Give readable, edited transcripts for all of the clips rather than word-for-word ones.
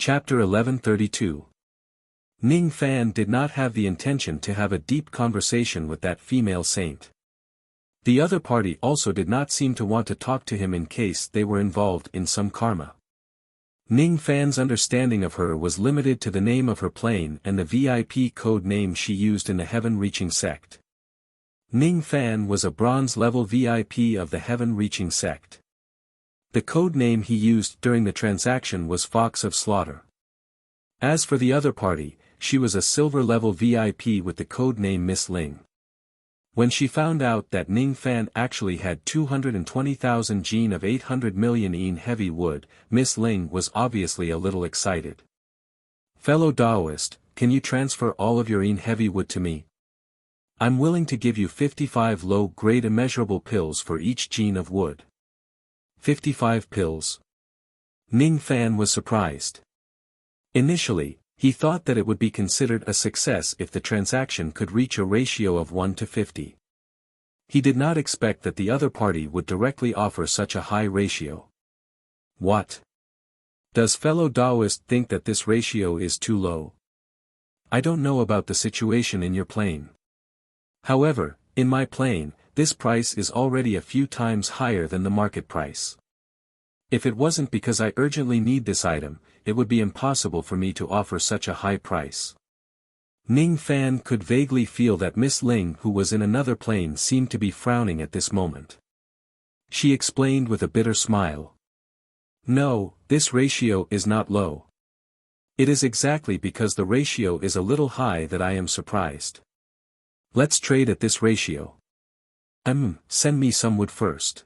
Chapter 1132. Ning Fan did not have the intention to have a deep conversation with that female saint. The other party also did not seem to want to talk to him in case they were involved in some karma. Ning Fan's understanding of her was limited to the name of her plane and the VIP code name she used in the heaven-reaching sect. Ning Fan was a bronze-level VIP of the heaven-reaching sect. The code name he used during the transaction was Fox of Slaughter. As for the other party, she was a silver-level VIP with the code name Miss Ling. When she found out that Ning Fan actually had 220,000 gene of 800 million yin heavy wood, Miss Ling was obviously a little excited. "Fellow Taoist, can you transfer all of your yin heavy wood to me? I'm willing to give you 55 low-grade immeasurable pills for each gene of wood." 55 pills. Ning Fan was surprised. Initially, he thought that it would be considered a success if the transaction could reach a ratio of 1 to 50. He did not expect that the other party would directly offer such a high ratio. What? Does fellow Taoist think that this ratio is too low? I don't know about the situation in your plane. However, in my plane, this price is already a few times higher than the market price. If it wasn't because I urgently need this item, it would be impossible for me to offer such a high price. Ning Fan could vaguely feel that Miss Ling, who was in another plane, seemed to be frowning at this moment. She explained with a bitter smile. "No, this ratio is not low. It is exactly because the ratio is a little high that I am surprised. Let's trade at this ratio. Send me some wood first.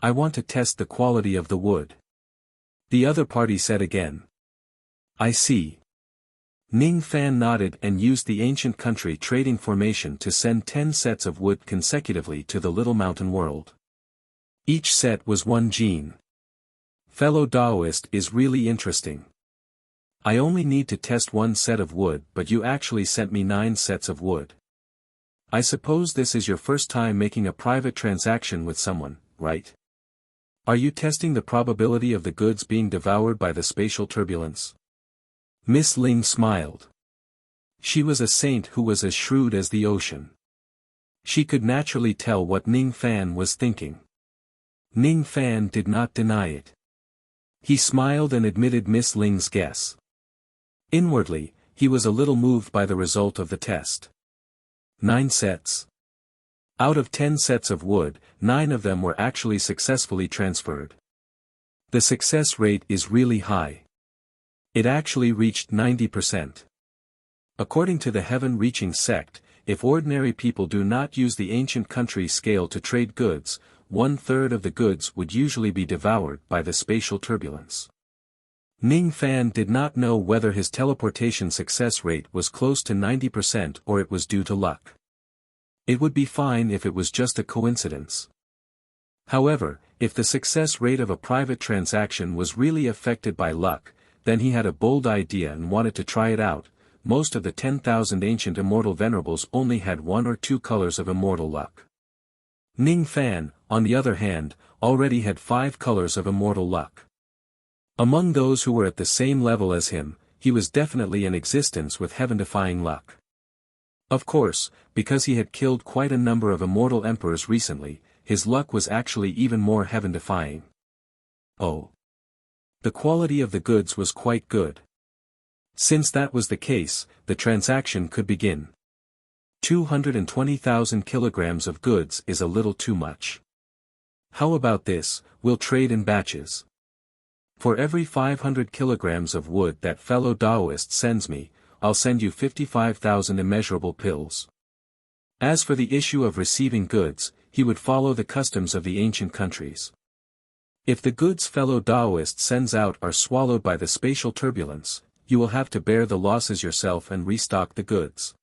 I want to test the quality of the wood." The other party said again. "I see." Ning Fan nodded and used the ancient country trading formation to send 10 sets of wood consecutively to the little mountain world. Each set was 1 gene. Fellow Taoist is really interesting. I only need to test 1 set of wood, but you actually sent me 9 sets of wood. I suppose this is your first time making a private transaction with someone, right? Are you testing the probability of the goods being devoured by the spatial turbulence? Miss Ling smiled. She was a saint who was as shrewd as the ocean. She could naturally tell what Ning Fan was thinking. Ning Fan did not deny it. He smiled and admitted Miss Ling's guess. Inwardly, he was a little moved by the result of the test. 9 sets. Out of 10 sets of wood, 9 of them were actually successfully transferred. The success rate is really high. It actually reached 90%. According to the heaven-reaching sect, if ordinary people do not use the ancient country scale to trade goods, 1/3 of the goods would usually be devoured by the spatial turbulence. Ning Fan did not know whether his teleportation success rate was close to 90% or it was due to luck. It would be fine if it was just a coincidence. However, if the success rate of a private transaction was really affected by luck, then he had a bold idea and wanted to try it out. Most of the 10,000 ancient immortal venerables only had 1 or 2 colors of immortal luck. Ning Fan, on the other hand, already had 5 colors of immortal luck. Among those who were at the same level as him, he was definitely in existence with heaven-defying luck. Of course, because he had killed quite a number of immortal emperors recently, his luck was actually even more heaven-defying. Oh. The quality of the goods was quite good. Since that was the case, the transaction could begin. 220,000 kilograms of goods is a little too much. How about this, we'll trade in batches. For every 500 kilograms of wood that fellow Taoist sends me, I'll send you 55,000 immeasurable pills. As for the issue of receiving goods, he would follow the customs of the ancient countries. If the goods fellow Taoist sends out are swallowed by the spatial turbulence, you will have to bear the losses yourself and restock the goods.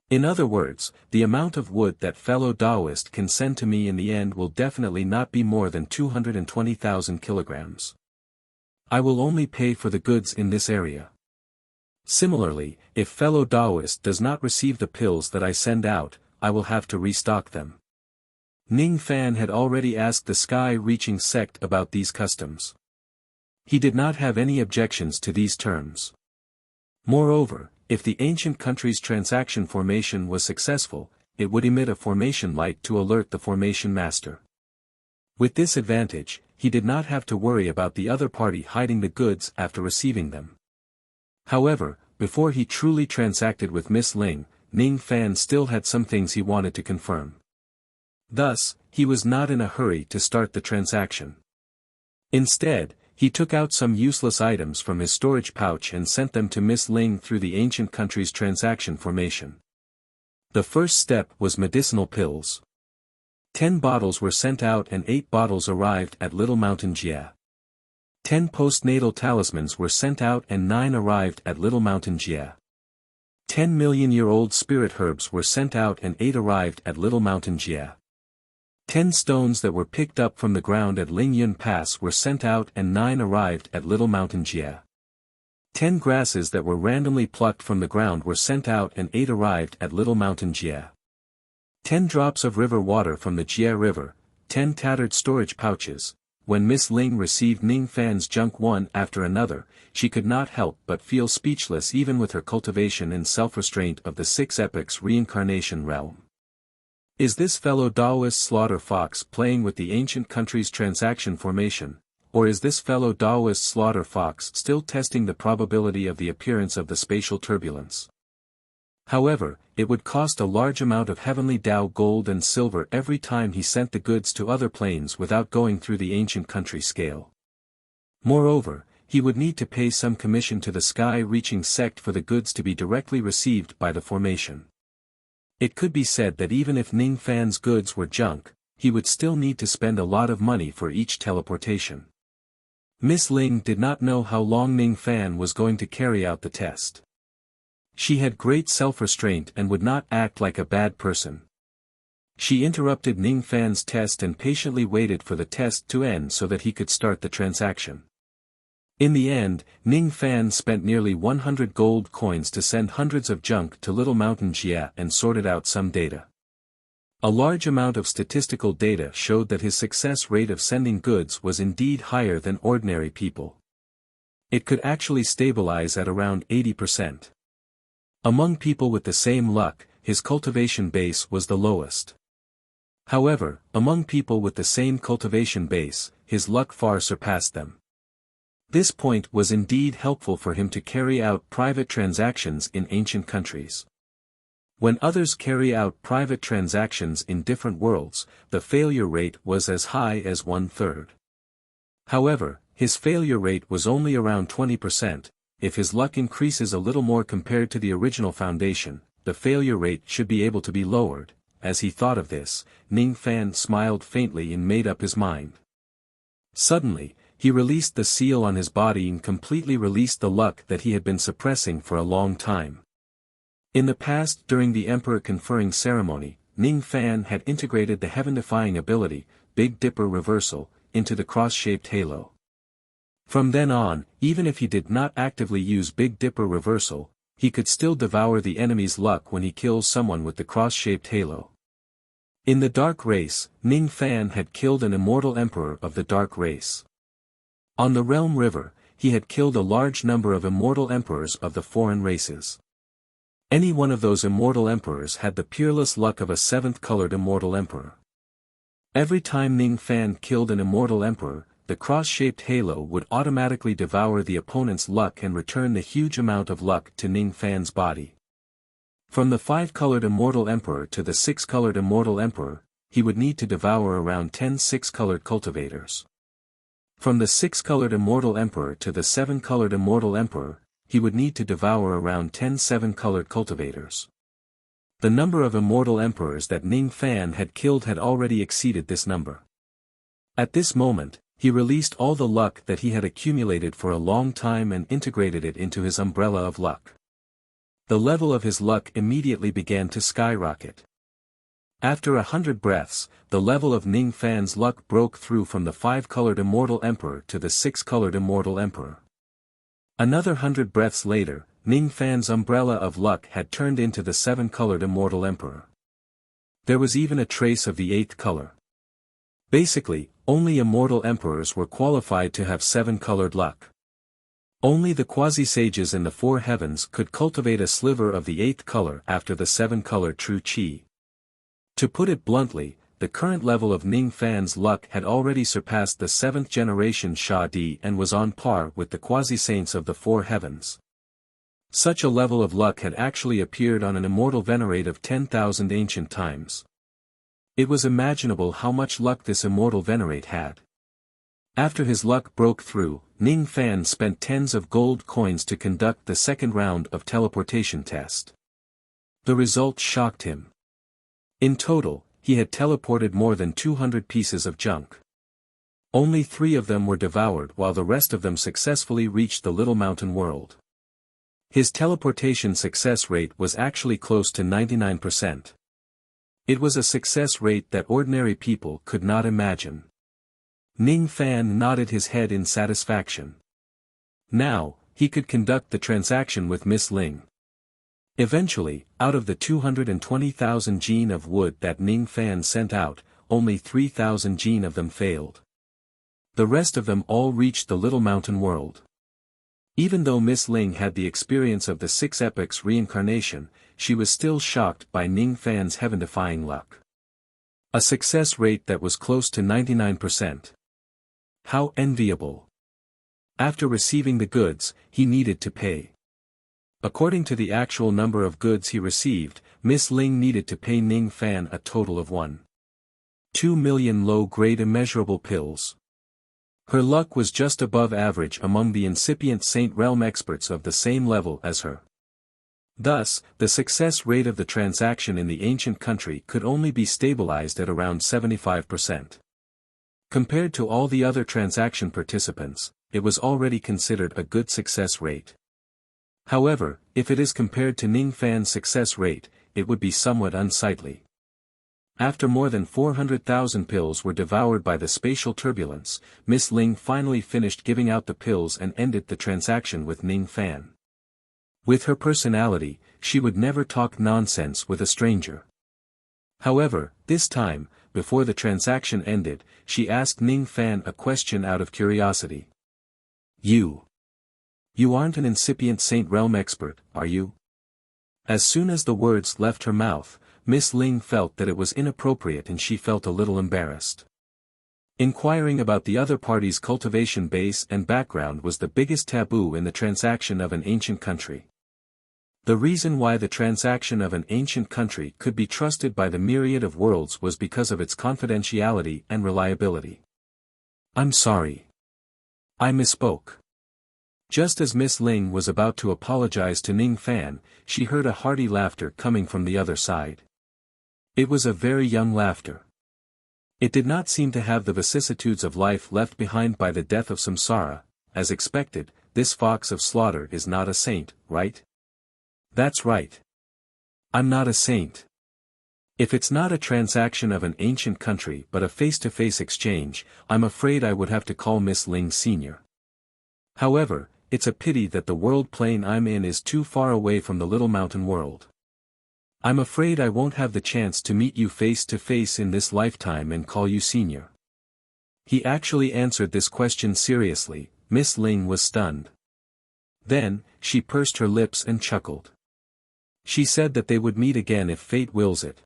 In other words, the amount of wood that fellow Taoist can send to me in the end will definitely not be more than 220,000 kilograms. I will only pay for the goods in this area. Similarly, if fellow Taoist does not receive the pills that I send out, I will have to restock them. Ning Fan had already asked the sky-reaching sect about these customs. He did not have any objections to these terms. Moreover, if the ancient country's transaction formation was successful, it would emit a formation light to alert the formation master. With this advantage, he did not have to worry about the other party hiding the goods after receiving them. However, before he truly transacted with Miss Ling, Ning Fan still had some things he wanted to confirm. Thus, he was not in a hurry to start the transaction. Instead, he took out some useless items from his storage pouch and sent them to Miss Ling through the ancient country's transaction formation. The first step was medicinal pills. 10 bottles were sent out and 8 bottles arrived at Little Mountain Jia. 10 postnatal talismans were sent out and 9 arrived at Little Mountain Jia. 10 million-year-old spirit herbs were sent out and 8 arrived at Little Mountain Jia. 10 stones that were picked up from the ground at Lingyun Pass were sent out and 9 arrived at Little Mountain Jia. 10 grasses that were randomly plucked from the ground were sent out and 8 arrived at Little Mountain Jia. 10 drops of river water from the Jia River, 10 tattered storage pouches. When Miss Ling received Ning Fan's junk one after another, she could not help but feel speechless even with her cultivation and self-restraint of the 6 epochs reincarnation realm. Is this fellow Taoist slaughter fox playing with the ancient country's transaction formation, or is this fellow Taoist slaughter fox still testing the probability of the appearance of the spatial turbulence? However, it would cost a large amount of heavenly Tao gold and silver every time he sent the goods to other planes without going through the ancient country scale. Moreover, he would need to pay some commission to the sky-reaching sect for the goods to be directly received by the formation. It could be said that even if Ning Fan's goods were junk, he would still need to spend a lot of money for each teleportation. Miss Ling did not know how long Ning Fan was going to carry out the test. She had great self-restraint and would not act like a bad person. She interrupted Ning Fan's test and patiently waited for the test to end so that he could start the transaction. In the end, Ning Fan spent nearly 100 gold coins to send hundreds of junk to Little Mountain Jia and sorted out some data. A large amount of statistical data showed that his success rate of sending goods was indeed higher than ordinary people. It could actually stabilize at around 80%. Among people with the same luck, his cultivation base was the lowest. However, among people with the same cultivation base, his luck far surpassed them. This point was indeed helpful for him to carry out private transactions in ancient countries. When others carry out private transactions in different worlds, the failure rate was as high as 1/3. However, his failure rate was only around 20%. If his luck increases a little more compared to the original foundation, the failure rate should be able to be lowered. As he thought of this, Ning Fan smiled faintly and made up his mind. Suddenly, he released the seal on his body and completely released the luck that he had been suppressing for a long time. In the past, during the Emperor conferring ceremony, Ning Fan had integrated the heaven-defying ability, Big Dipper Reversal, into the cross-shaped halo. From then on, even if he did not actively use Big Dipper Reversal, he could still devour the enemy's luck when he kills someone with the cross-shaped halo. In the Dark Race, Ning Fan had killed an immortal emperor of the Dark Race. On the Realm River, he had killed a large number of immortal emperors of the foreign races. Any one of those immortal emperors had the peerless luck of a 7th-colored immortal emperor. Every time Ning Fan killed an immortal emperor, the cross-shaped halo would automatically devour the opponent's luck and return the huge amount of luck to Ning Fan's body. From the 5-colored immortal emperor to the 6-colored immortal emperor, he would need to devour around 10 6-colored cultivators. From the 6-colored immortal emperor to the 7-colored immortal emperor, he would need to devour around 10 7-colored cultivators. The number of immortal emperors that Ning Fan had killed had already exceeded this number. At this moment, he released all the luck that he had accumulated for a long time and integrated it into his umbrella of luck. The level of his luck immediately began to skyrocket. After 100 breaths, the level of Ning Fan's luck broke through from the 5-colored immortal emperor to the 6-colored immortal emperor. Another 100 breaths later, Ning Fan's umbrella of luck had turned into the 7-colored immortal emperor. There was even a trace of the 8th color. Basically, only immortal emperors were qualified to have 7-colored luck. Only the quasi-sages in the 4 heavens could cultivate a sliver of the 8th color after the 7-color true qi. To put it bluntly, the current level of Ning Fan's luck had already surpassed the 7th generation Sha Di and was on par with the quasi-saints of the 4 heavens. Such a level of luck had actually appeared on an immortal venerate of 10,000 ancient times. It was imaginable how much luck this immortal venerate had. After his luck broke through, Ning Fan spent tens of gold coins to conduct the second round of teleportation test. The results shocked him. In total, he had teleported more than 200 pieces of junk. Only 3 of them were devoured while the rest of them successfully reached the Little Mountain World. His teleportation success rate was actually close to 99%. It was a success rate that ordinary people could not imagine. Ning Fan nodded his head in satisfaction. Now, he could conduct the transaction with Miss Ling. Eventually, out of the 220,000 gene of wood that Ning Fan sent out, only 3,000 gene of them failed. The rest of them all reached the Little Mountain World. Even though Miss Ling had the experience of the 6 epochs reincarnation, she was still shocked by Ning Fan's heaven-defying luck. A success rate that was close to 99%. How enviable. After receiving the goods, he needed to pay. According to the actual number of goods he received, Miss Ling needed to pay Ning Fan a total of 1.2 million low-grade immeasurable pills. Her luck was just above average among the incipient Saint Realm experts of the same level as her. Thus, the success rate of the transaction in the ancient country could only be stabilized at around 75%. Compared to all the other transaction participants, it was already considered a good success rate. However, if it is compared to Ning Fan's success rate, it would be somewhat unsightly. After more than 400,000 pills were devoured by the spatial turbulence, Miss Ling finally finished giving out the pills and ended the transaction with Ning Fan. With her personality, she would never talk nonsense with a stranger. However, this time, before the transaction ended, she asked Ning Fan a question out of curiosity. You aren't an incipient Saint Realm expert, are you? As soon as the words left her mouth, Miss Ling felt that it was inappropriate and she felt a little embarrassed. Inquiring about the other party's cultivation base and background was the biggest taboo in the transaction of an ancient country. The reason why the transaction of an ancient country could be trusted by the myriad of worlds was because of its confidentiality and reliability. I'm sorry. I misspoke. Just as Miss Ling was about to apologize to Ning Fan, she heard a hearty laughter coming from the other side. It was a very young laughter. It did not seem to have the vicissitudes of life left behind by the death of Samsara. As expected, this fox of slaughter is not a saint, right? That's right. I'm not a saint. If it's not a transaction of an ancient country but a face-to-face exchange, I'm afraid I would have to call Miss Ling senior. However, it's a pity that the world plane I'm in is too far away from the Little Mountain World. I'm afraid I won't have the chance to meet you face-to-face in this lifetime and call you senior. He actually answered this question seriously. Miss Ling was stunned. Then, she pursed her lips and chuckled. She said that they would meet again if fate wills it.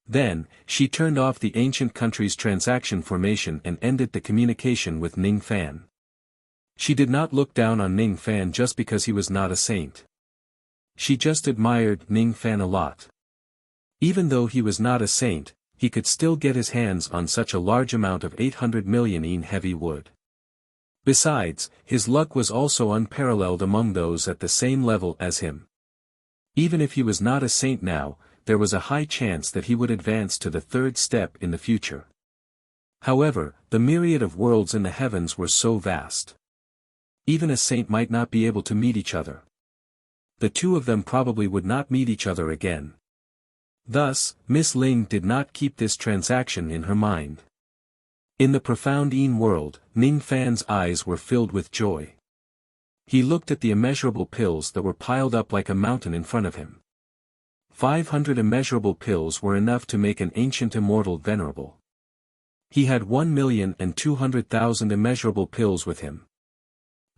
Then, she turned off the ancient country's transaction formation and ended the communication with Ning Fan. She did not look down on Ning Fan just because he was not a saint. She just admired Ning Fan a lot. Even though he was not a saint, he could still get his hands on such a large amount of 800 million yen heavy wood. Besides, his luck was also unparalleled among those at the same level as him. Even if he was not a saint now, there was a high chance that he would advance to the 3rd step in the future. However, the myriad of worlds in the heavens were so vast. Even a saint might not be able to meet each other. The two of them probably would not meet each other again. Thus, Miss Ling did not keep this transaction in her mind. In the profound Yin world, Ning Fan's eyes were filled with joy. He looked at the immeasurable pills that were piled up like a mountain in front of him. 500 immeasurable pills were enough to make an ancient immortal venerable. He had 1,200,000 immeasurable pills with him.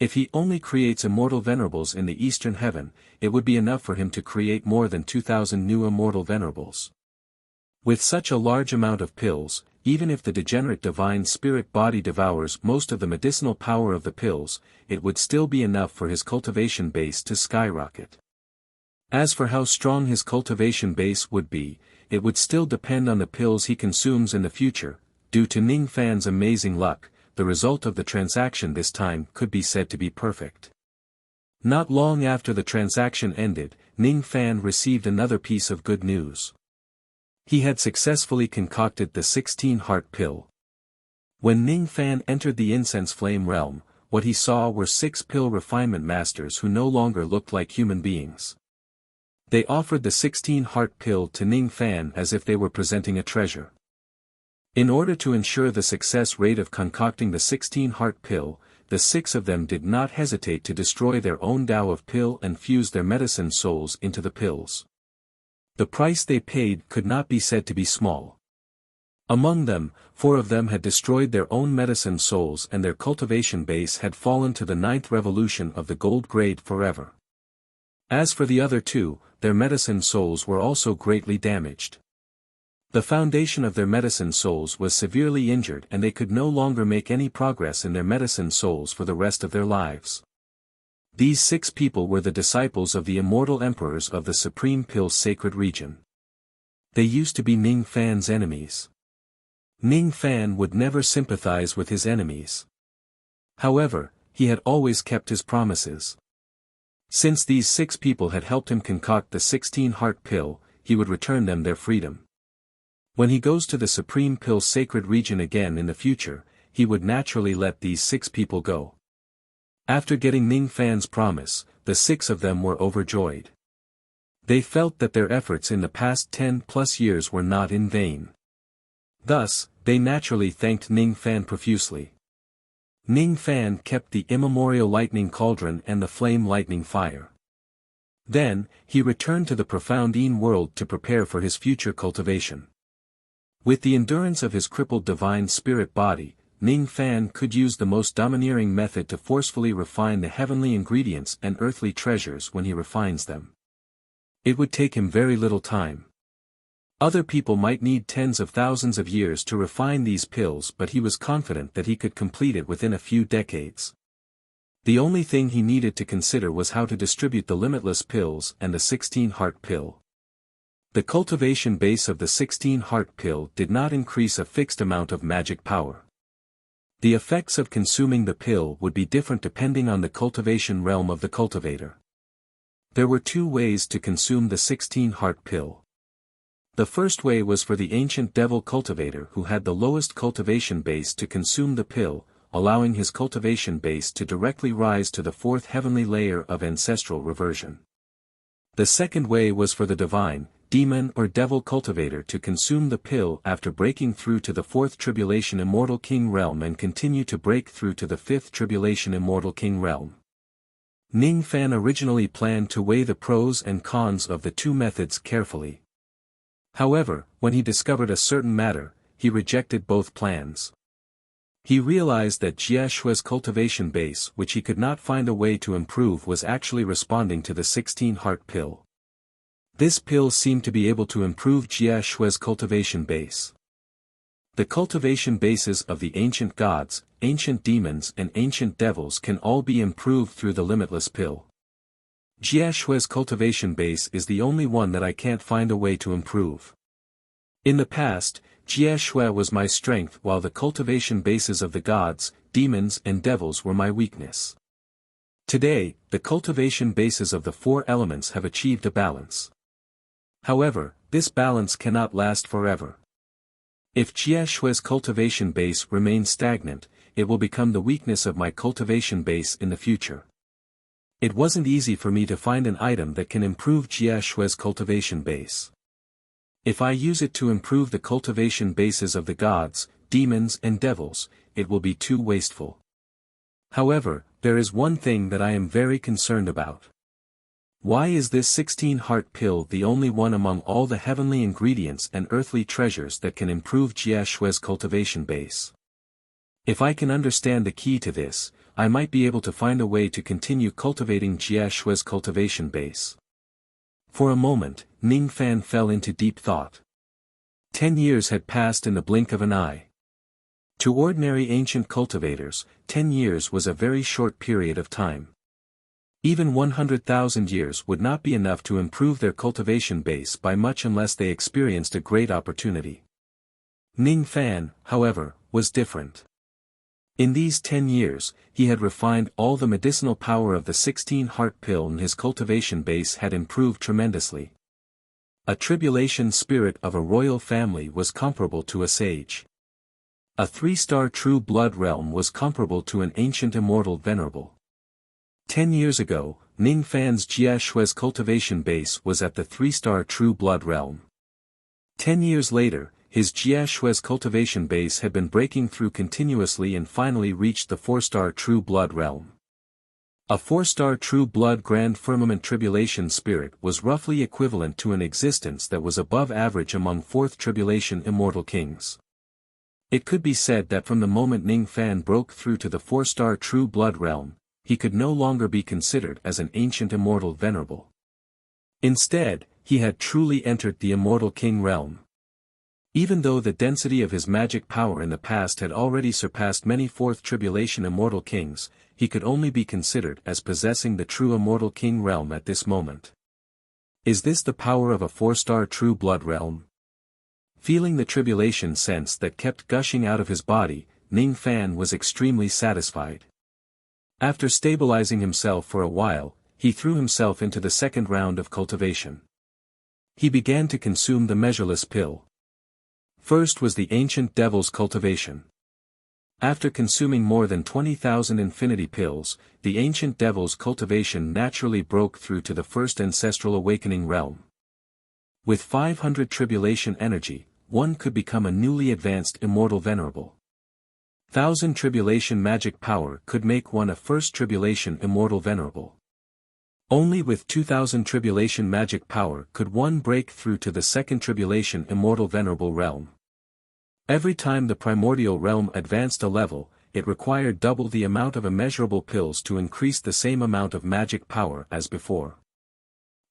If he only creates immortal venerables in the eastern heaven, it would be enough for him to create more than 2,000 new immortal venerables. With such a large amount of pills, even if the degenerate divine spirit body devours most of the medicinal power of the pills, it would still be enough for his cultivation base to skyrocket. As for how strong his cultivation base would be, it would still depend on the pills he consumes in the future. Due to Ning Fan's amazing luck, the result of the transaction this time could be said to be perfect. Not long after the transaction ended, Ning Fan received another piece of good news. He had successfully concocted the 16-heart pill. When Ning Fan entered the incense flame realm, what he saw were 6 pill refinement masters who no longer looked like human beings. They offered the 16-heart pill to Ning Fan as if they were presenting a treasure. In order to ensure the success rate of concocting the 16-heart pill, the 6 of them did not hesitate to destroy their own Tao of pill and fuse their medicine souls into the pills. The price they paid could not be said to be small. Among them, 4 of them had destroyed their own medicine souls and their cultivation base had fallen to the 9th revolution of the gold grade forever. As for the other 2, their medicine souls were also greatly damaged. The foundation of their medicine souls was severely injured and they could no longer make any progress in their medicine souls for the rest of their lives. These 6 people were the disciples of the immortal emperors of the Supreme Pill's sacred region. They used to be Ning Fan's enemies. Ning Fan would never sympathize with his enemies. However, he had always kept his promises. Since these 6 people had helped him concoct the 16-heart pill, he would return them their freedom. When he goes to the Supreme Pill's sacred region again in the future, he would naturally let these 6 people go. After getting Ning Fan's promise, the 6 of them were overjoyed. They felt that their efforts in the past 10+ years were not in vain. Thus, they naturally thanked Ning Fan profusely. Ning Fan kept the immemorial lightning cauldron and the flame lightning fire. Then, he returned to the profound Yin world to prepare for his future cultivation. With the endurance of his crippled divine spirit body, Ning Fan could use the most domineering method to forcefully refine the heavenly ingredients and earthly treasures when he refines them. It would take him very little time. Other people might need tens of thousands of years to refine these pills, but he was confident that he could complete it within a few decades. The only thing he needed to consider was how to distribute the limitless pills and the 16-heart pill. The cultivation base of the 16-heart pill did not increase a fixed amount of magic power. The effects of consuming the pill would be different depending on the cultivation realm of the cultivator. There were 2 ways to consume the 16-heart pill. The first way was for the ancient devil cultivator who had the lowest cultivation base to consume the pill, allowing his cultivation base to directly rise to the 4th heavenly layer of ancestral reversion. The second way was for the divine, demon or devil cultivator to consume the pill after breaking through to the 4th tribulation immortal king realm and continue to break through to the 5th tribulation immortal king realm. Ning Fan originally planned to weigh the pros and cons of the 2 methods carefully. However, when he discovered a certain matter, he rejected both plans. He realized that Jie Shui's cultivation base which he could not find a way to improve was actually responding to the 16-heart pill. This pill seemed to be able to improve Jie Shui's cultivation base. The cultivation bases of the ancient gods, ancient demons and ancient devils can all be improved through the limitless pill. Jie Shui's cultivation base is the only one that I can't find a way to improve. In the past, Jie Shui was my strength while the cultivation bases of the gods, demons and devils were my weakness. Today, the cultivation bases of the 4 elements have achieved a balance. However, this balance cannot last forever. If Jie Shui's cultivation base remains stagnant, it will become the weakness of my cultivation base in the future. It wasn't easy for me to find an item that can improve Jie Shui's cultivation base. If I use it to improve the cultivation bases of the gods, demons and devils, it will be too wasteful. However, there is one thing that I am very concerned about. Why is this 16-heart pill the only one among all the heavenly ingredients and earthly treasures that can improve Jia Shui's cultivation base? If I can understand the key to this, I might be able to find a way to continue cultivating Jia Shui's cultivation base. For a moment, Ning Fan fell into deep thought. 10 years had passed in the blink of an eye. To ordinary ancient cultivators, 10 years was a very short period of time. Even 100,000 years would not be enough to improve their cultivation base by much unless they experienced a great opportunity. Ning Fan, however, was different. In these 10 years, he had refined all the medicinal power of the 16-heart pill and his cultivation base had improved tremendously. A tribulation spirit of a royal family was comparable to a sage. A 3-star true blood realm was comparable to an ancient immortal venerable. 10 years ago, Ning Fan's Jia Shui's cultivation base was at the 3-star true blood realm. 10 years later, his Jia Shui's cultivation base had been breaking through continuously and finally reached the 4-star true blood realm. A 4-star true blood grand firmament tribulation spirit was roughly equivalent to an existence that was above average among 4th tribulation immortal kings. It could be said that from the moment Ning Fan broke through to the 4-star true blood realm, he could no longer be considered as an ancient immortal venerable. Instead, he had truly entered the immortal king realm. Even though the density of his magic power in the past had already surpassed many 4th tribulation immortal kings, he could only be considered as possessing the true immortal king realm at this moment. Is this the power of a 4-star true blood realm? Feeling the tribulation sense that kept gushing out of his body, Ning Fan was extremely satisfied. After stabilizing himself for a while, he threw himself into the second round of cultivation. He began to consume the measureless pill. First was the ancient devil's cultivation. After consuming more than 20,000 infinity pills, the ancient devil's cultivation naturally broke through to the first ancestral awakening realm. With 500 tribulation energy, one could become a newly advanced immortal venerable. 1,000 tribulation magic power could make one a first tribulation immortal venerable. Only with 2,000 tribulation magic power could one break through to the second tribulation immortal venerable realm. Every time the primordial realm advanced a level, it required double the amount of immeasurable pills to increase the same amount of magic power as before.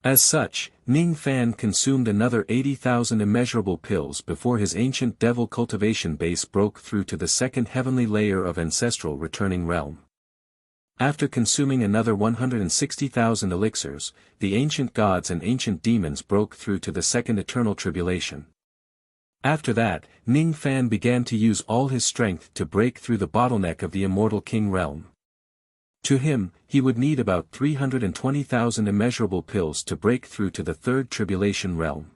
As such, Ning Fan consumed another 80,000 immeasurable pills before his ancient devil cultivation base broke through to the second heavenly layer of ancestral returning realm. After consuming another 160,000 elixirs, the ancient gods and ancient demons broke through to the second eternal tribulation. After that, Ning Fan began to use all his strength to break through the bottleneck of the immortal king realm. To him, he would need about 320,000 immeasurable pills to break through to the third tribulation realm.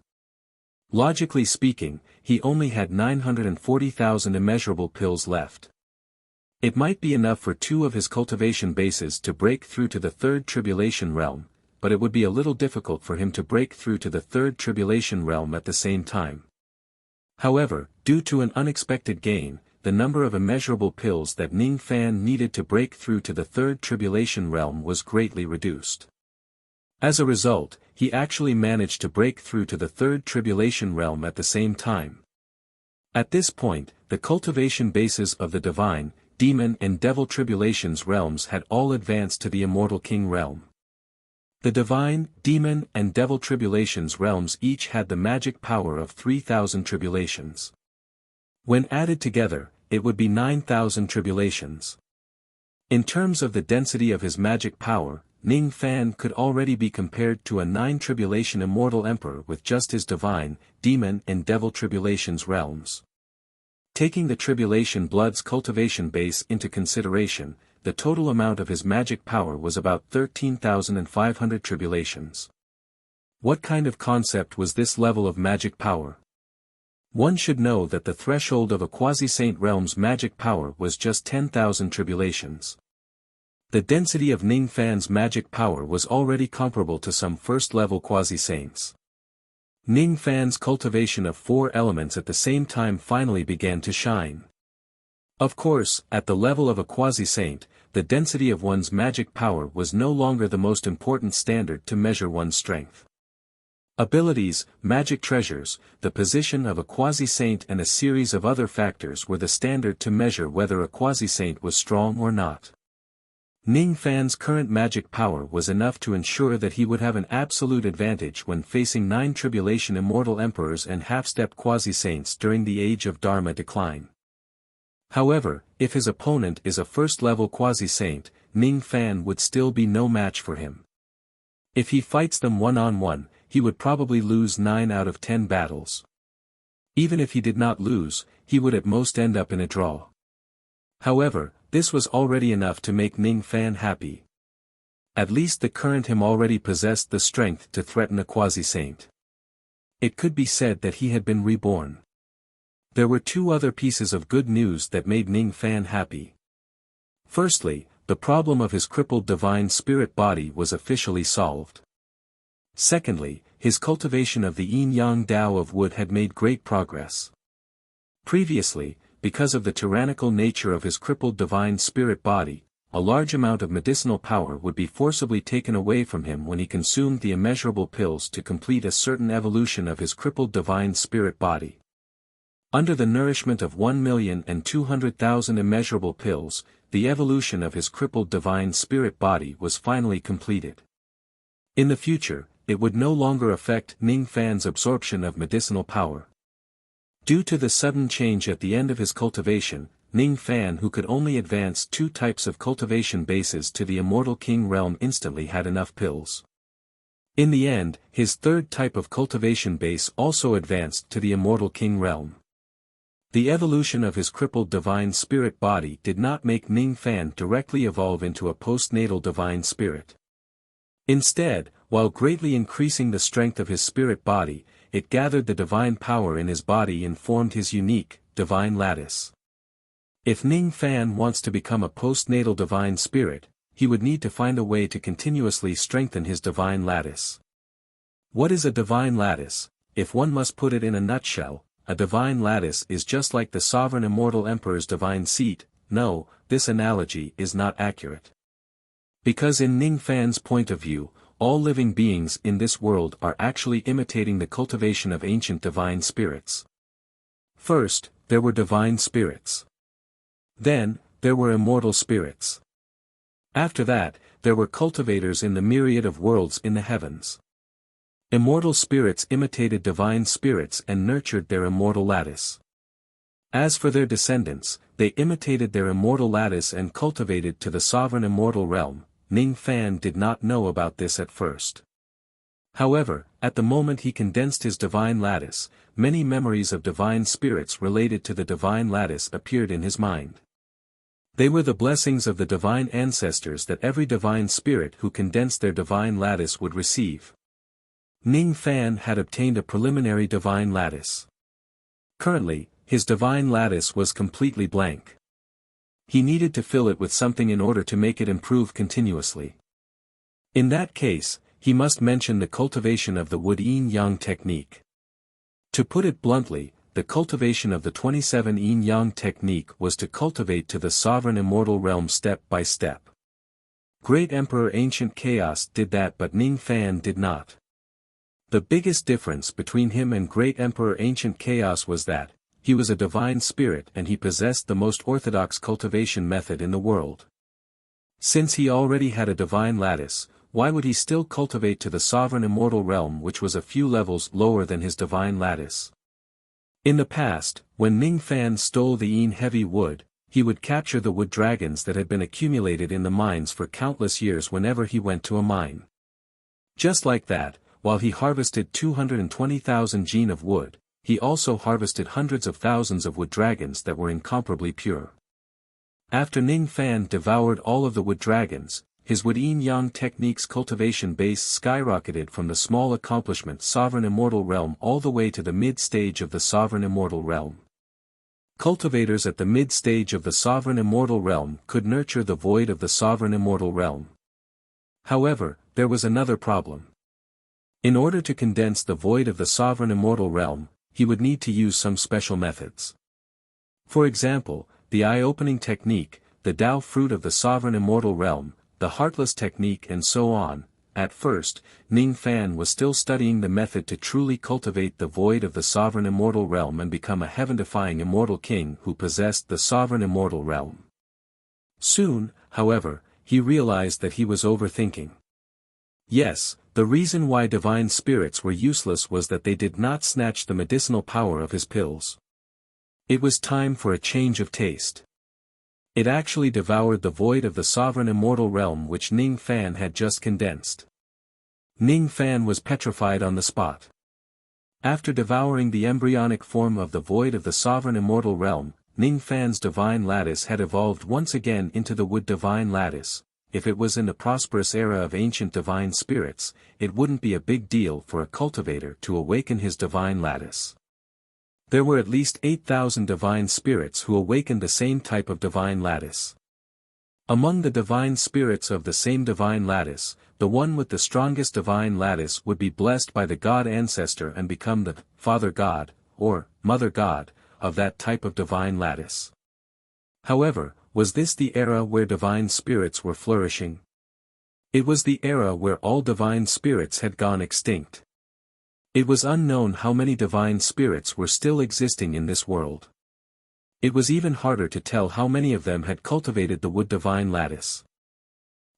Logically speaking, he only had 940,000 immeasurable pills left. It might be enough for 2 of his cultivation bases to break through to the third tribulation realm, but it would be a little difficult for him to break through to the third tribulation realm at the same time. However, due to an unexpected gain, the number of immeasurable pills that Ning Fan needed to break through to the third tribulation realm was greatly reduced. As a result, he actually managed to break through to the third tribulation realm at the same time. At this point, the cultivation bases of the divine, demon and devil tribulations realms had all advanced to the immortal king realm. The divine, demon and devil tribulations realms each had the magic power of 3,000 tribulations. When added together, it would be 9,000 tribulations. In terms of the density of his magic power, Ning Fan could already be compared to a 9-tribulation immortal emperor with just his divine, demon and devil tribulations realms. Taking the tribulation blood's cultivation base into consideration, the total amount of his magic power was about 13,500 tribulations. What kind of concept was this level of magic power? One should know that the threshold of a quasi-saint realm's magic power was just 10,000 tribulations. The density of Ning Fan's magic power was already comparable to some first-level quasi-saints. Ning Fan's cultivation of 4 elements at the same time finally began to shine. Of course, at the level of a quasi-saint, the density of one's magic power was no longer the most important standard to measure one's strength. Abilities, magic treasures, the position of a quasi-saint and a series of other factors were the standard to measure whether a quasi-saint was strong or not. Ning Fan's current magic power was enough to ensure that he would have an absolute advantage when facing 9 tribulation immortal emperors and half-step quasi-saints during the age of Dharma decline. However, if his opponent is a first-level quasi-saint, Ning Fan would still be no match for him. If he fights them one-on-one, he would probably lose 9 out of 10 battles. Even if he did not lose, he would at most end up in a draw. However, this was already enough to make Ning Fan happy. At least the current him already possessed the strength to threaten a quasi-saint. It could be said that he had been reborn. There were 2 other pieces of good news that made Ning Fan happy. Firstly, the problem of his crippled divine spirit body was officially solved. Secondly, his cultivation of the yin-yang Tao of wood had made great progress. Previously, because of the tyrannical nature of his crippled divine spirit body, a large amount of medicinal power would be forcibly taken away from him when he consumed the immeasurable pills to complete a certain evolution of his crippled divine spirit body. Under the nourishment of 1,200,000 immeasurable pills, the evolution of his crippled divine spirit body was finally completed. In the future, it would no longer affect Ning Fan's absorption of medicinal power. Due to the sudden change at the end of his cultivation, Ning Fan, who could only advance 2 types of cultivation bases to the Immortal King realm, instantly had enough pills. In the end, his 3rd type of cultivation base also advanced to the Immortal King realm. The evolution of his crippled divine spirit body did not make Ning Fan directly evolve into a postnatal divine spirit. Instead, while greatly increasing the strength of his spirit body, it gathered the divine power in his body and formed his unique, divine lattice. If Ning Fan wants to become a postnatal divine spirit, he would need to find a way to continuously strengthen his divine lattice. What is a divine lattice? If one must put it in a nutshell, a divine lattice is just like the sovereign immortal emperor's divine seat. No, this analogy is not accurate. Because in Ning Fan's point of view, all living beings in this world are actually imitating the cultivation of ancient divine spirits. First, there were divine spirits. Then, there were immortal spirits. After that, there were cultivators in the myriad of worlds in the heavens. Immortal spirits imitated divine spirits and nurtured their immortal lattice. As for their descendants, they imitated their immortal lattice and cultivated to the sovereign immortal realm. Ning Fan did not know about this at first. However, at the moment he condensed his divine lattice, many memories of divine spirits related to the divine lattice appeared in his mind. They were the blessings of the divine ancestors that every divine spirit who condensed their divine lattice would receive. Ning Fan had obtained a preliminary divine lattice. Currently, his divine lattice was completely blank. He needed to fill it with something in order to make it improve continuously. In that case, he must mention the cultivation of the wood yin-yang technique. To put it bluntly, the cultivation of the 27 yin-yang technique was to cultivate to the sovereign immortal realm step by step. Great Emperor Ancient Chaos did that, but Ning Fan did not. The biggest difference between him and Great Emperor Ancient Chaos was that he was a divine spirit and he possessed the most orthodox cultivation method in the world. Since he already had a divine lattice, why would he still cultivate to the sovereign immortal realm, which was a few levels lower than his divine lattice? In the past, when Ning Fan stole the yin heavy wood, he would capture the wood dragons that had been accumulated in the mines for countless years whenever he went to a mine. Just like that, while he harvested 220,000 jin of wood, he also harvested hundreds of thousands of wood dragons that were incomparably pure. After Ning Fan devoured all of the wood dragons, his wood yin-yang technique's cultivation base skyrocketed from the small accomplishment sovereign immortal realm all the way to the mid-stage of the sovereign immortal realm. Cultivators at the mid-stage of the sovereign immortal realm could nurture the void of the sovereign immortal realm. However, there was another problem. In order to condense the void of the sovereign immortal realm, he would need to use some special methods. For example, the eye-opening technique, the Tao fruit of the sovereign immortal realm, the heartless technique and so on. At first, Ning Fan was still studying the method to truly cultivate the void of the sovereign immortal realm and become a heaven-defying immortal king who possessed the sovereign immortal realm. Soon, however, he realized that he was overthinking. Yes, the reason why divine spirits were useless was that they did not snatch the medicinal power of his pills. It was time for a change of taste. It actually devoured the void of the sovereign immortal realm which Ning Fan had just condensed. Ning Fan was petrified on the spot. After devouring the embryonic form of the void of the sovereign immortal realm, Ning Fan's divine lattice had evolved once again into the wood divine lattice. If it was in the prosperous era of ancient divine spirits, it wouldn't be a big deal for a cultivator to awaken his divine lattice. There were at least 8,000 divine spirits who awakened the same type of divine lattice. Among the divine spirits of the same divine lattice, the one with the strongest divine lattice would be blessed by the god ancestor and become the father god, or mother god, of that type of divine lattice. However, was this the era where divine spirits were flourishing? It was the era where all divine spirits had gone extinct. It was unknown how many divine spirits were still existing in this world. It was even harder to tell how many of them had cultivated the wood divine lattice.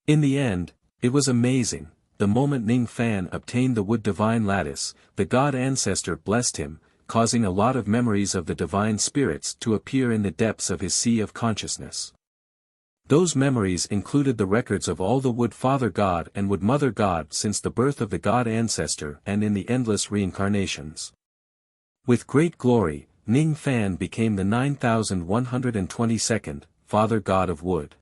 In the end, it was amazing. The moment Ning Fan obtained the wood divine lattice, the god ancestor blessed him, causing a lot of memories of the divine spirits to appear in the depths of his sea of consciousness. Those memories included the records of all the wood father god and wood mother god since the birth of the god ancestor and in the endless reincarnations. With great glory, Ning Fan became the 9122nd father god of wood.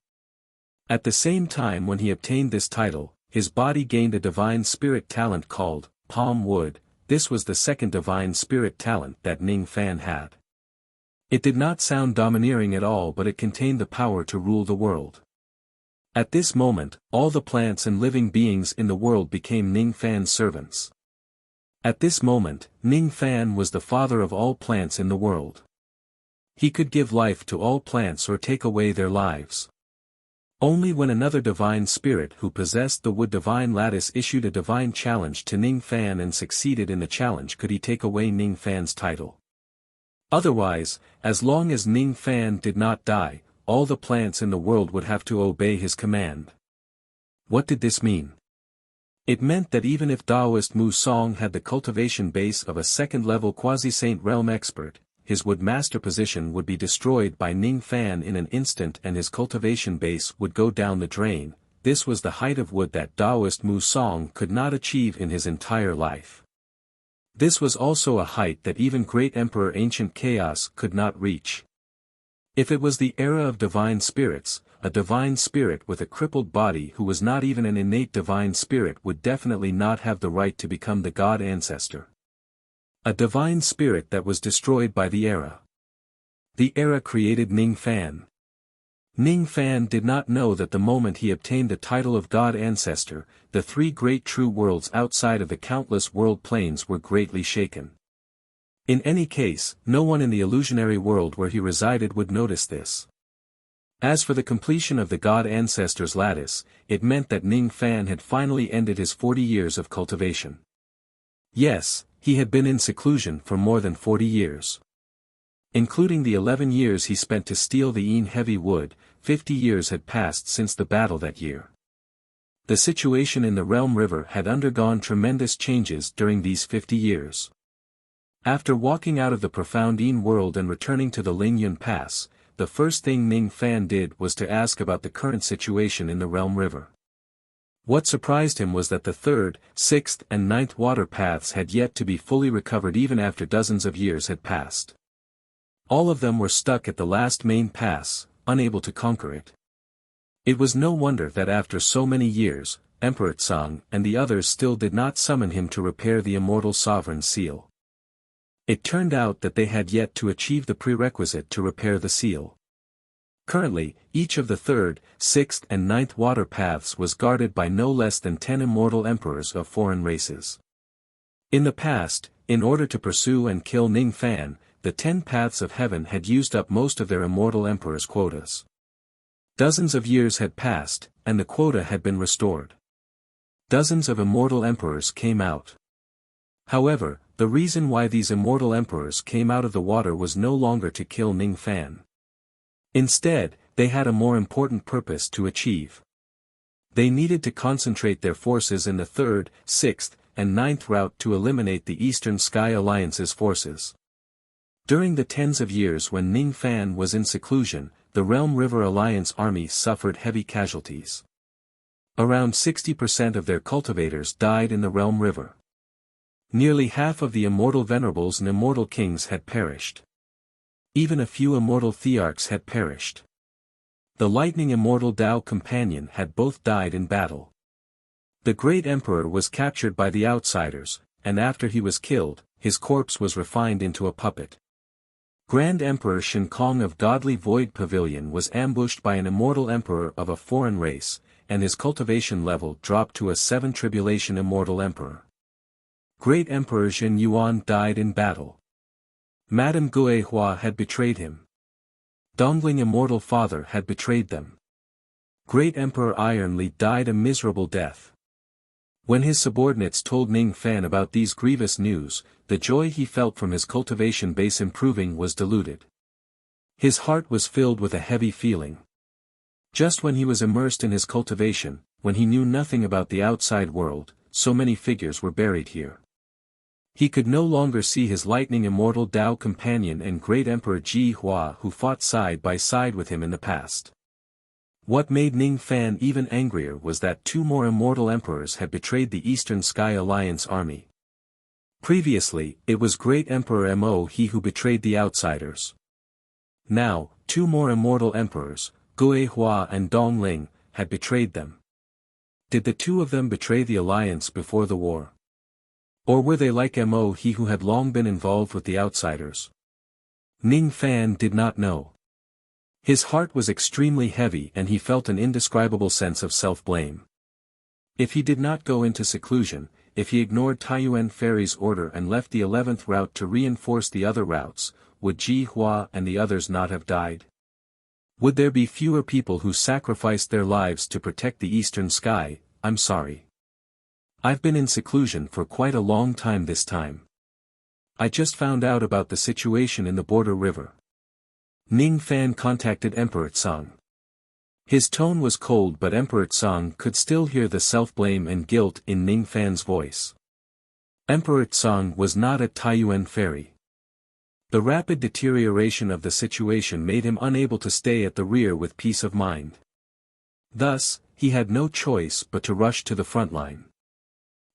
At the same time when he obtained this title, his body gained a divine spirit talent called palm wood. This was the second divine spirit talent that Ning Fan had. It did not sound domineering at all, but it contained the power to rule the world. At this moment, all the plants and living beings in the world became Ning Fan's servants. At this moment, Ning Fan was the father of all plants in the world. He could give life to all plants or take away their lives. Only when another divine spirit who possessed the wood divine lattice issued a divine challenge to Ning Fan and succeeded in the challenge could he take away Ning Fan's title. Otherwise, as long as Ning Fan did not die, all the plants in the world would have to obey his command. What did this mean? It meant that even if Taoist Mu Song had the cultivation base of a second-level quasi-saint realm expert, his wood master position would be destroyed by Ning Fan in an instant and his cultivation base would go down the drain. This was the height of wood that Taoist Mu Song could not achieve in his entire life. This was also a height that even great Emperor Ancient Chaos could not reach. If it was the era of divine spirits, a divine spirit with a crippled body who was not even an innate divine spirit would definitely not have the right to become the god ancestor. A divine spirit that was destroyed by the era. The era created Ning Fan. Ning Fan did not know that the moment he obtained the title of God Ancestor, the three great true worlds outside of the countless world planes were greatly shaken. In any case, no one in the illusionary world where he resided would notice this. As for the completion of the God Ancestor's lattice, it meant that Ning Fan had finally ended his 40 years of cultivation. Yes, he had been in seclusion for more than 40 years. Including the 11 years he spent to steal the Een heavy wood, 50 years had passed since the battle that year. The situation in the Realm River had undergone tremendous changes during these 50 years. After walking out of the profound Een world and returning to the Lingyun Pass, the first thing Ning Fan did was to ask about the current situation in the Realm River. What surprised him was that the 3rd, 6th and 9th water paths had yet to be fully recovered even after dozens of years had passed. All of them were stuck at the last main pass, unable to conquer it. It was no wonder that after so many years, Emperor Tsang and the others still did not summon him to repair the immortal sovereign seal. It turned out that they had yet to achieve the prerequisite to repair the seal. Currently, each of the 3rd, 6th and 9th water paths was guarded by no less than 10 immortal emperors of foreign races. In the past, in order to pursue and kill Ning Fan, the 10 Paths of Heaven had used up most of their immortal emperor's quotas. Dozens of years had passed, and the quota had been restored. Dozens of immortal emperors came out. However, the reason why these immortal emperors came out of the water was no longer to kill Ning Fan. Instead, they had a more important purpose to achieve. They needed to concentrate their forces in the 3rd, 6th, and 9th route to eliminate the Eastern Sky Alliance's forces. During the tens of years when Ning Fan was in seclusion, the Realm River Alliance army suffered heavy casualties. Around 60% of their cultivators died in the Realm River. Nearly half of the immortal venerables and immortal kings had perished. Even a few immortal thearchs had perished. The lightning immortal Tao companion had both died in battle. The great emperor was captured by the outsiders, and after he was killed, his corpse was refined into a puppet. Grand Emperor Shinkong of Godly Void Pavilion was ambushed by an immortal emperor of a foreign race, and his cultivation level dropped to a 7 Tribulation immortal emperor. Great Emperor Jin Yuan died in battle. Madame Gue Hua had betrayed him. Dongling Immortal Father had betrayed them. Great Emperor Ironly died a miserable death. When his subordinates told Ning Fan about these grievous news, the joy he felt from his cultivation base improving was diluted. His heart was filled with a heavy feeling. Just when he was immersed in his cultivation, when he knew nothing about the outside world, so many figures were buried here. He could no longer see his lightning immortal Tao companion and great Emperor Ji Hua who fought side by side with him in the past. What made Ning Fan even angrier was that 2 more immortal emperors had betrayed the Eastern Sky Alliance army. Previously, it was great Emperor Mo He who betrayed the outsiders. Now, 2 more immortal emperors, Gue Hua and Dong Ling, had betrayed them. Did the 2 of them betray the alliance before the war? Or were they like Mo He who had long been involved with the outsiders? Ning Fan did not know. His heart was extremely heavy and he felt an indescribable sense of self-blame. If he did not go into seclusion, if he ignored Taiyuan Ferry's order and left the 11th route to reinforce the other routes, would Ji Hua and the others not have died? Would there be fewer people who sacrificed their lives to protect the Eastern Sky? I'm sorry. I've been in seclusion for quite a long time this time. I just found out about the situation in the border river. Ning Fan contacted Emperor Tsang. His tone was cold but Emperor Tsang could still hear the self-blame and guilt in Ning Fan's voice. Emperor Tsang was not at Taiyuan Ferry. The rapid deterioration of the situation made him unable to stay at the rear with peace of mind. Thus, he had no choice but to rush to the front line.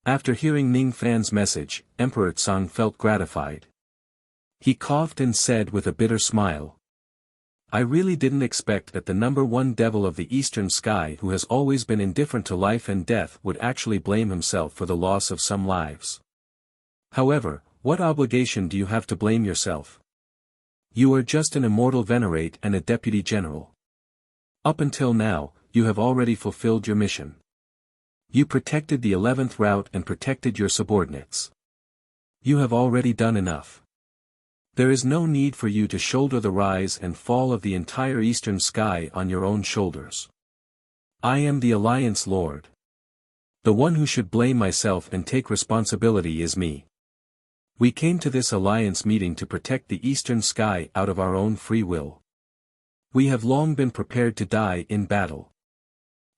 After hearing Ning Fan's message, Emperor Tsang felt gratified. He coughed and said with a bitter smile, I really didn't expect that the number 1 devil of the Eastern Sky who has always been indifferent to life and death would actually blame himself for the loss of some lives. However, what obligation do you have to blame yourself? You are just an immortal venerate and a deputy general. Up until now, you have already fulfilled your mission. You protected the 11th route and protected your subordinates. You have already done enough. There is no need for you to shoulder the rise and fall of the entire Eastern Sky on your own shoulders. I am the Alliance Lord. The one who should blame myself and take responsibility is me. We came to this Alliance meeting to protect the Eastern Sky out of our own free will. We have long been prepared to die in battle.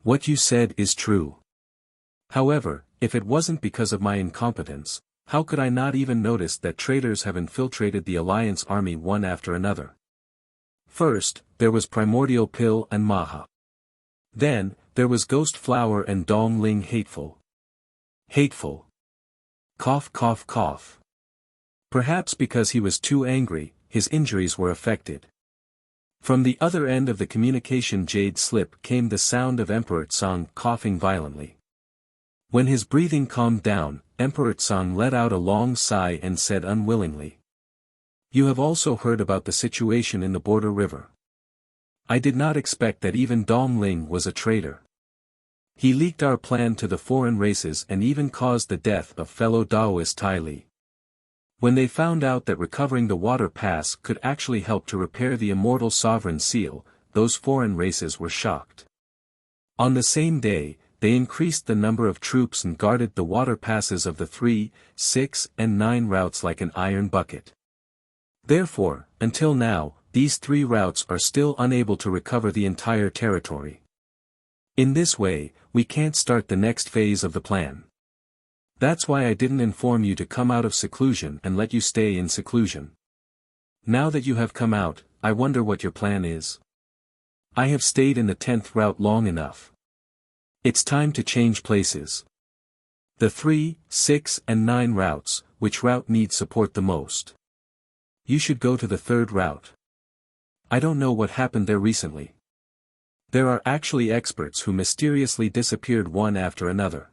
What you said is true. However, if it wasn't because of my incompetence, how could I not even notice that traitors have infiltrated the Alliance army one after another? First, there was Primordial Pill and Maha. Then, there was Ghost Flower and Dong Ling Hateful. Hateful. Cough cough cough. Perhaps because he was too angry, his injuries were affected. From the other end of the communication jade slip came the sound of Emperor Tsang coughing violently. When his breathing calmed down, Emperor Tsang let out a long sigh and said unwillingly, You have also heard about the situation in the border river. I did not expect that even Dong Ling was a traitor. He leaked our plan to the foreign races and even caused the death of fellow Daoist Tai Li. When they found out that recovering the water pass could actually help to repair the immortal sovereign seal, those foreign races were shocked. On the same day, they increased the number of troops and guarded the water passes of the 3, 6, and 9 routes like an iron bucket. Therefore, until now, these 3 routes are still unable to recover the entire territory. In this way, we can't start the next phase of the plan. That's why I didn't inform you to come out of seclusion and let you stay in seclusion. Now that you have come out, I wonder what your plan is. I have stayed in the 10th route long enough. It's time to change places. The 3, 6, and 9 routes, which route needs support the most? You should go to the 3rd route. I don't know what happened there recently. There are actually experts who mysteriously disappeared one after another.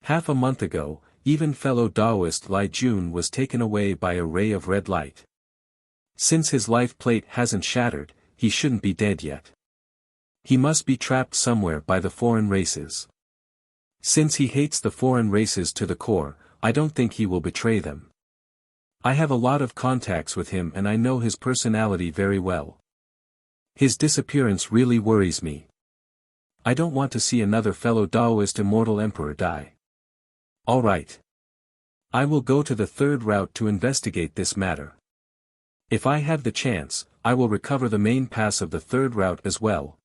Half a month ago, even fellow Taoist Lai Jun was taken away by a ray of red light. Since his life plate hasn't shattered, he shouldn't be dead yet. He must be trapped somewhere by the foreign races. Since he hates the foreign races to the core, I don't think he will betray them. I have a lot of contacts with him and I know his personality very well. His disappearance really worries me. I don't want to see another fellow Taoist immortal emperor die. Alright. I will go to the 3rd route to investigate this matter. If I have the chance, I will recover the main pass of the 3rd route as well.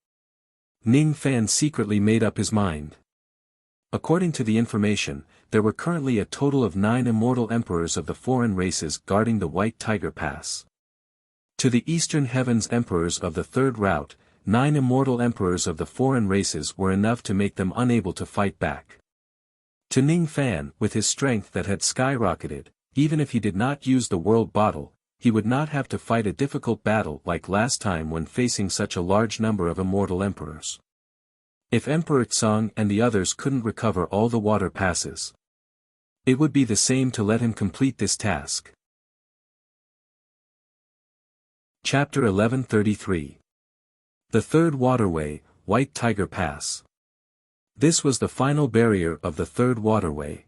Ning Fan secretly made up his mind. According to the information, there were currently a total of 9 immortal emperors of the foreign races guarding the White Tiger Pass. To the Eastern Heavens emperors of the 3rd route, 9 immortal emperors of the foreign races were enough to make them unable to fight back. To Ning Fan, with his strength that had skyrocketed, even if he did not use the world bottle, he would not have to fight a difficult battle like last time when facing such a large number of immortal emperors. If Emperor Tsang and the others couldn't recover all the water passes, it would be the same to let him complete this task. Chapter 1133. The 3rd Waterway, White Tiger Pass. This was the final barrier of the 3rd waterway.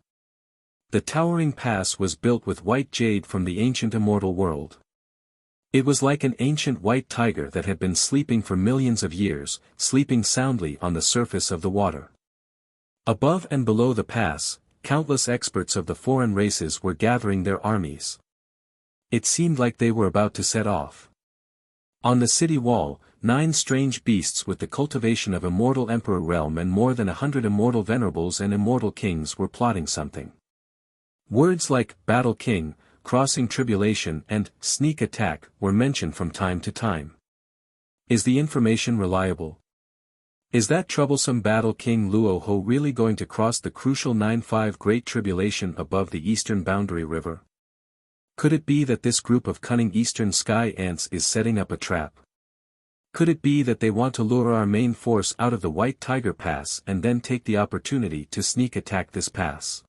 The towering pass was built with white jade from the ancient immortal world. It was like an ancient white tiger that had been sleeping for millions of years, sleeping soundly on the surface of the water. Above and below the pass, countless experts of the foreign races were gathering their armies. It seemed like they were about to set off. On the city wall, 9 strange beasts with the cultivation of immortal emperor realm and more than 100 immortal venerables and immortal kings were plotting something. Words like Battle King, Crossing Tribulation and Sneak Attack were mentioned from time to time. Is the information reliable? Is that troublesome Battle King Luo Ho really going to cross the crucial 9-5 Great Tribulation above the eastern boundary river? Could it be that this group of cunning eastern sky ants is setting up a trap? Could it be that they want to lure our main force out of the White Tiger Pass and then take the opportunity to sneak attack this pass?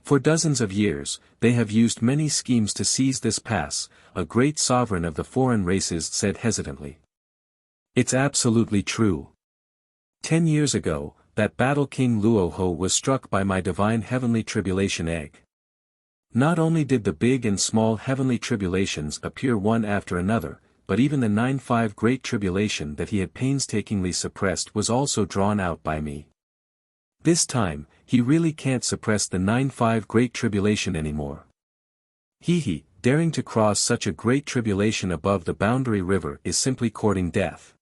For dozens of years, they have used many schemes to seize this pass, a great sovereign of the foreign races said hesitantly. It's absolutely true. 10 years ago, that Battle King Luo Ho was struck by my divine heavenly tribulation egg. Not only did the big and small heavenly tribulations appear one after another, but even the 9-5 Great Tribulation that he had painstakingly suppressed was also drawn out by me. This time, he really can't suppress the 9-5 Great Tribulation anymore. He, daring to cross such a great tribulation above the boundary river is simply courting death.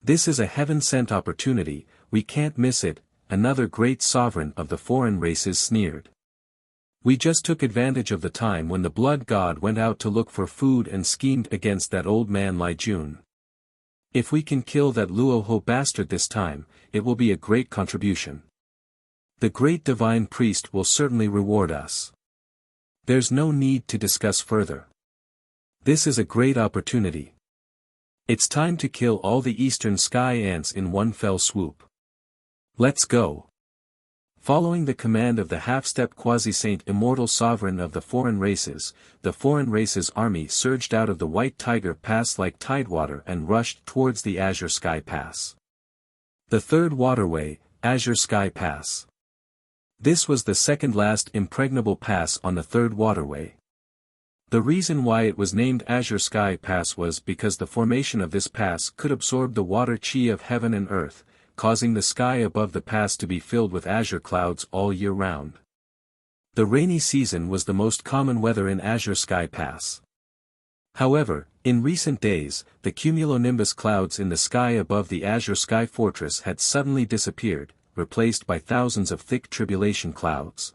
This is a heaven-sent opportunity, we can't miss it, another great sovereign of the foreign races sneered. We just took advantage of the time when the blood god went out to look for food and schemed against that old man Lai Jun. If we can kill that Luo Ho bastard this time, it will be a great contribution. The great divine priest will certainly reward us. There's no need to discuss further. This is a great opportunity. It's time to kill all the eastern sky ants in one fell swoop. Let's go. Following the command of the half-step quasi-saint immortal sovereign of the foreign races army surged out of the White Tiger Pass like tidewater and rushed towards the Azure Sky Pass. The 3rd waterway, Azure Sky Pass. This was the second last impregnable pass on the 3rd waterway. The reason why it was named Azure Sky Pass was because the formation of this pass could absorb the water chi of heaven and earth, causing the sky above the pass to be filled with azure clouds all year round. The rainy season was the most common weather in Azure Sky Pass. However, in recent days, the cumulonimbus clouds in the sky above the Azure Sky Fortress had suddenly disappeared, replaced by thousands of thick tribulation clouds.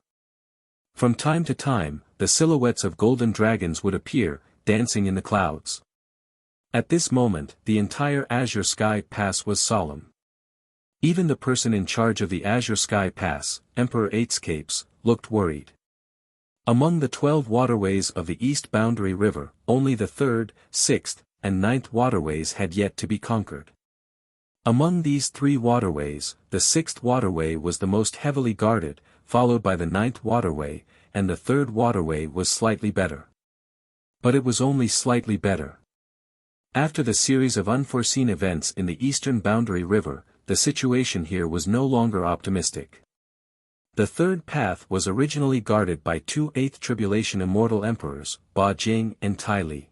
From time to time, the silhouettes of golden dragons would appear, dancing in the clouds. At this moment, the entire Azure Sky Pass was solemn. Even the person in charge of the Azure Sky Pass, Emperor Eightscapes, looked worried. Among the 12 waterways of the East Boundary River, only the 3rd, 6th, and 9th waterways had yet to be conquered. Among these 3 waterways, the 6th waterway was the most heavily guarded, followed by the 9th waterway, and the 3rd waterway was slightly better. But it was only slightly better. After the series of unforeseen events in the Eastern Boundary River, the situation here was no longer optimistic. The 3rd path was originally guarded by 2 8th Tribulation Immortal Emperors, Ba Jing and Tai Li.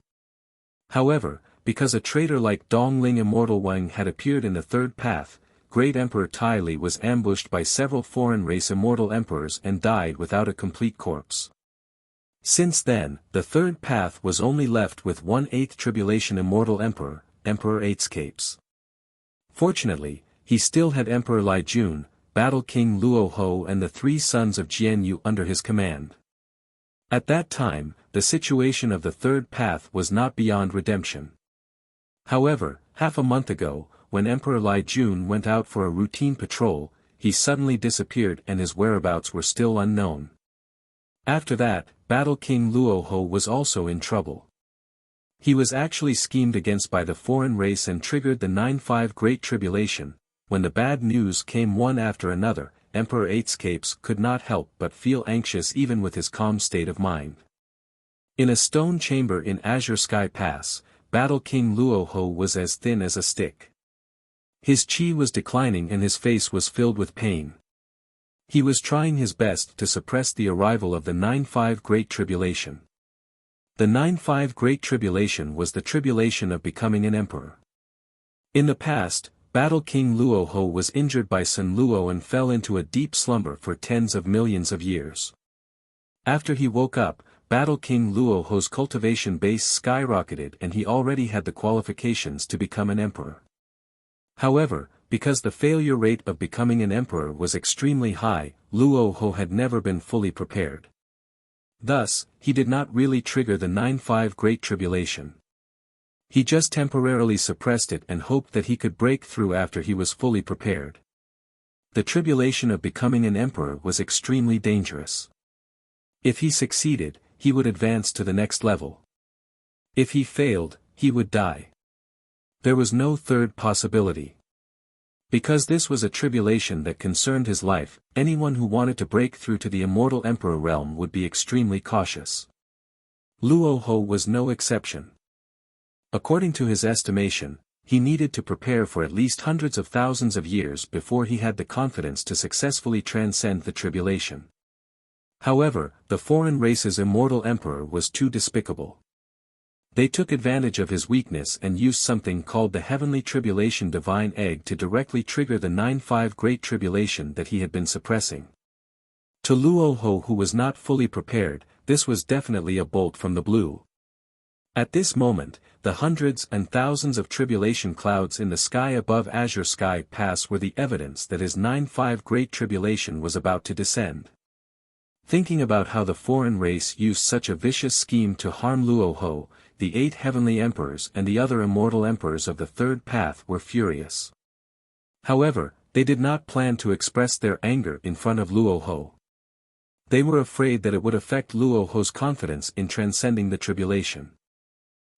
However, because a traitor like Dongling Immortal Wang had appeared in the 3rd path, Great Emperor Tai Li was ambushed by several foreign race immortal emperors and died without a complete corpse. Since then, the 3rd path was only left with 1 8th Tribulation Immortal Emperor, Emperor Eightscapes. Fortunately, he still had Emperor Lai Jun, Battle King Luo Ho and the 3 sons of Jian Yu under his command. At that time, the situation of the 3rd path was not beyond redemption. However, half a month ago, when Emperor Lai Jun went out for a routine patrol, he suddenly disappeared and his whereabouts were still unknown. After that, Battle King Luo Ho was also in trouble. He was actually schemed against by the foreign race and triggered the 9-5 Great Tribulation. When the bad news came one after another, Emperor Eightscapes could not help but feel anxious even with his calm state of mind. In a stone chamber in Azure Sky Pass, Battle King Luo Ho was as thin as a stick. His chi was declining and his face was filled with pain. He was trying his best to suppress the arrival of the 9-5 Great Tribulation. The 9-5 Great Tribulation was the tribulation of becoming an emperor. In the past, Battle King Luo Ho was injured by Sun Luo and fell into a deep slumber for tens of millions of years. After he woke up, Battle King Luo Ho's cultivation base skyrocketed and he already had the qualifications to become an emperor. However, because the failure rate of becoming an emperor was extremely high, Luo Ho had never been fully prepared. Thus, he did not really trigger the 9-5 Great Tribulation. He just temporarily suppressed it and hoped that he could break through after he was fully prepared. The tribulation of becoming an emperor was extremely dangerous. If he succeeded, he would advance to the next level. If he failed, he would die. There was no third possibility. Because this was a tribulation that concerned his life, anyone who wanted to break through to the immortal emperor realm would be extremely cautious. Luo Ho was no exception. According to his estimation, he needed to prepare for at least hundreds of thousands of years before he had the confidence to successfully transcend the tribulation. However, the foreign race's immortal emperor was too despicable. They took advantage of his weakness and used something called the Heavenly Tribulation Divine Egg to directly trigger the 9-5 Great Tribulation that he had been suppressing. To Luo Ho, who was not fully prepared, this was definitely a bolt from the blue. At this moment, the hundreds and thousands of tribulation clouds in the sky above Azure Sky Pass were the evidence that his 9-5 Great Tribulation was about to descend. Thinking about how the foreign race used such a vicious scheme to harm Luo Ho, the 8 heavenly emperors and the other immortal emperors of the 3rd path were furious. However, they did not plan to express their anger in front of Luo Ho. They were afraid that it would affect Luo Ho's confidence in transcending the tribulation.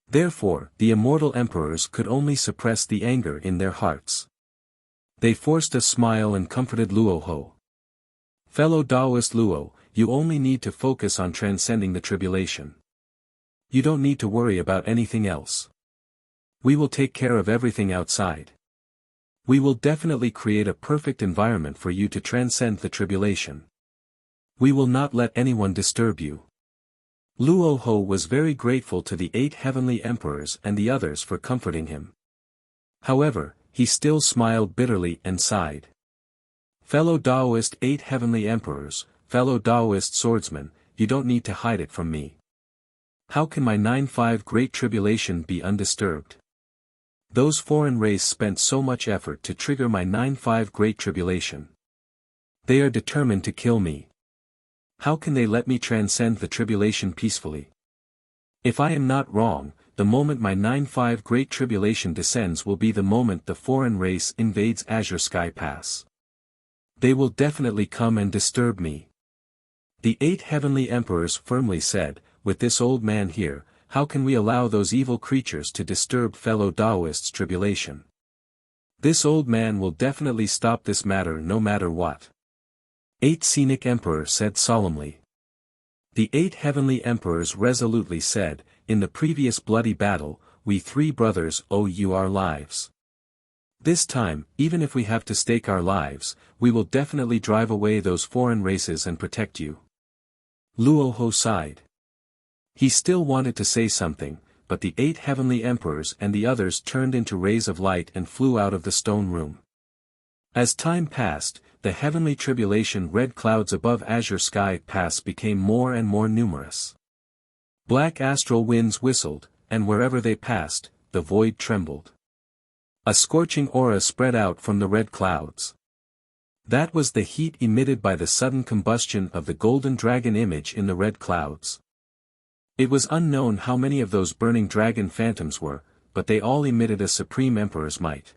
Therefore, the immortal emperors could only suppress the anger in their hearts. They forced a smile and comforted Luo Ho. Fellow Taoist Luo, you only need to focus on transcending the tribulation. You don't need to worry about anything else. We will take care of everything outside. We will definitely create a perfect environment for you to transcend the tribulation. We will not let anyone disturb you. Luoho was very grateful to the 8 heavenly emperors and the others for comforting him. However, he still smiled bitterly and sighed. Fellow Taoist 8 heavenly emperors, fellow Taoist swordsmen, you don't need to hide it from me. How can my 9-5 Great Tribulation be undisturbed? Those foreign race spent so much effort to trigger my 9-5 Great Tribulation. They are determined to kill me. How can they let me transcend the tribulation peacefully? If I am not wrong, the moment my 9-5 Great Tribulation descends will be the moment the foreign race invades Azure Sky Pass. They will definitely come and disturb me. The 8 heavenly emperors firmly said, with this old man here, how can we allow those evil creatures to disturb fellow Taoists' tribulation? This old man will definitely stop this matter no matter what. 8 Scenic Emperor said solemnly. The 8 heavenly emperors resolutely said, in the previous bloody battle, we 3 brothers owe you our lives. This time, even if we have to stake our lives, we will definitely drive away those foreign races and protect you. Luoho sighed. He still wanted to say something, but the 8 heavenly emperors and the others turned into rays of light and flew out of the stone room. As time passed, the heavenly tribulation red clouds above Azure Sky Pass became more and more numerous. Black astral winds whistled, and wherever they passed, the void trembled. A scorching aura spread out from the red clouds. That was the heat emitted by the sudden combustion of the golden dragon image in the red clouds. It was unknown how many of those burning dragon phantoms were, but they all emitted a supreme emperor's might.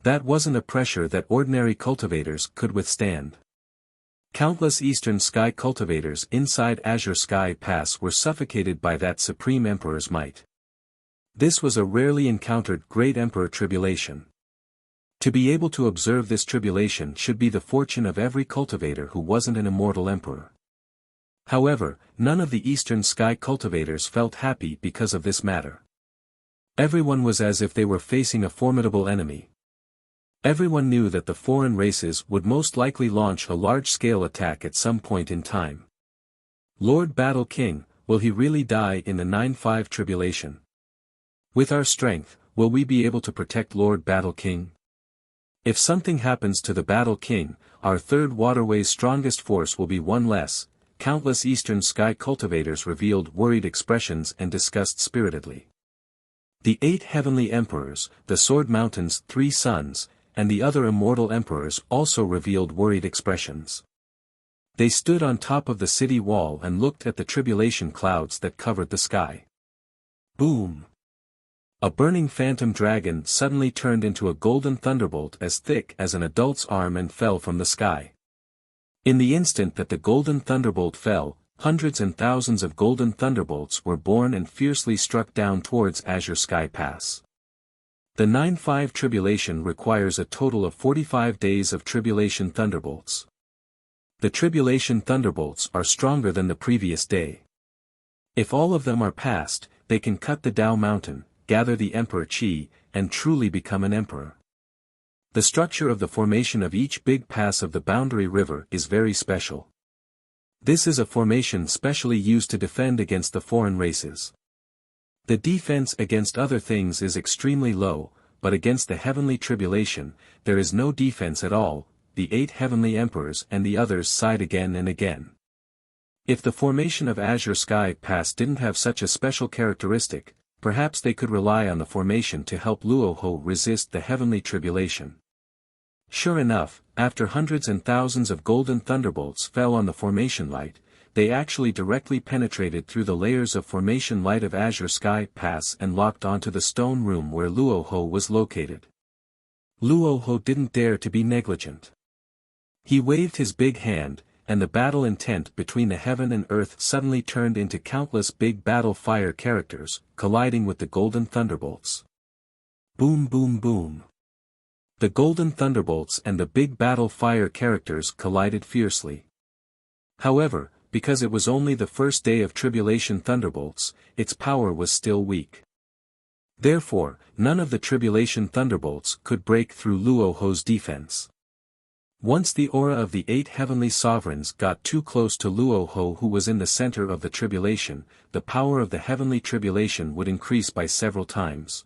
That wasn't a pressure that ordinary cultivators could withstand. Countless Eastern Sky cultivators inside Azure Sky Pass were suffocated by that supreme emperor's might. This was a rarely encountered great emperor tribulation. To be able to observe this tribulation should be the fortune of every cultivator who wasn't an immortal emperor. However, none of the Eastern Sky cultivators felt happy because of this matter. Everyone was as if they were facing a formidable enemy. Everyone knew that the foreign races would most likely launch a large-scale attack at some point in time. Lord Battle King, will he really die in the 9-5 tribulation? With our strength, will we be able to protect Lord Battle King? If something happens to the Battle King, our third waterway's strongest force will be one less. Countless Eastern Sky cultivators revealed worried expressions and discussed spiritedly. The 8 heavenly emperors, the Sword Mountain's 3 sons, and the other immortal emperors also revealed worried expressions. They stood on top of the city wall and looked at the tribulation clouds that covered the sky. Boom! A burning phantom dragon suddenly turned into a golden thunderbolt as thick as an adult's arm and fell from the sky. In the instant that the golden thunderbolt fell, hundreds and thousands of golden thunderbolts were born and fiercely struck down towards Azure Sky Pass. The 9-5 tribulation requires a total of 45 days of tribulation thunderbolts. The tribulation thunderbolts are stronger than the previous day. If all of them are passed, they can cut the Tao Mountain, gather the Emperor Qi, and truly become an emperor. The structure of the formation of each big pass of the Boundary River is very special. This is a formation specially used to defend against the foreign races. The defense against other things is extremely low, but against the heavenly tribulation, there is no defense at all. The 8 heavenly emperors and the others sighed again and again. If the formation of Azure Sky Pass didn't have such a special characteristic, perhaps they could rely on the formation to help Luoho resist the heavenly tribulation. Sure enough, after hundreds and thousands of golden thunderbolts fell on the formation light, they actually directly penetrated through the layers of formation light of Azure Sky Pass and locked onto the stone room where Luoho was located. Luoho didn't dare to be negligent. He waved his big hand, and the battle intent between the heaven and earth suddenly turned into countless big battle fire characters, colliding with the golden thunderbolts. Boom boom boom. The golden thunderbolts and the big battle fire characters collided fiercely. However, because it was only the first day of tribulation thunderbolts, its power was still weak. Therefore, none of the tribulation thunderbolts could break through Luoho's defense. Once the aura of the 8 heavenly sovereigns got too close to Luoho, who was in the center of the tribulation, the power of the heavenly tribulation would increase by several times.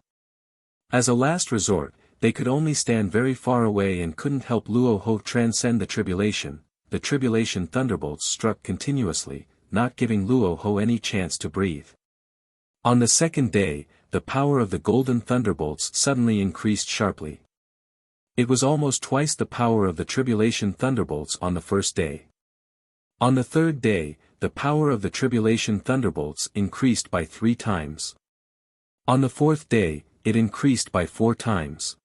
As a last resort, they could only stand very far away and couldn't help Luoho transcend the tribulation. The tribulation thunderbolts struck continuously, not giving Luoho any chance to breathe. On the second day, the power of the golden thunderbolts suddenly increased sharply. It was almost twice the power of the tribulation thunderbolts on the first day. On the third day, the power of the tribulation thunderbolts increased by 3 times. On the fourth day, it increased by 4 times.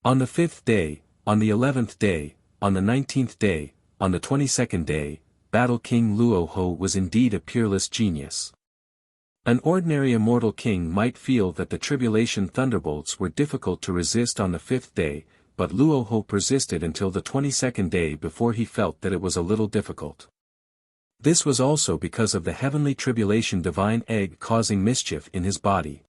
On the 5th day, on the 11th day, on the 19th day, on the 22nd day, Battle King Luoho was indeed a peerless genius. An ordinary immortal king might feel that the tribulation thunderbolts were difficult to resist on the 5th day, but Luoho persisted until the 22nd day before he felt that it was a little difficult. This was also because of the heavenly tribulation divine egg causing mischief in his body.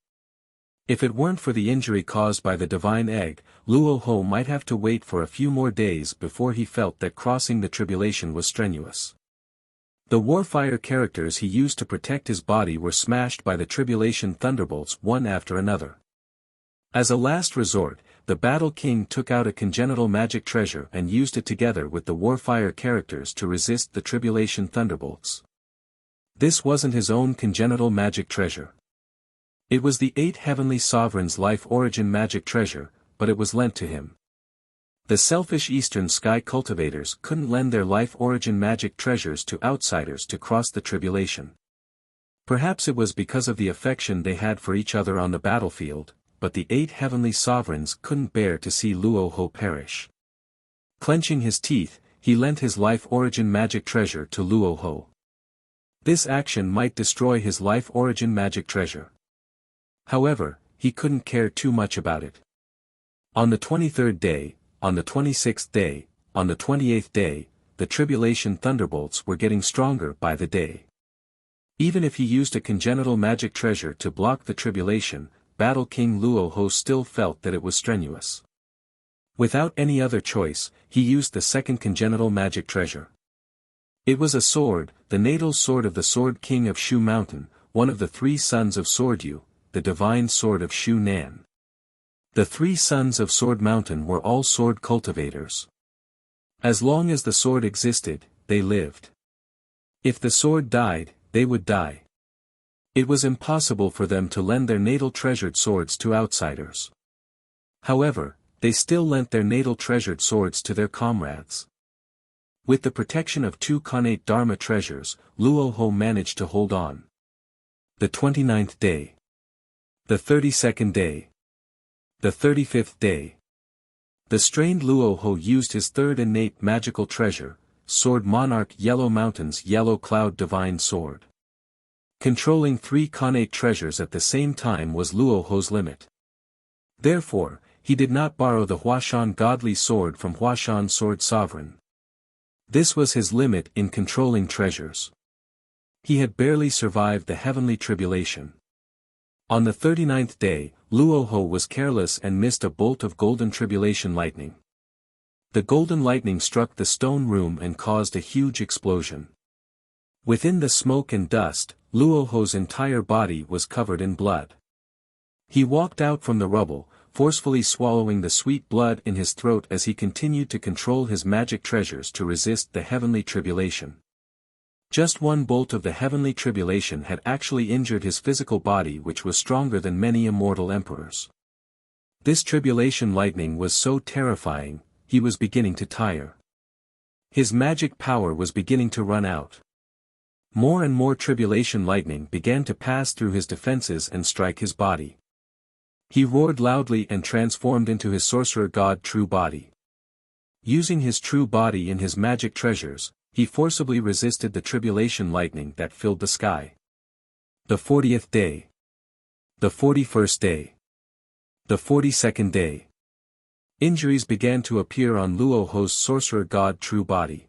If it weren't for the injury caused by the divine egg, Luoho might have to wait for a few more days before he felt that crossing the tribulation was strenuous. The warfire characters he used to protect his body were smashed by the tribulation thunderbolts one after another. As a last resort, the Battle King took out a congenital magic treasure and used it together with the warfire characters to resist the tribulation thunderbolts. This wasn't his own congenital magic treasure. It was the 8 heavenly sovereigns' life origin magic treasure, but it was lent to him. The selfish eastern sky cultivators couldn't lend their life origin magic treasures to outsiders to cross the tribulation. Perhaps it was because of the affection they had for each other on the battlefield, but the 8 heavenly sovereigns couldn't bear to see Luoho perish. Clenching his teeth, he lent his life origin magic treasure to Luoho. This action might destroy his life origin magic treasure. However, he couldn't care too much about it. On the 23rd day, on the 26th day, on the 28th day, the tribulation thunderbolts were getting stronger by the day. Even if he used a congenital magic treasure to block the tribulation, Battle King Luoho still felt that it was strenuous. Without any other choice, he used the second congenital magic treasure. It was a sword, the natal sword of the Sword King of Shu Mountain, one of the 3 sons of Swordyu, the divine sword of Shu Nan. The 3 sons of Sword Mountain were all sword cultivators. As long as the sword existed, they lived. If the sword died, they would die. It was impossible for them to lend their natal treasured swords to outsiders. However, they still lent their natal treasured swords to their comrades. With the protection of 2 connate Dharma treasures, Luoho managed to hold on. The 29th day. The 32nd day. The 35th day. The strained Luoho used his 3rd innate magical treasure, Sword Monarch Yellow Mountain's Yellow Cloud Divine Sword. Controlling 3 connate treasures at the same time was Luoho's limit. Therefore, he did not borrow the Huashan Godly Sword from Huashan Sword Sovereign. This was his limit in controlling treasures. He had barely survived the heavenly tribulation. On the 39th day, Luoho was careless and missed a bolt of golden tribulation lightning. The golden lightning struck the stone room and caused a huge explosion. Within the smoke and dust, Luoho's entire body was covered in blood. He walked out from the rubble, forcefully swallowing the sweet blood in his throat as he continued to control his magic treasures to resist the heavenly tribulation. Just one bolt of the heavenly tribulation had actually injured his physical body, which was stronger than many immortal emperors. This tribulation lightning was so terrifying, he was beginning to tire. His magic power was beginning to run out. More and more tribulation lightning began to pass through his defenses and strike his body. He roared loudly and transformed into his sorcerer god true body. Using his true body in his magic treasures, he forcibly resisted the tribulation lightning that filled the sky. The 40th day. The 41st day. The 42nd day. Injuries began to appear on Luoho's sorcerer god true body.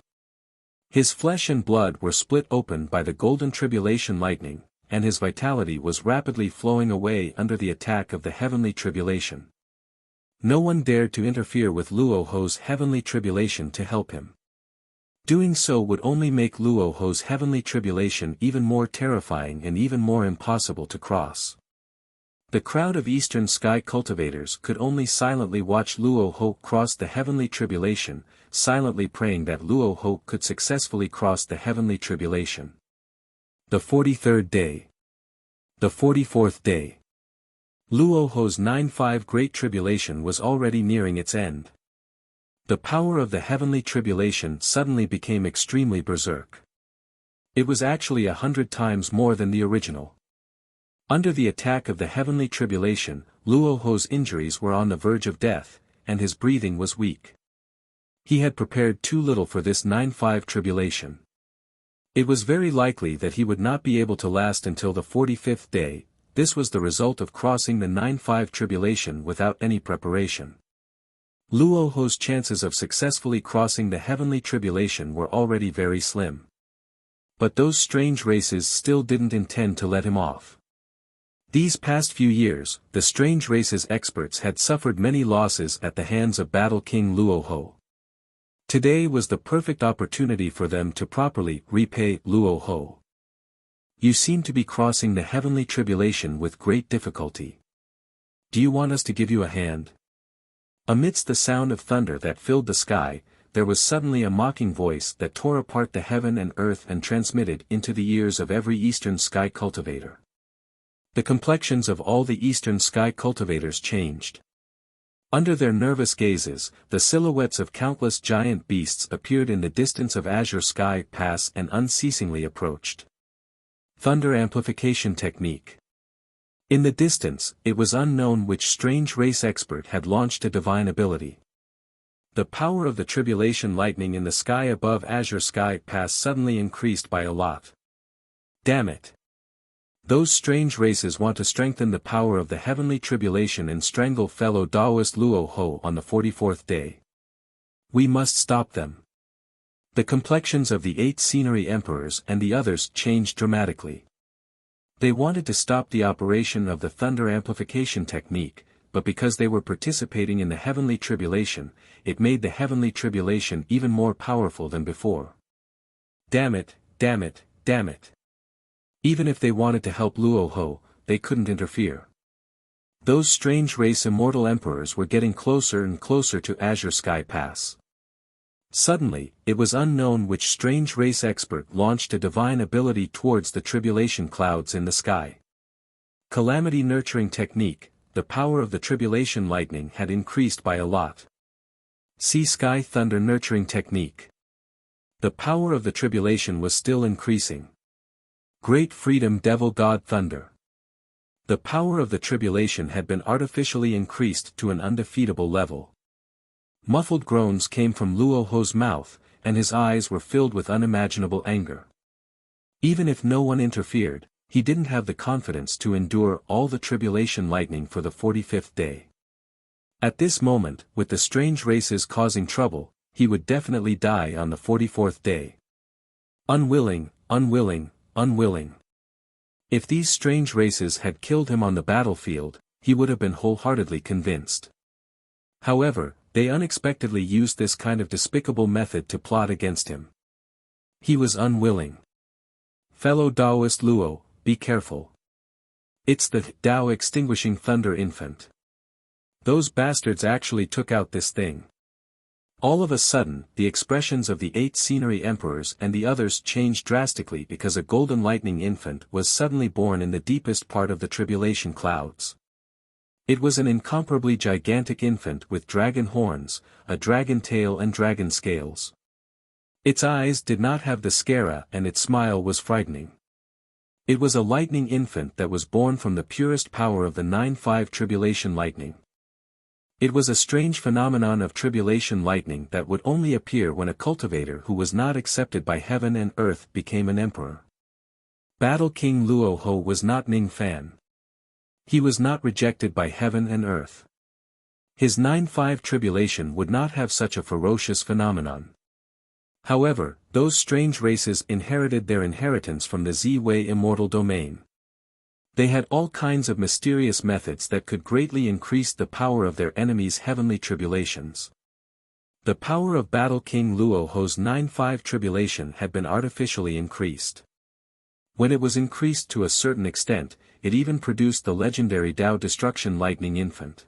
His flesh and blood were split open by the golden tribulation lightning, and his vitality was rapidly flowing away under the attack of the heavenly tribulation. No one dared to interfere with Luo Ho's heavenly tribulation to help him. Doing so would only make Luo Ho's heavenly tribulation even more terrifying and even more impossible to cross. The crowd of Eastern Sky cultivators could only silently watch Luo Ho cross the heavenly tribulation, silently praying that Luo Ho could successfully cross the heavenly tribulation. The 43rd day. The 44th day. Luo Ho's 9-5 Great Tribulation was already nearing its end. The power of the heavenly tribulation suddenly became extremely berserk. It was actually 100 times more than the original. Under the attack of the heavenly tribulation, Luo Ho's injuries were on the verge of death, and his breathing was weak. He had prepared too little for this 9-5 tribulation. It was very likely that he would not be able to last until the 45th day. This was the result of crossing the 9-5 tribulation without any preparation. Luo Ho's chances of successfully crossing the heavenly tribulation were already very slim. But those strange races still didn't intend to let him off. These past few years, the strange races experts had suffered many losses at the hands of Battle King Luo Ho. Today was the perfect opportunity for them to properly repay Luo Ho. You seem to be crossing the heavenly tribulation with great difficulty. Do you want us to give you a hand? Amidst the sound of thunder that filled the sky, there was suddenly a mocking voice that tore apart the heaven and earth and transmitted into the ears of every Eastern Sky cultivator. The complexions of all the Eastern Sky cultivators changed. Under their nervous gazes, the silhouettes of countless giant beasts appeared in the distance of Azure Sky Pass and unceasingly approached. Thunder Amplification Technique. In the distance, it was unknown which strange race expert had launched a divine ability. The power of the tribulation lightning in the sky above Azure Sky Pass suddenly increased by a lot. Damn it! Those strange races want to strengthen the power of the heavenly tribulation and strangle fellow Taoist Luo Ho on the 44th day. We must stop them. The complexions of the 8 scenery emperors and the others changed dramatically. They wanted to stop the operation of the thunder amplification technique, but because they were participating in the heavenly tribulation, it made the heavenly tribulation even more powerful than before. Damn it, damn it, damn it. Even if they wanted to help Luo Ho, they couldn't interfere. Those strange race immortal emperors were getting closer and closer to Azure Sky Pass. Suddenly, it was unknown which strange race expert launched a divine ability towards the tribulation clouds in the sky. Calamity Nurturing Technique. The power of the tribulation lightning had increased by a lot. Sea Sky Thunder Nurturing Technique. The power of the tribulation was still increasing. Great Freedom Devil God Thunder. The power of the tribulation had been artificially increased to an undefeatable level. Muffled groans came from Luo Ho's mouth, and his eyes were filled with unimaginable anger. Even if no one interfered, he didn't have the confidence to endure all the tribulation lightning for the 45th day. At this moment, with the strange races causing trouble, he would definitely die on the 44th day. Unwilling, unwilling, unwilling. If these strange races had killed him on the battlefield, he would have been wholeheartedly convinced. However, they unexpectedly used this kind of despicable method to plot against him. He was unwilling. Fellow Taoist Luo, be careful. It's the Tao Extinguishing Thunder Infant. Those bastards actually took out this thing. All of a sudden, the expressions of the 8 scenery emperors and the others changed drastically because a golden lightning infant was suddenly born in the deepest part of the tribulation clouds. It was an incomparably gigantic infant with dragon horns, a dragon tail and dragon scales. Its eyes did not have the scara and its smile was frightening. It was a lightning infant that was born from the purest power of the 9-5 tribulation lightning. It was a strange phenomenon of tribulation lightning that would only appear when a cultivator who was not accepted by heaven and earth became an emperor. Battle King Luo Ho was not Ning Fan. He was not rejected by heaven and earth. His 9-5 tribulation would not have such a ferocious phenomenon. However, those strange races inherited their inheritance from the Z-Wei immortal domain. They had all kinds of mysterious methods that could greatly increase the power of their enemies' heavenly tribulations. The power of Battle King Luo Ho's 9-5 tribulation had been artificially increased. When it was increased to a certain extent, it even produced the legendary Tao Destruction Lightning Infant.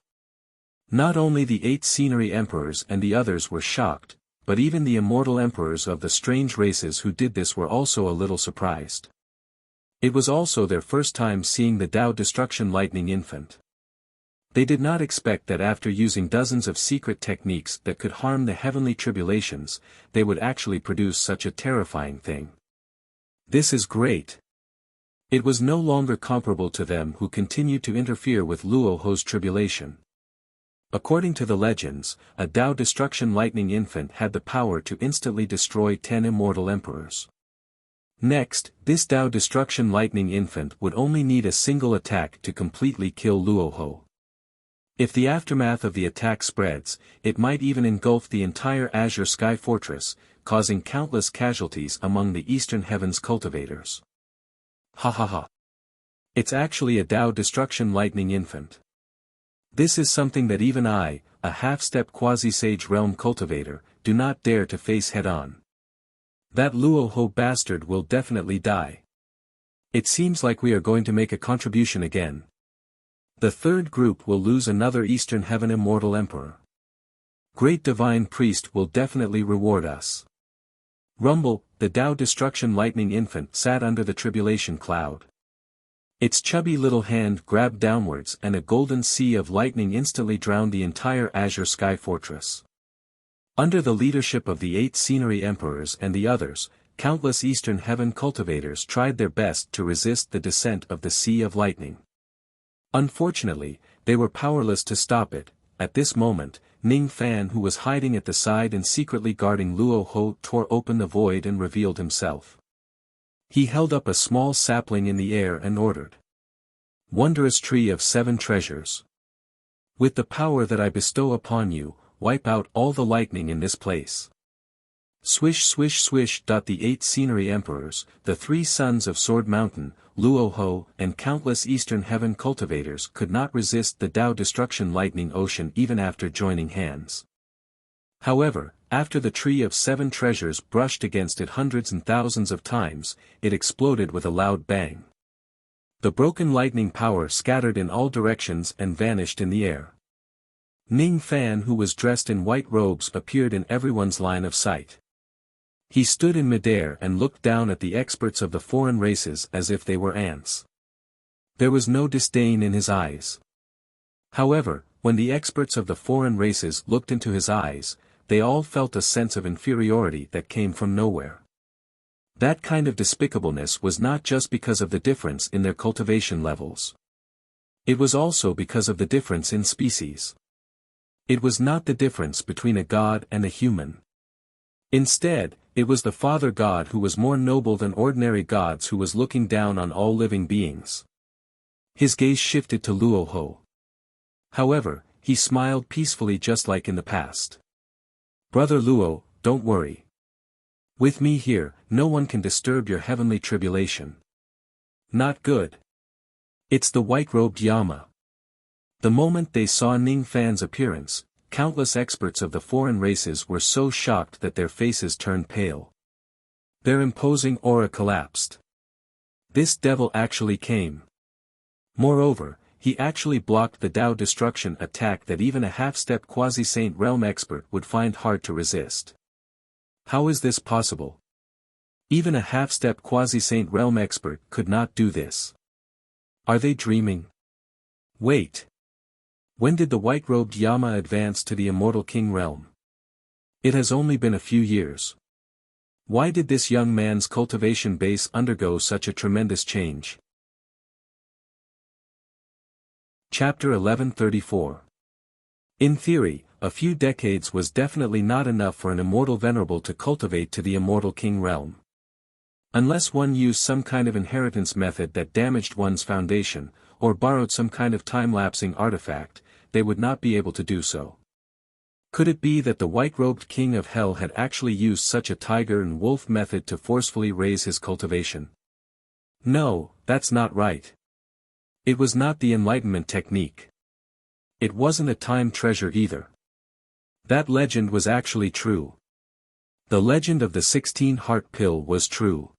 Not only the 8 scenery emperors and the others were shocked, but even the immortal emperors of the strange races who did this were also a little surprised. It was also their first time seeing the Tao Destruction Lightning Infant. They did not expect that after using dozens of secret techniques that could harm the heavenly tribulations, they would actually produce such a terrifying thing. This is great. It was no longer comparable to them who continued to interfere with Luo Ho's tribulation. According to the legends, a Tao Destruction Lightning Infant had the power to instantly destroy 10 immortal emperors. Next, this Tao Destruction Lightning Infant would only need a single attack to completely kill Luo Ho. If the aftermath of the attack spreads, it might even engulf the entire Azure Sky Fortress, causing countless casualties among the Eastern Heavens cultivators. Ha ha ha. It's actually a Tao Destruction Lightning Infant. This is something that even I, a half-step quasi-sage realm cultivator, do not dare to face head-on. That Luo Ho bastard will definitely die. It seems like we are going to make a contribution again. The third group will lose another Eastern Heaven Immortal Emperor. Great Divine Priest will definitely reward us. Rumble, the Tao Destruction Lightning Infant sat under the tribulation cloud. Its chubby little hand grabbed downwards and a golden sea of lightning instantly drowned the entire Azure Sky Fortress. Under the leadership of the 8 scenery emperors and the others, countless Eastern Heaven cultivators tried their best to resist the descent of the Sea of Lightning. Unfortunately, they were powerless to stop it. At this moment, Ning Fan, who was hiding at the side and secretly guarding Luo Ho, tore open the void and revealed himself. He held up a small sapling in the air and ordered. Wondrous Tree of 7 Treasures. With the power that I bestow upon you, wipe out all the lightning in this place. Swish swish swish. The 8 scenery emperors, the 3 sons of Sword Mountain, Luo Ho, and countless Eastern Heaven cultivators could not resist the Tao Destruction Lightning Ocean even after joining hands. However, after the Tree of 7 Treasures brushed against it hundreds and thousands of times, it exploded with a loud bang. The broken lightning power scattered in all directions and vanished in the air. Ning Fan, who was dressed in white robes, appeared in everyone's line of sight. He stood in midair and looked down at the experts of the foreign races as if they were ants. There was no disdain in his eyes. However, when the experts of the foreign races looked into his eyes, they all felt a sense of inferiority that came from nowhere. That kind of despicableness was not just because of the difference in their cultivation levels. It was also because of the difference in species. It was not the difference between a god and a human. Instead, it was the Father God who was more noble than ordinary gods who was looking down on all living beings. His gaze shifted to Luo Ho. However, he smiled peacefully just like in the past. Brother Luo, don't worry. With me here, no one can disturb your heavenly tribulation. Not good. It's the white-robed Yama. The moment they saw Ning Fan's appearance, countless experts of the foreign races were so shocked that their faces turned pale. Their imposing aura collapsed. This devil actually came. Moreover, he actually blocked the Tao Destruction attack that even a half-step quasi-saint realm expert would find hard to resist. How is this possible? Even a half-step quasi-saint realm expert could not do this. Are they dreaming? Wait. When did the white-robed Yama advance to the Immortal King realm? It has only been a few years. Why did this young man's cultivation base undergo such a tremendous change? Chapter 1134. In theory, a few decades was definitely not enough for an immortal venerable to cultivate to the Immortal King realm. Unless one used some kind of inheritance method that damaged one's foundation, or borrowed some kind of time-lapsing artifact, they would not be able to do so. Could it be that the white-robed king of hell had actually used such a tiger and wolf method to forcefully raise his cultivation? No, that's not right. It was not the Enlightenment technique. It wasn't a time treasure either. That legend was actually true. The legend of the 16-heart pill was true.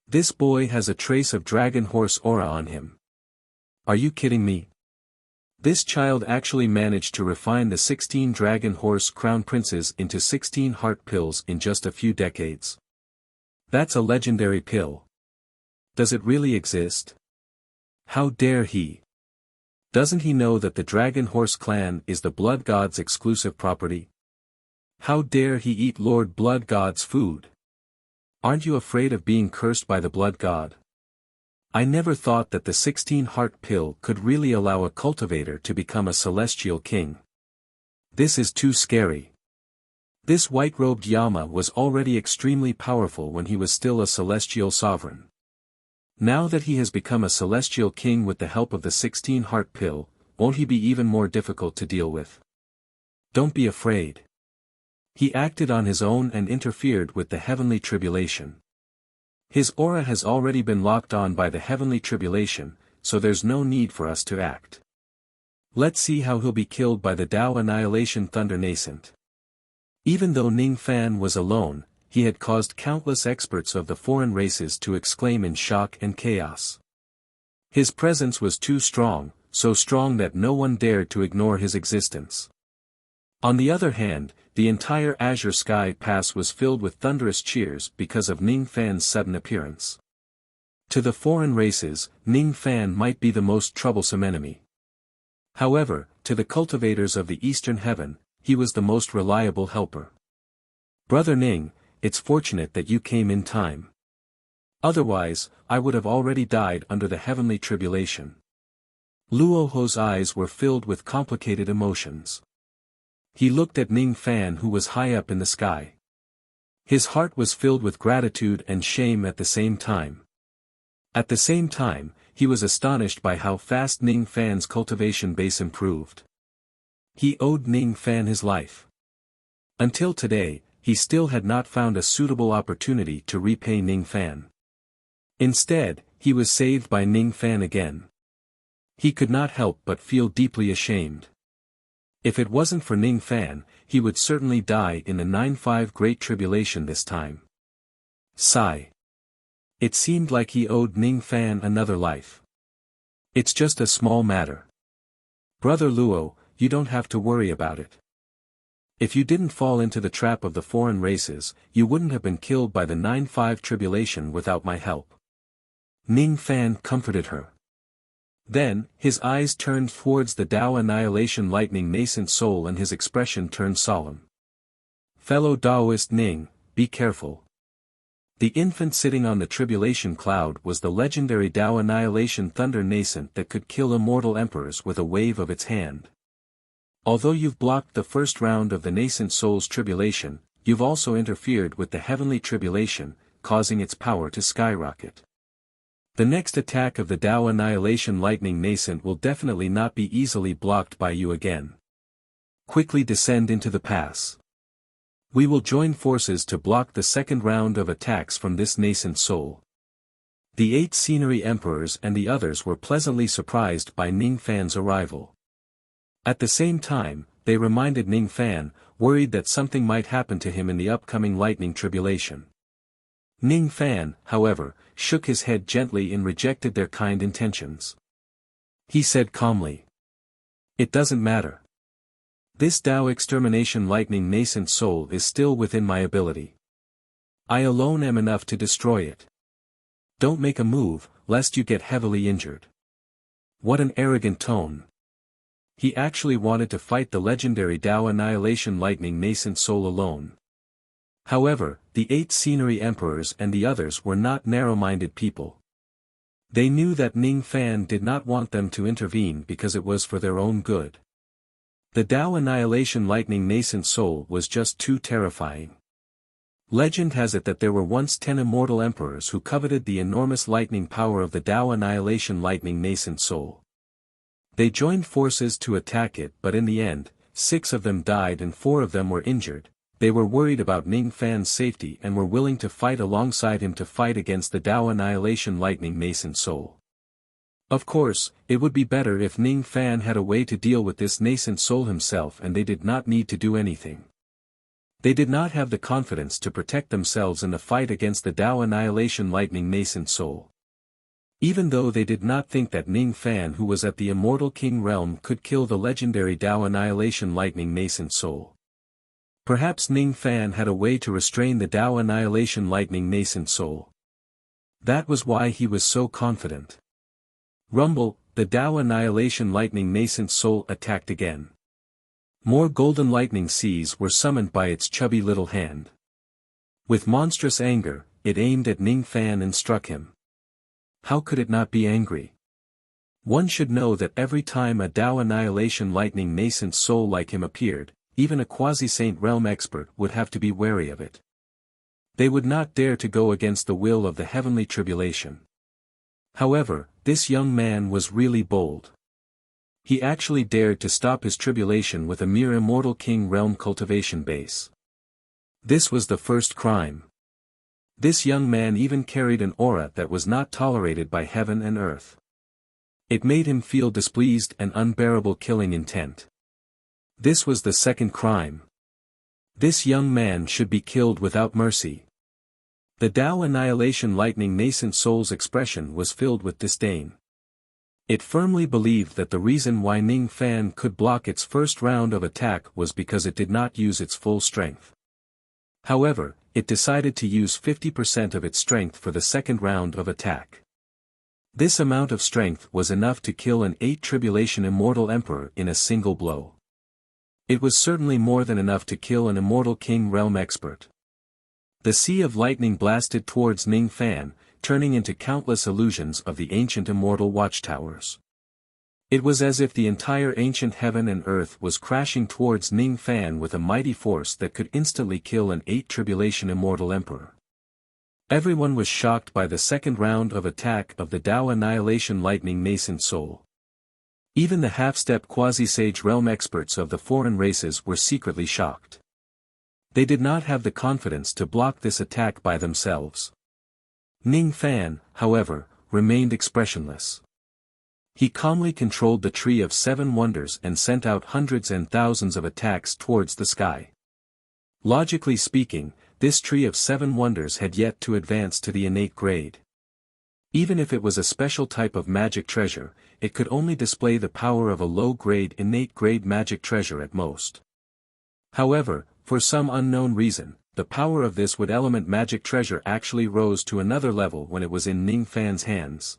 This boy has a trace of dragon horse aura on him. Are you kidding me? This child actually managed to refine the 16 dragon horse crown princes into 16 heart pills in just a few decades. That's a legendary pill. Does it really exist? How dare he? Doesn't he know that the Dragon Horse clan is the Blood God's exclusive property? How dare he eat Lord Blood God's food? Aren't you afraid of being cursed by the Blood God? I never thought that the 16-heart pill could really allow a cultivator to become a celestial king. This is too scary. This white-robed Yama was already extremely powerful when he was still a celestial sovereign. Now that he has become a celestial king with the help of the 16-heart pill, won't he be even more difficult to deal with? Don't be afraid. He acted on his own and interfered with the heavenly tribulation. His aura has already been locked on by the heavenly tribulation, so there's no need for us to act. Let's see how he'll be killed by the Tao Annihilation Thunder Nascent. Even though Ning Fan was alone, he had caused countless experts of the foreign races to exclaim in shock and chaos. His presence was too strong, so strong that no one dared to ignore his existence. On the other hand, the entire Azure Sky Pass was filled with thunderous cheers because of Ning Fan's sudden appearance. To the foreign races, Ning Fan might be the most troublesome enemy. However, to the cultivators of the Eastern Heaven, he was the most reliable helper. Brother Ning, it's fortunate that you came in time. Otherwise, I would have already died under the heavenly tribulation. Luoho's eyes were filled with complicated emotions. He looked at Ning Fan, who was high up in the sky. His heart was filled with gratitude and shame at the same time. At the same time, he was astonished by how fast Ning Fan's cultivation base improved. He owed Ning Fan his life. Until today, he still had not found a suitable opportunity to repay Ning Fan. Instead, he was saved by Ning Fan again. He could not help but feel deeply ashamed. If it wasn't for Ning Fan, he would certainly die in the 9-5 Great Tribulation this time. Sigh. It seemed like he owed Ning Fan another life. It's just a small matter. Brother Luo, you don't have to worry about it. If you didn't fall into the trap of the foreign races, you wouldn't have been killed by the 9-5 tribulation without my help. Ning Fan comforted her. Then, his eyes turned towards the Tao Annihilation Lightning Nascent Soul and his expression turned solemn. Fellow Taoist Ning, be careful. The infant sitting on the tribulation cloud was the legendary Tao Annihilation Thunder Nascent that could kill immortal emperors with a wave of its hand. Although you've blocked the first round of the nascent soul's tribulation, you've also interfered with the heavenly tribulation, causing its power to skyrocket. The next attack of the Tao Annihilation Lightning Nascent will definitely not be easily blocked by you again. Quickly descend into the pass. We will join forces to block the second round of attacks from this nascent soul. The 8 scenery emperors and the others were pleasantly surprised by Ning Fan's arrival. At the same time, they reminded Ning Fan, worried that something might happen to him in the upcoming lightning tribulation. Ning Fan, however, shook his head gently and rejected their kind intentions. He said calmly, "It doesn't matter. This Tao Extermination Lightning Nascent Soul is still within my ability. I alone am enough to destroy it. Don't make a move, lest you get heavily injured." What an arrogant tone. He actually wanted to fight the legendary Tao Annihilation Lightning Nascent Soul alone. However, the 8 scenery emperors and the others were not narrow-minded people. They knew that Ning Fan did not want them to intervene because it was for their own good. The Tao Annihilation Lightning Nascent Soul was just too terrifying. Legend has it that there were once 10 immortal emperors who coveted the enormous lightning power of the Tao Annihilation Lightning Nascent Soul. They joined forces to attack it, but in the end, 6 of them died and 4 of them were injured. They were worried about Ning Fan's safety and were willing to fight alongside him to fight against the Tao Annihilation Lightning Nascent Soul. Of course, it would be better if Ning Fan had a way to deal with this nascent soul himself and they did not need to do anything. They did not have the confidence to protect themselves in the fight against the Tao Annihilation Lightning nascent soul. Even though they did not think that Ning Fan who was at the Immortal King realm could kill the legendary Tao Annihilation Lightning nascent soul. Perhaps Ning Fan had a way to restrain the Tao Annihilation Lightning nascent soul. That was why he was so confident. Rumble, the Tao Annihilation Lightning nascent soul attacked again. More golden lightning seas were summoned by its chubby little hand. With monstrous anger, it aimed at Ning Fan and struck him. How could it not be angry? One should know that every time a Tao Annihilation Lightning nascent soul like him appeared, even a quasi-saint realm expert would have to be wary of it. They would not dare to go against the will of the heavenly tribulation. However, this young man was really bold. He actually dared to stop his tribulation with a mere Immortal King realm cultivation base. This was the first crime. This young man even carried an aura that was not tolerated by heaven and earth. It made him feel displeased and unbearable killing intent. This was the second crime. This young man should be killed without mercy. The Tao Annihilation Lightning nascent soul's expression was filled with disdain. It firmly believed that the reason why Ning Fan could block its first round of attack was because it did not use its full strength. However, it decided to use 50% of its strength for the second round of attack. This amount of strength was enough to kill an 8 Tribulation Immortal Emperor in a single blow. It was certainly more than enough to kill an Immortal King realm expert. The sea of lightning blasted towards Ning Fan, turning into countless illusions of the ancient immortal watchtowers. It was as if the entire ancient heaven and earth was crashing towards Ning Fan with a mighty force that could instantly kill an 8 Tribulation Immortal Emperor. Everyone was shocked by the second round of attack of the Tao Annihilation Lightning nascent soul. Even the half-step quasi-sage realm experts of the foreign races were secretly shocked. They did not have the confidence to block this attack by themselves. Ning Fan, however, remained expressionless. He calmly controlled the Tree of Seven Wonders and sent out hundreds and thousands of attacks towards the sky. Logically speaking, this Tree of Seven Wonders had yet to advance to the innate grade. Even if it was a special type of magic treasure, it could only display the power of a low-grade innate grade magic treasure at most. However, for some unknown reason, the power of this wood element magic treasure actually rose to another level when it was in Ning Fan's hands.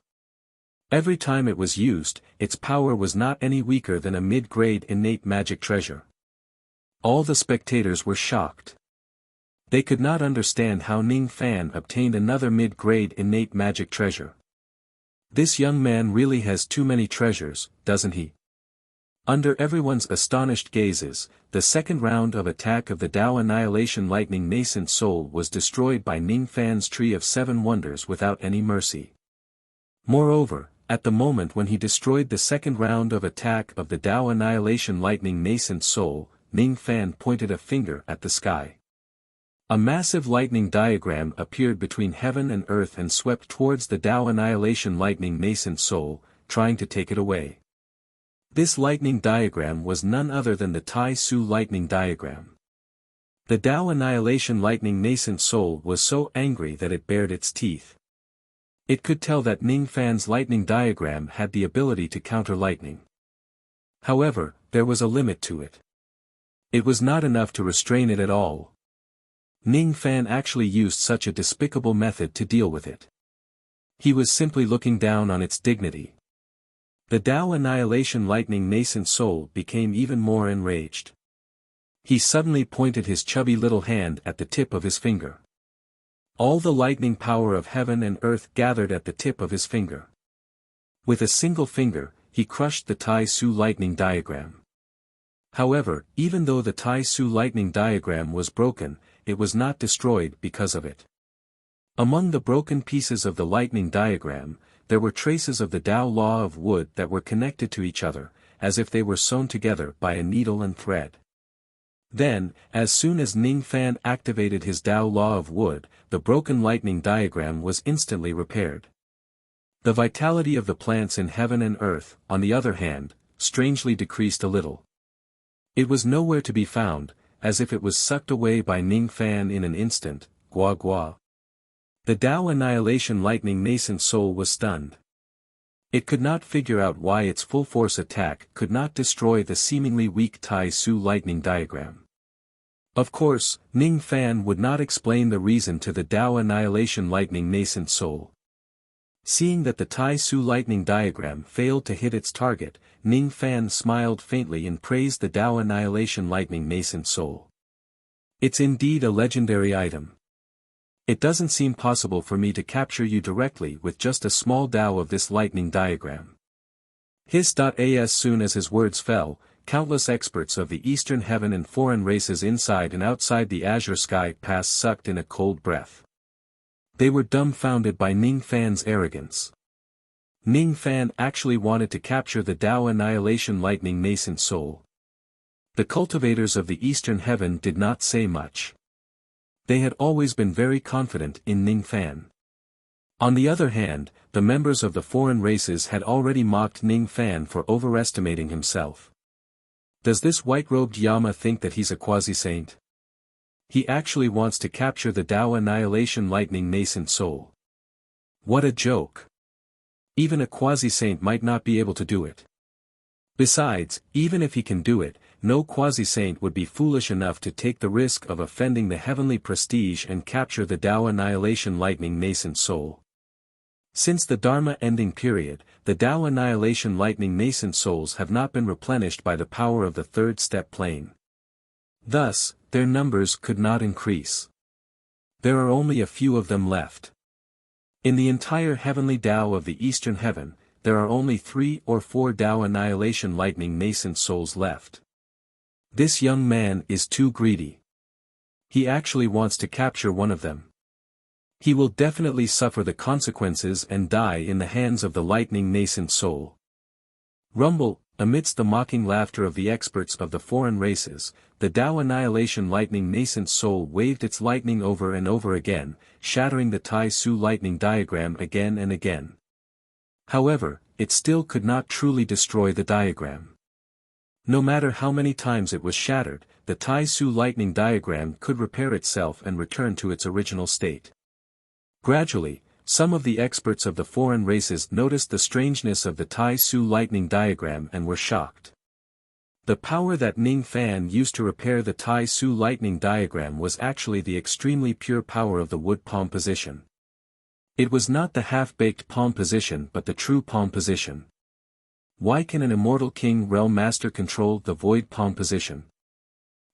Every time it was used, its power was not any weaker than a mid-grade innate magic treasure. All the spectators were shocked. They could not understand how Ning Fan obtained another mid-grade innate magic treasure. This young man really has too many treasures, doesn't he? Under everyone's astonished gazes, the second round of attack of the Tao Annihilation Lightning nascent soul was destroyed by Ning Fan's Tree of Seven Wonders without any mercy. Moreover, at the moment when he destroyed the second round of attack of the Tao Annihilation Lightning nascent soul, Ning Fan pointed a finger at the sky. A massive lightning diagram appeared between heaven and earth and swept towards the Tao Annihilation Lightning nascent soul, trying to take it away. This lightning diagram was none other than the Tai Su lightning diagram. The Tao Annihilation Lightning nascent soul was so angry that it bared its teeth. It could tell that Ning Fan's lightning diagram had the ability to counter lightning. However, there was a limit to it. It was not enough to restrain it at all. Ning Fan actually used such a despicable method to deal with it. He was simply looking down on its dignity. The Tao Annihilation Lightning nascent soul became even more enraged. He suddenly pointed his chubby little hand at the tip of his finger. All the lightning power of heaven and earth gathered at the tip of his finger. With a single finger, he crushed the Tai Su lightning diagram. However, even though the Tai Su lightning diagram was broken, it was not destroyed because of it. Among the broken pieces of the lightning diagram, there were traces of the Tao law of wood that were connected to each other, as if they were sewn together by a needle and thread. Then, as soon as Ning Fan activated his Tao law of wood, the broken lightning diagram was instantly repaired. The vitality of the plants in heaven and earth, on the other hand, strangely decreased a little. It was nowhere to be found, as if it was sucked away by Ning Fan in an instant. Gua gua. The Tao Annihilation Lightning nascent soul was stunned. It could not figure out why its full-force attack could not destroy the seemingly weak Tai Su lightning diagram. Of course, Ning Fan would not explain the reason to the Tao Annihilation Lightning nascent soul. Seeing that the Tai Su lightning diagram failed to hit its target, Ning Fan smiled faintly and praised the Tao Annihilation Lightning nascent soul. It's indeed a legendary item. It doesn't seem possible for me to capture you directly with just a small Tao of this lightning diagram. As soon as his words fell, countless experts of the Eastern Heaven and foreign races inside and outside the azure sky pass sucked in a cold breath. They were dumbfounded by Ning Fan's arrogance. Ning Fan actually wanted to capture the Tao Annihilation Lightning nascent soul. The cultivators of the Eastern Heaven did not say much. They had always been very confident in Ning Fan. On the other hand, the members of the foreign races had already mocked Ning Fan for overestimating himself. Does this white-robed Yama think that he's a quasi-saint? He actually wants to capture the Tao Annihilation Lightning nascent soul. What a joke! Even a quasi-saint might not be able to do it. Besides, even if he can do it, no quasi-saint would be foolish enough to take the risk of offending the heavenly prestige and capture the Tao Annihilation Lightning nascent soul. Since the Dharma ending period, the Tao Annihilation Lightning nascent souls have not been replenished by the power of the third step plane. Thus, their numbers could not increase. There are only a few of them left. In the entire heavenly Tao of the Eastern Heaven, there are only 3 or 4 Tao Annihilation Lightning nascent souls left. This young man is too greedy. He actually wants to capture one of them. He will definitely suffer the consequences and die in the hands of the lightning nascent soul. Rumble, amidst the mocking laughter of the experts of the foreign races, the Tao Annihilation Lightning nascent soul waved its lightning over and over again, shattering the Tai Su lightning diagram again and again. However, it still could not truly destroy the diagram. No matter how many times it was shattered, the Tai Su lightning diagram could repair itself and return to its original state. Gradually, some of the experts of the foreign races noticed the strangeness of the Tai Su lightning diagram and were shocked. The power that Ning Fan used to repair the Tai Su lightning diagram was actually the extremely pure power of the wood palm position. It was not the half-baked palm position but the true palm position. Why can an immortal king realm master control the void palm position?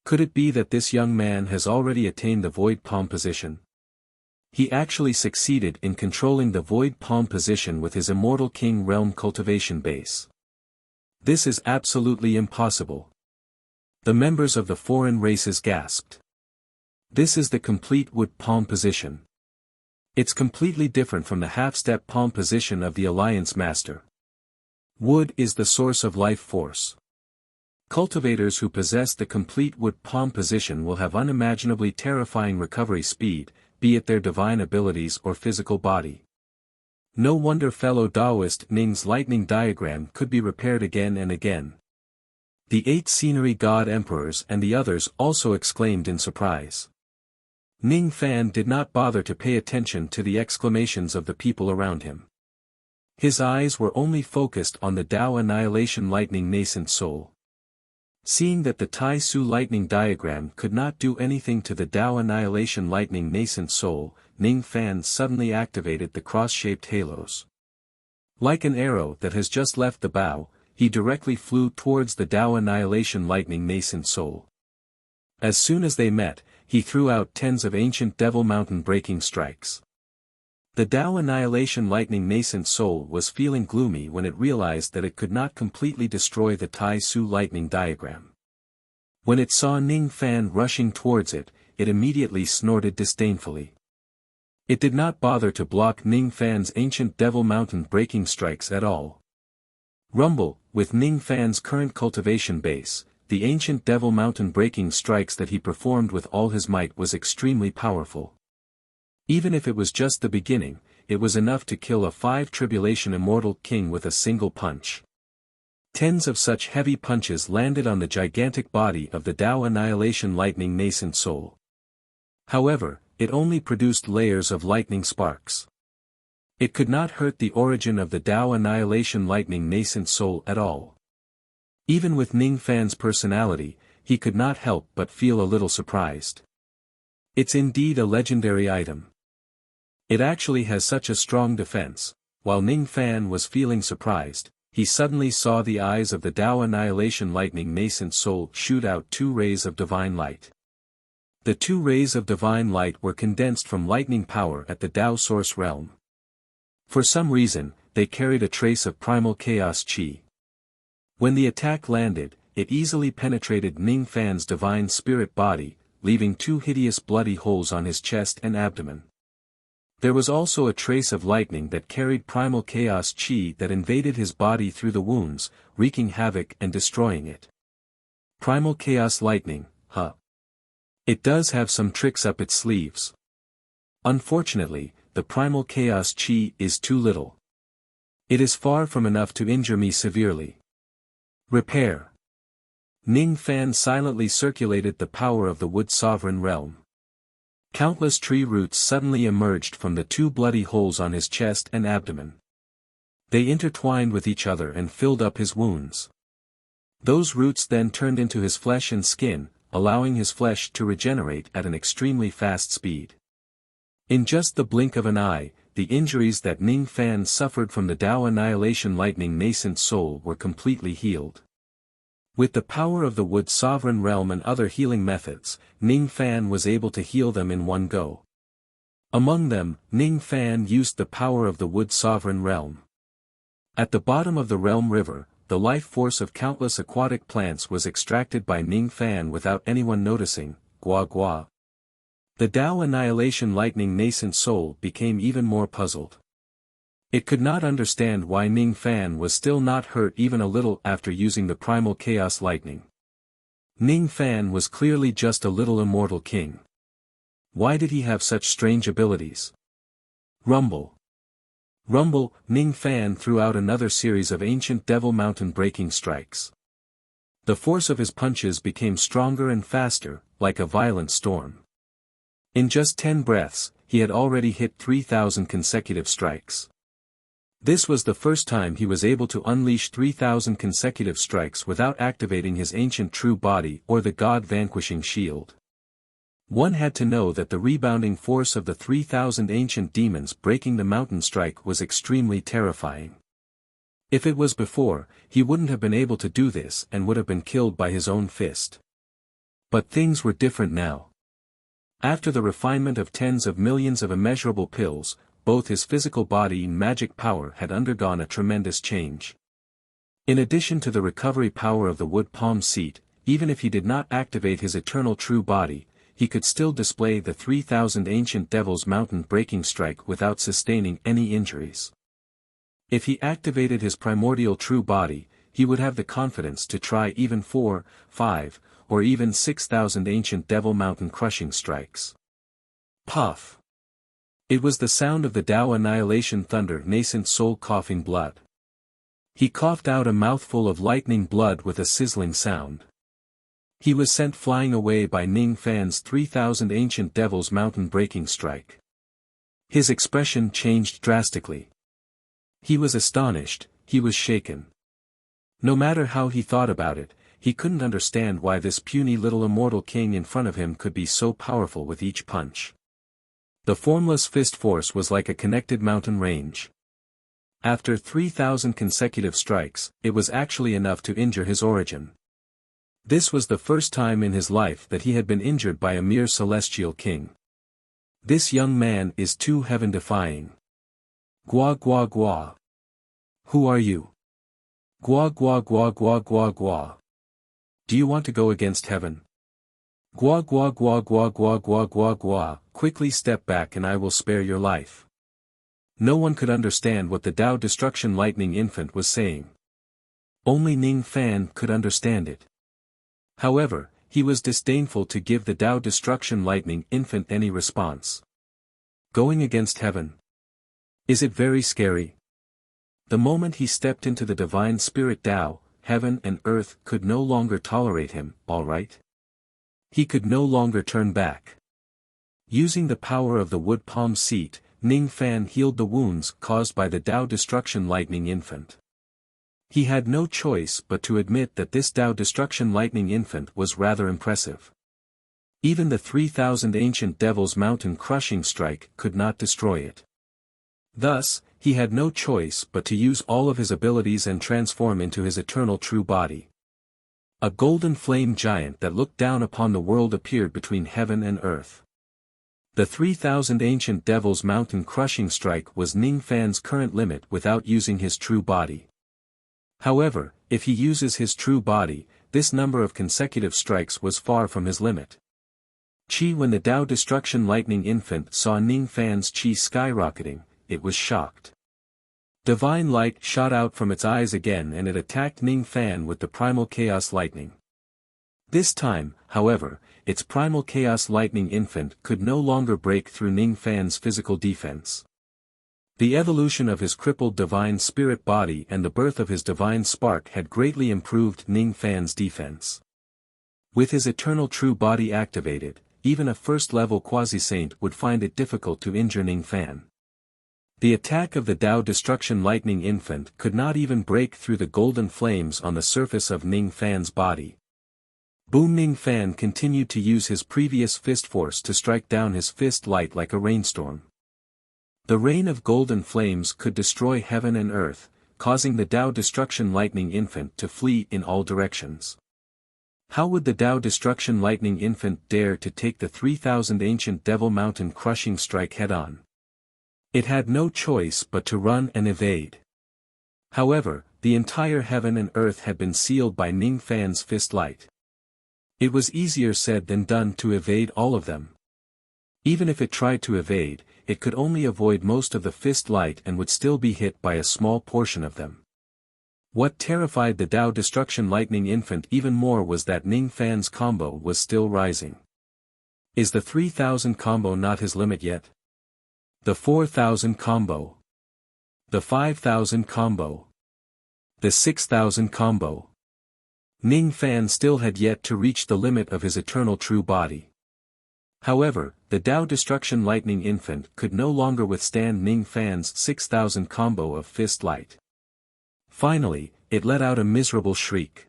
Could it be that this young man has already attained the void palm position? He actually succeeded in controlling the void palm position with his immortal king realm cultivation base. This is absolutely impossible. The members of the foreign races gasped. This is the complete wood palm position. It's completely different from the half-step palm position of the Alliance Master. Wood is the source of life force. Cultivators who possess the complete wood palm position will have unimaginably terrifying recovery speed, be it their divine abilities or physical body. No wonder fellow Taoist Ning's lightning diagram could be repaired again and again. The 8 scenery god emperors and the others also exclaimed in surprise. Ning Fan did not bother to pay attention to the exclamations of the people around him. His eyes were only focused on the Tao Annihilation Lightning nascent soul. Seeing that the Tai Su lightning diagram could not do anything to the Tao Annihilation Lightning nascent soul, Ning Fan suddenly activated the cross-shaped halos. Like an arrow that has just left the bow, he directly flew towards the Tao Annihilation Lightning nascent soul. As soon as they met, he threw out tens of ancient Devil Mountain breaking strikes. The Tao Annihilation Lightning nascent soul was feeling gloomy when it realized that it could not completely destroy the Tai Su lightning diagram. When it saw Ning Fan rushing towards it, it immediately snorted disdainfully. It did not bother to block Ning Fan's ancient Devil Mountain breaking strikes at all. Rumble, with Ning Fan's current cultivation base, the ancient Devil Mountain breaking strikes that he performed with all his might was extremely powerful. Even if it was just the beginning, it was enough to kill a 5 tribulation immortal king with a single punch. Tens of such heavy punches landed on the gigantic body of the Tao Annihilation Lightning nascent soul. However, it only produced layers of lightning sparks. It could not hurt the origin of the Tao Annihilation Lightning nascent soul at all. Even with Ning Fan's personality, he could not help but feel a little surprised. It's indeed a legendary item. It actually has such a strong defense. While Ning Fan was feeling surprised, he suddenly saw the eyes of the Tao Annihilation Lightning nascent soul shoot out 2 rays of divine light. The 2 rays of divine light were condensed from lightning power at the Tao source realm. For some reason, they carried a trace of primal chaos chi. When the attack landed, it easily penetrated Ning Fan's divine spirit body, leaving 2 hideous bloody holes on his chest and abdomen. There was also a trace of lightning that carried primal chaos chi that invaded his body through the wounds, wreaking havoc and destroying it. Primal chaos lightning, huh? It does have some tricks up its sleeves. Unfortunately, the primal chaos chi is too little. It is far from enough to injure me severely. Repair. Ning Fan silently circulated the power of the Wood Sovereign Realm. Countless tree roots suddenly emerged from the 2 bloody holes on his chest and abdomen. They intertwined with each other and filled up his wounds. Those roots then turned into his flesh and skin, allowing his flesh to regenerate at an extremely fast speed. In just the blink of an eye, the injuries that Ning Fan suffered from the Tao Annihilation Lightning nascent soul were completely healed. With the power of the Wood Sovereign Realm and other healing methods, Ning Fan was able to heal them in one go. Among them, Ning Fan used the power of the Wood Sovereign Realm. At the bottom of the Realm River, the life force of countless aquatic plants was extracted by Ning Fan without anyone noticing. Gua gua. The Tao Annihilation Lightning nascent soul became even more puzzled. It could not understand why Ning Fan was still not hurt even a little after using the primal chaos lightning. Ning Fan was clearly just a little immortal king. Why did he have such strange abilities? Rumble. Rumble, Ning Fan threw out another series of ancient Devil Mountain breaking strikes. The force of his punches became stronger and faster, like a violent storm. In just 10 breaths, he had already hit 3,000 consecutive strikes. This was the first time he was able to unleash 3,000 consecutive strikes without activating his ancient true body or the God-vanquishing shield. One had to know that the rebounding force of the 3,000 ancient demons breaking the mountain strike was extremely terrifying. If it was before, he wouldn't have been able to do this and would have been killed by his own fist. But things were different now. After the refinement of tens of millions of immeasurable pills, both his physical body and magic power had undergone a tremendous change. In addition to the recovery power of the wood palm seat, even if he did not activate his eternal true body, he could still display the 3,000 ancient devil's mountain breaking strike without sustaining any injuries. If he activated his primordial true body, he would have the confidence to try even 4, 5, or even 6,000 ancient devil mountain crushing strikes. Puff. It was the sound of the Tao Annihilation Thunder nascent soul coughing blood. He coughed out a mouthful of lightning blood with a sizzling sound. He was sent flying away by Ning Fan's 3,000 ancient devil's mountain breaking strike. His expression changed drastically. He was astonished, he was shaken. No matter how he thought about it, he couldn't understand why this puny little immortal king in front of him could be so powerful with each punch. The formless fist force was like a connected mountain range. After 3,000 consecutive strikes, it was actually enough to injure his origin. This was the first time in his life that he had been injured by a mere celestial king. This young man is too heaven-defying. Gua gua gua. Who are you? Gua gua gua gua gua gua. Do you want to go against heaven? Gua gua gua gua gua gua gua gua, quickly step back and I will spare your life. No one could understand what the Tao Destruction Lightning Infant was saying. Only Ning Fan could understand it. However, he was disdainful to give the Tao Destruction Lightning Infant any response. Going against heaven? Is it very scary? The moment he stepped into the divine spirit Tao, heaven and earth could no longer tolerate him, all right? He could no longer turn back. Using the power of the wood palm seat, Ning Fan healed the wounds caused by the Tao Destruction Lightning Infant. He had no choice but to admit that this Tao Destruction Lightning Infant was rather impressive. Even the 3,000 ancient Devil's Mountain Crushing Strike could not destroy it. Thus, he had no choice but to use all of his abilities and transform into his eternal true body. A golden flame giant that looked down upon the world appeared between heaven and earth. The 3,000 ancient Devil's Mountain Crushing Strike was Ning Fan's current limit without using his true body. However, if he uses his true body, this number of consecutive strikes was far from his limit. When the Tao Destruction Lightning Infant saw Ning Fan's Qi skyrocketing, it was shocked. Divine light shot out from its eyes again and it attacked Ning Fan with the Primal Chaos Lightning. This time, however, its Primal Chaos Lightning Infant could no longer break through Ning Fan's physical defense. The evolution of his crippled divine spirit body and the birth of his divine spark had greatly improved Ning Fan's defense. With his eternal true body activated, even a first-level quasi-saint would find it difficult to injure Ning Fan. The attack of the Tao Destruction Lightning Infant could not even break through the golden flames on the surface of Ning Fan's body. Ning Fan continued to use his previous fist force to strike down his fist light like a rainstorm. The rain of golden flames could destroy heaven and earth, causing the Tao Destruction Lightning Infant to flee in all directions. How would the Tao Destruction Lightning Infant dare to take the 3,000 ancient Devil Mountain Crushing Strike head-on? It had no choice but to run and evade. However, the entire heaven and earth had been sealed by Ning Fan's fist light. It was easier said than done to evade all of them. Even if it tried to evade, it could only avoid most of the fist light and would still be hit by a small portion of them. What terrified the Tao Destruction Lightning Infant even more was that Ning Fan's combo was still rising. Is the 3,000 combo not his limit yet? The 4,000 combo. The 5,000 combo. The 6,000 combo. Ning Fan still had yet to reach the limit of his eternal true body. However, the Tao Destruction Lightning Infant could no longer withstand Ning Fan's 6,000 combo of fist light. Finally, it let out a miserable shriek.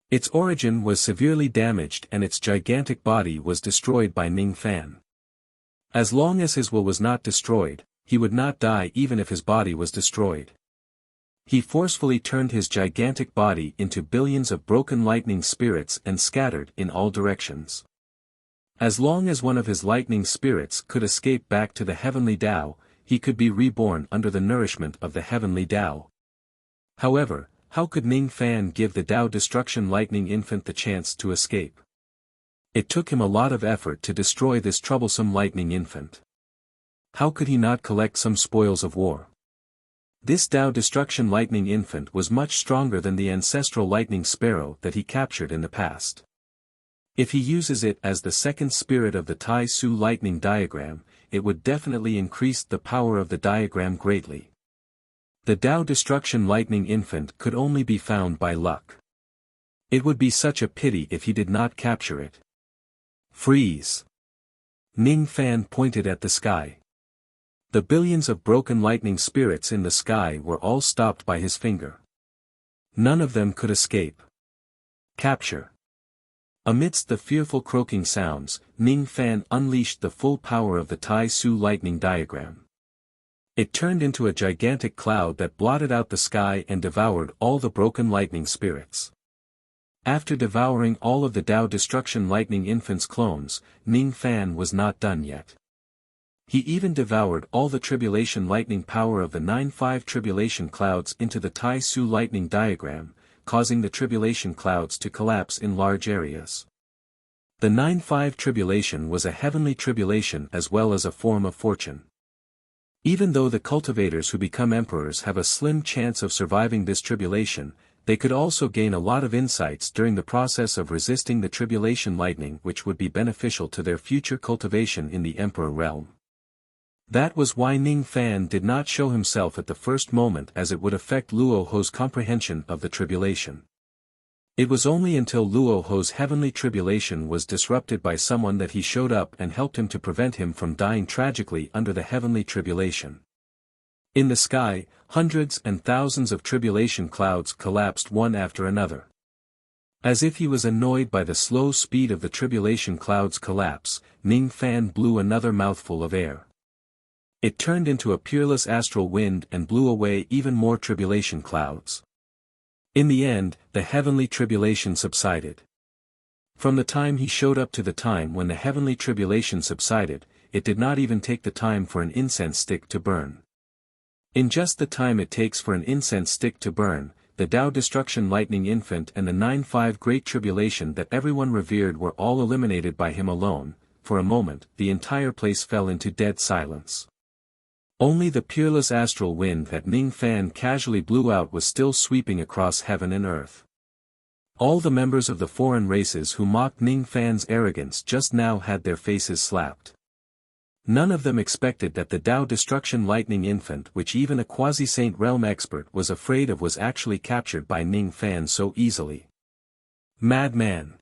Its origin was severely damaged and its gigantic body was destroyed by Ning Fan. As long as his will was not destroyed, he would not die even if his body was destroyed. He forcefully turned his gigantic body into billions of broken lightning spirits and scattered in all directions. As long as one of his lightning spirits could escape back to the heavenly Tao, he could be reborn under the nourishment of the heavenly Tao. However, how could Ning Fan give the Tao Destruction Lightning Infant the chance to escape? It took him a lot of effort to destroy this troublesome lightning infant. How could he not collect some spoils of war? This Tao Destruction Lightning Infant was much stronger than the ancestral lightning sparrow that he captured in the past. If he uses it as the second spirit of the Tai Su lightning diagram, it would definitely increase the power of the diagram greatly. The Tao Destruction Lightning Infant could only be found by luck. It would be such a pity if he did not capture it. Freeze! Ning Fan pointed at the sky. The billions of broken lightning spirits in the sky were all stopped by his finger. None of them could escape. Capture. Amidst the fearful croaking sounds, Ning Fan unleashed the full power of the Tai Su lightning diagram. It turned into a gigantic cloud that blotted out the sky and devoured all the broken lightning spirits. After devouring all of the Tao Destruction Lightning Infant's clones, Ning Fan was not done yet. He even devoured all the tribulation lightning power of the 9-5 tribulation clouds into the Tai Su lightning diagram, causing the tribulation clouds to collapse in large areas. The 9-5 tribulation was a heavenly tribulation as well as a form of fortune. Even though the cultivators who become emperors have a slim chance of surviving this tribulation, they could also gain a lot of insights during the process of resisting the tribulation lightning which would be beneficial to their future cultivation in the emperor realm. That was why Ning Fan did not show himself at the first moment, as it would affect Luo Ho's comprehension of the tribulation. It was only until Luo Ho's heavenly tribulation was disrupted by someone that he showed up and helped him to prevent him from dying tragically under the heavenly tribulation. In the sky, hundreds and thousands of tribulation clouds collapsed one after another. As if he was annoyed by the slow speed of the tribulation clouds' collapse, Ning Fan blew another mouthful of air. It turned into a peerless astral wind and blew away even more tribulation clouds. In the end, the heavenly tribulation subsided. From the time he showed up to the time when the heavenly tribulation subsided, it did not even take the time for an incense stick to burn. In just the time it takes for an incense stick to burn, the Tao Destruction Lightning Infant and the 9-5 Great Tribulation that everyone revered were all eliminated by him alone. For a moment, the entire place fell into dead silence. Only the peerless astral wind that Ning Fan casually blew out was still sweeping across heaven and earth. All the members of the foreign races who mocked Ning Fan's arrogance just now had their faces slapped. None of them expected that the Tao Destruction Lightning Infant, which even a quasi-saint realm expert was afraid of, was actually captured by Ning Fan so easily. Madman.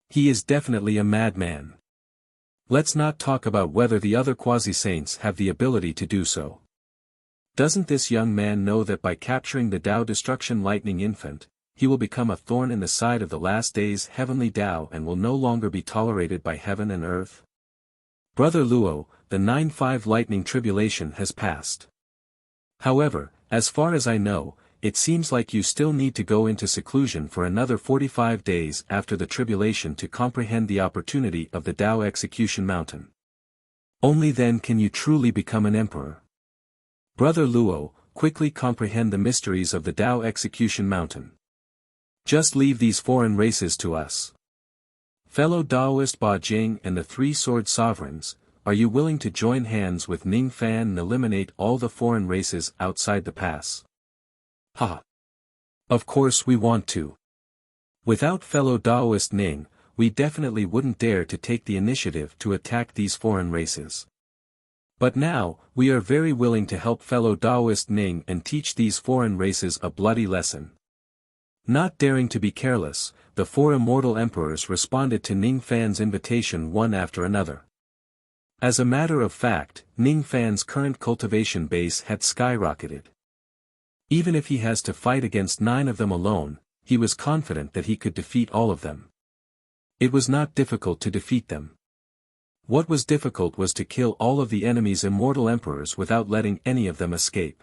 He is definitely a madman. Let's not talk about whether the other quasi-saints have the ability to do so. Doesn't this young man know that by capturing the Tao Destruction Lightning Infant, he will become a thorn in the side of the last days heavenly Tao and will no longer be tolerated by heaven and earth? Brother Luo, the 9-5 lightning tribulation has passed. However, as far as I know, it seems like you still need to go into seclusion for another 45 days after the tribulation to comprehend the opportunity of the Tao Execution Mountain. Only then can you truly become an emperor. Brother Luo, quickly comprehend the mysteries of the Tao Execution Mountain. Just leave these foreign races to us. Fellow Taoist Ba Jing and the Three Sword Sovereigns, are you willing to join hands with Ning Fan and eliminate all the foreign races outside the pass? Ha! Of course we want to. Without fellow Taoist Ning, we definitely wouldn't dare to take the initiative to attack these foreign races. But now, we are very willing to help fellow Taoist Ning and teach these foreign races a bloody lesson. Not daring to be careless, the 4 immortal emperors responded to Ning Fan's invitation one after another. As a matter of fact, Ning Fan's current cultivation base had skyrocketed. Even if he has to fight against 9 of them alone, he was confident that he could defeat all of them. It was not difficult to defeat them. What was difficult was to kill all of the enemy's immortal emperors without letting any of them escape.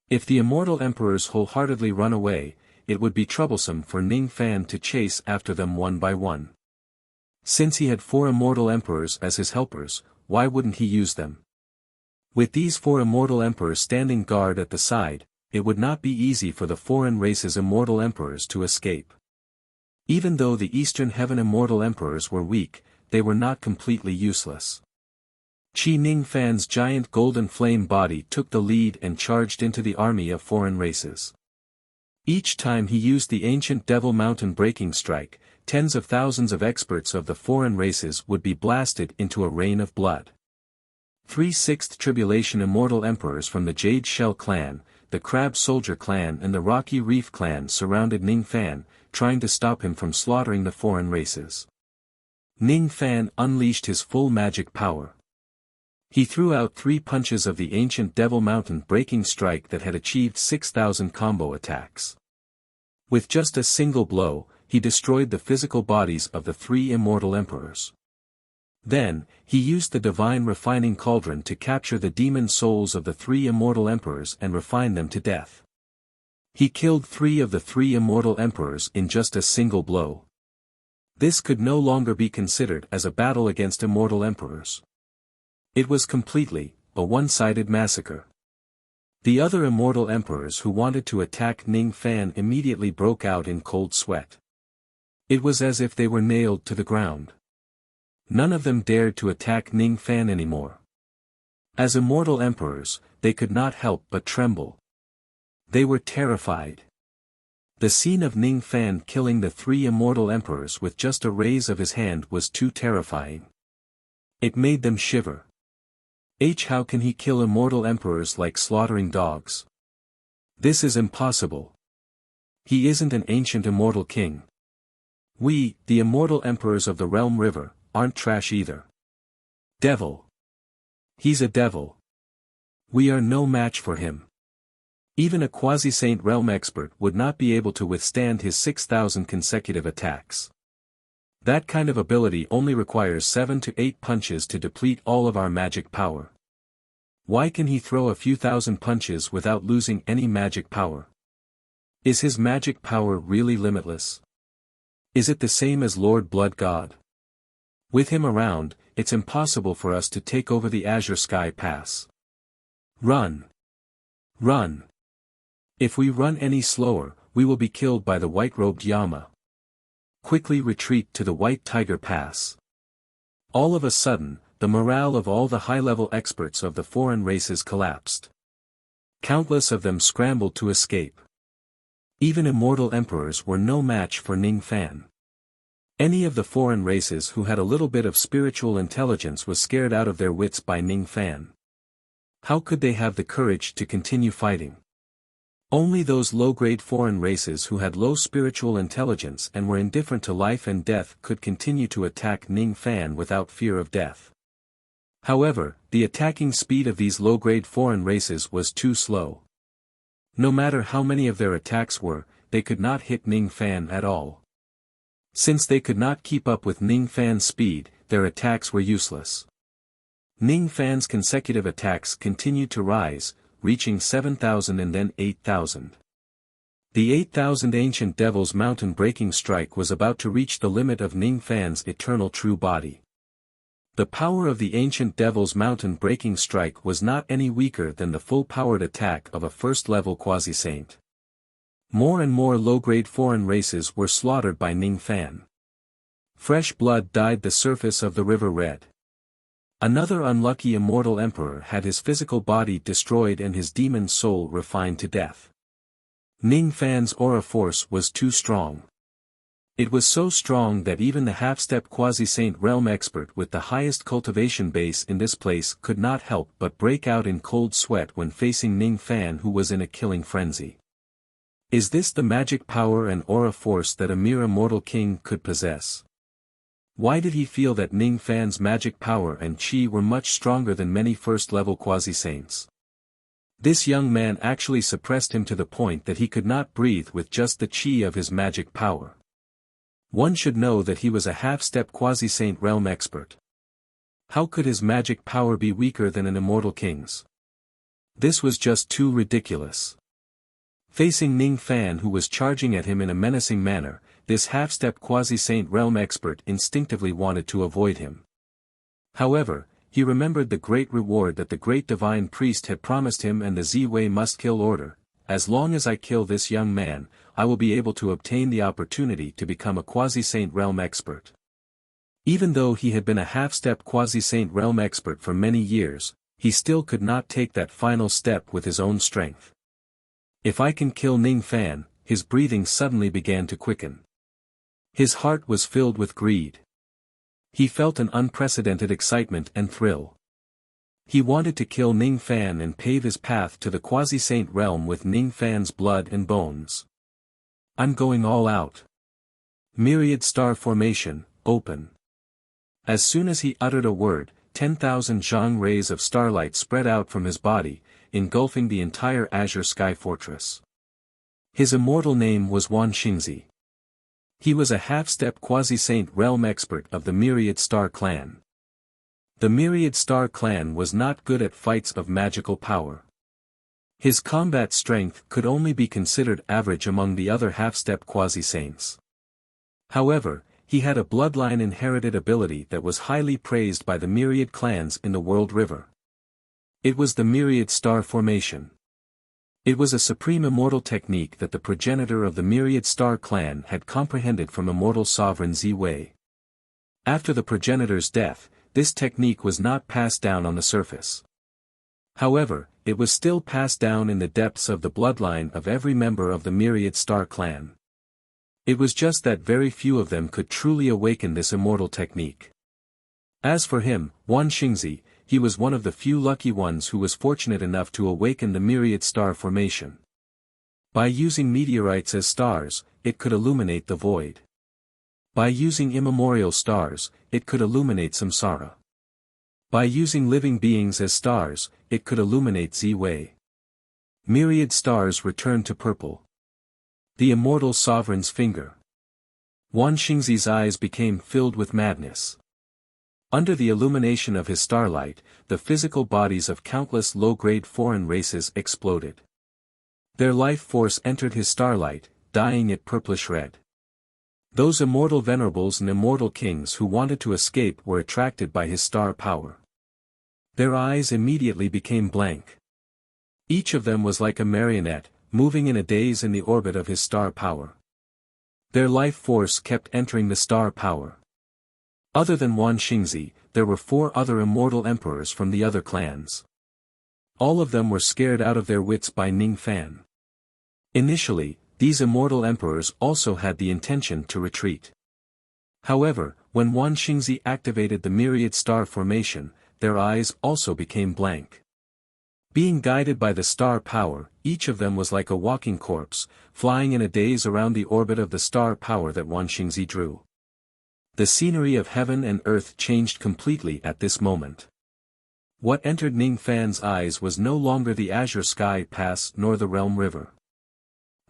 If the immortal emperors wholeheartedly run away, it would be troublesome for Ning Fan to chase after them one by one. Since he had 4 immortal emperors as his helpers, why wouldn't he use them? With these 4 immortal emperors standing guard at the side, it would not be easy for the foreign race's immortal emperors to escape. Even though the Eastern Heaven immortal emperors were weak, they were not completely useless. Qi Ning Fan's giant golden flame body took the lead and charged into the army of foreign races. Each time he used the ancient Devil Mountain breaking strike, tens of thousands of experts of the foreign races would be blasted into a rain of blood. 3/6 Tribulation immortal emperors from the Jade Shell clan, the Crab Soldier clan and the Rocky Reef clan surrounded Ning Fan, trying to stop him from slaughtering the foreign races. Ning Fan unleashed his full magic power. He threw out 3 punches of the ancient Devil Mountain breaking strike that had achieved 6,000 combo attacks. With just a single blow, he destroyed the physical bodies of the 3 immortal emperors. Then, he used the divine refining cauldron to capture the demon souls of the 3 immortal emperors and refine them to death. He killed 3 of the 3 immortal emperors in just a single blow. This could no longer be considered as a battle against immortal emperors. It was completely a one-sided massacre. The other immortal emperors who wanted to attack Ning Fan immediately broke out in cold sweat. It was as if they were nailed to the ground. None of them dared to attack Ning Fan anymore. As immortal emperors, they could not help but tremble. They were terrified. The scene of Ning Fan killing the 3 immortal emperors with just a raise of his hand was too terrifying. It made them shiver. How can he kill immortal emperors like slaughtering dogs? This is impossible. He isn't an ancient immortal king. We, the immortal emperors of the Realm River, aren't trash either. Devil. He's a devil. We are no match for him. Even a quasi-saint realm expert would not be able to withstand his 6,000 consecutive attacks. That kind of ability only requires 7 to 8 punches to deplete all of our magic power. Why can he throw a few thousand punches without losing any magic power? Is his magic power really limitless? Is it the same as Lord Blood God? With him around, it's impossible for us to take over the Azure Sky Pass. Run! Run! If we run any slower, we will be killed by the white-robed Yama. Quickly retreat to the White Tiger Pass. All of a sudden, the morale of all the high-level experts of the foreign races collapsed. Countless of them scrambled to escape. Even immortal emperors were no match for Ning Fan. Any of the foreign races who had a little bit of spiritual intelligence was scared out of their wits by Ning Fan. How could they have the courage to continue fighting? Only those low-grade foreign races who had low spiritual intelligence and were indifferent to life and death could continue to attack Ning Fan without fear of death. However, the attacking speed of these low-grade foreign races was too slow. No matter how many of their attacks were, they could not hit Ning Fan at all. Since they could not keep up with Ning Fan's speed, their attacks were useless. Ning Fan's consecutive attacks continued to rise, reaching 7,000 and then 8,000. The 8,000 Ancient Devil's mountain-breaking strike was about to reach the limit of Ning Fan's eternal true body. The power of the Ancient Devil's mountain-breaking strike was not any weaker than the full-powered attack of a first-level quasi-saint. More and more low-grade foreign races were slaughtered by Ning Fan. Fresh blood dyed the surface of the river red. Another unlucky immortal emperor had his physical body destroyed and his demon soul refined to death. Ning Fan's aura force was too strong. It was so strong that even the half-step quasi-saint realm expert with the highest cultivation base in this place could not help but break out in cold sweat when facing Ning Fan, who was in a killing frenzy. Is this the magic power and aura force that a mere immortal king could possess? Why did he feel that Ning Fan's magic power and chi were much stronger than many first-level quasi-saints? This young man actually suppressed him to the point that he could not breathe with just the chi of his magic power. One should know that he was a half-step quasi-saint realm expert. How could his magic power be weaker than an immortal king's? This was just too ridiculous. Facing Ning Fan, who was charging at him in a menacing manner, this half-step quasi-saint realm expert instinctively wanted to avoid him. However, he remembered the great reward that the great divine priest had promised him and the Z-Way must-kill order. As long as I kill this young man, I will be able to obtain the opportunity to become a quasi-saint realm expert. Even though he had been a half-step quasi-saint realm expert for many years, he still could not take that final step with his own strength. If I can kill Ning Fan, his breathing suddenly began to quicken. His heart was filled with greed. He felt an unprecedented excitement and thrill. He wanted to kill Ning Fan and pave his path to the quasi-saint realm with Ning Fan's blood and bones. I'm going all out. Myriad star formation, open. As soon as he uttered a word, 10,000 zhang rays of starlight spread out from his body, engulfing the entire Azure Sky Fortress. His immortal name was Wan Xingzi. He was a half-step quasi-saint realm expert of the Myriad Star Clan. The Myriad Star Clan was not good at fights of magical power. His combat strength could only be considered average among the other half-step quasi-saints. However, he had a bloodline-inherited ability that was highly praised by the Myriad clans in the World River. It was the Myriad Star Formation. It was a supreme immortal technique that the progenitor of the Myriad Star Clan had comprehended from immortal sovereign Z-Way. After the progenitor's death, this technique was not passed down on the surface. However, it was still passed down in the depths of the bloodline of every member of the Myriad Star Clan. It was just that very few of them could truly awaken this immortal technique. As for him, Wan Xingzi, he was one of the few lucky ones who was fortunate enough to awaken the myriad star formation. By using meteorites as stars, it could illuminate the void. By using immemorial stars, it could illuminate samsara. By using living beings as stars, it could illuminate Z-Way. Myriad stars returned to purple. The immortal sovereign's finger. Wan Xingzi's eyes became filled with madness. Under the illumination of his starlight, the physical bodies of countless low-grade foreign races exploded. Their life force entered his starlight, dyeing it purplish red. Those immortal venerables and immortal kings who wanted to escape were attracted by his star power. Their eyes immediately became blank. Each of them was like a marionette, moving in a daze in the orbit of his star power. Their life force kept entering the star power. Other than Wan Xingzi, there were 4 other immortal emperors from the other clans. All of them were scared out of their wits by Ning Fan. Initially, these immortal emperors also had the intention to retreat. However, when Wan Xingzi activated the myriad star formation, their eyes also became blank. Being guided by the star power, each of them was like a walking corpse, flying in a daze around the orbit of the star power that Wan Xingzi drew. The scenery of heaven and earth changed completely at this moment. What entered Ning Fan's eyes was no longer the azure sky pass nor the realm river.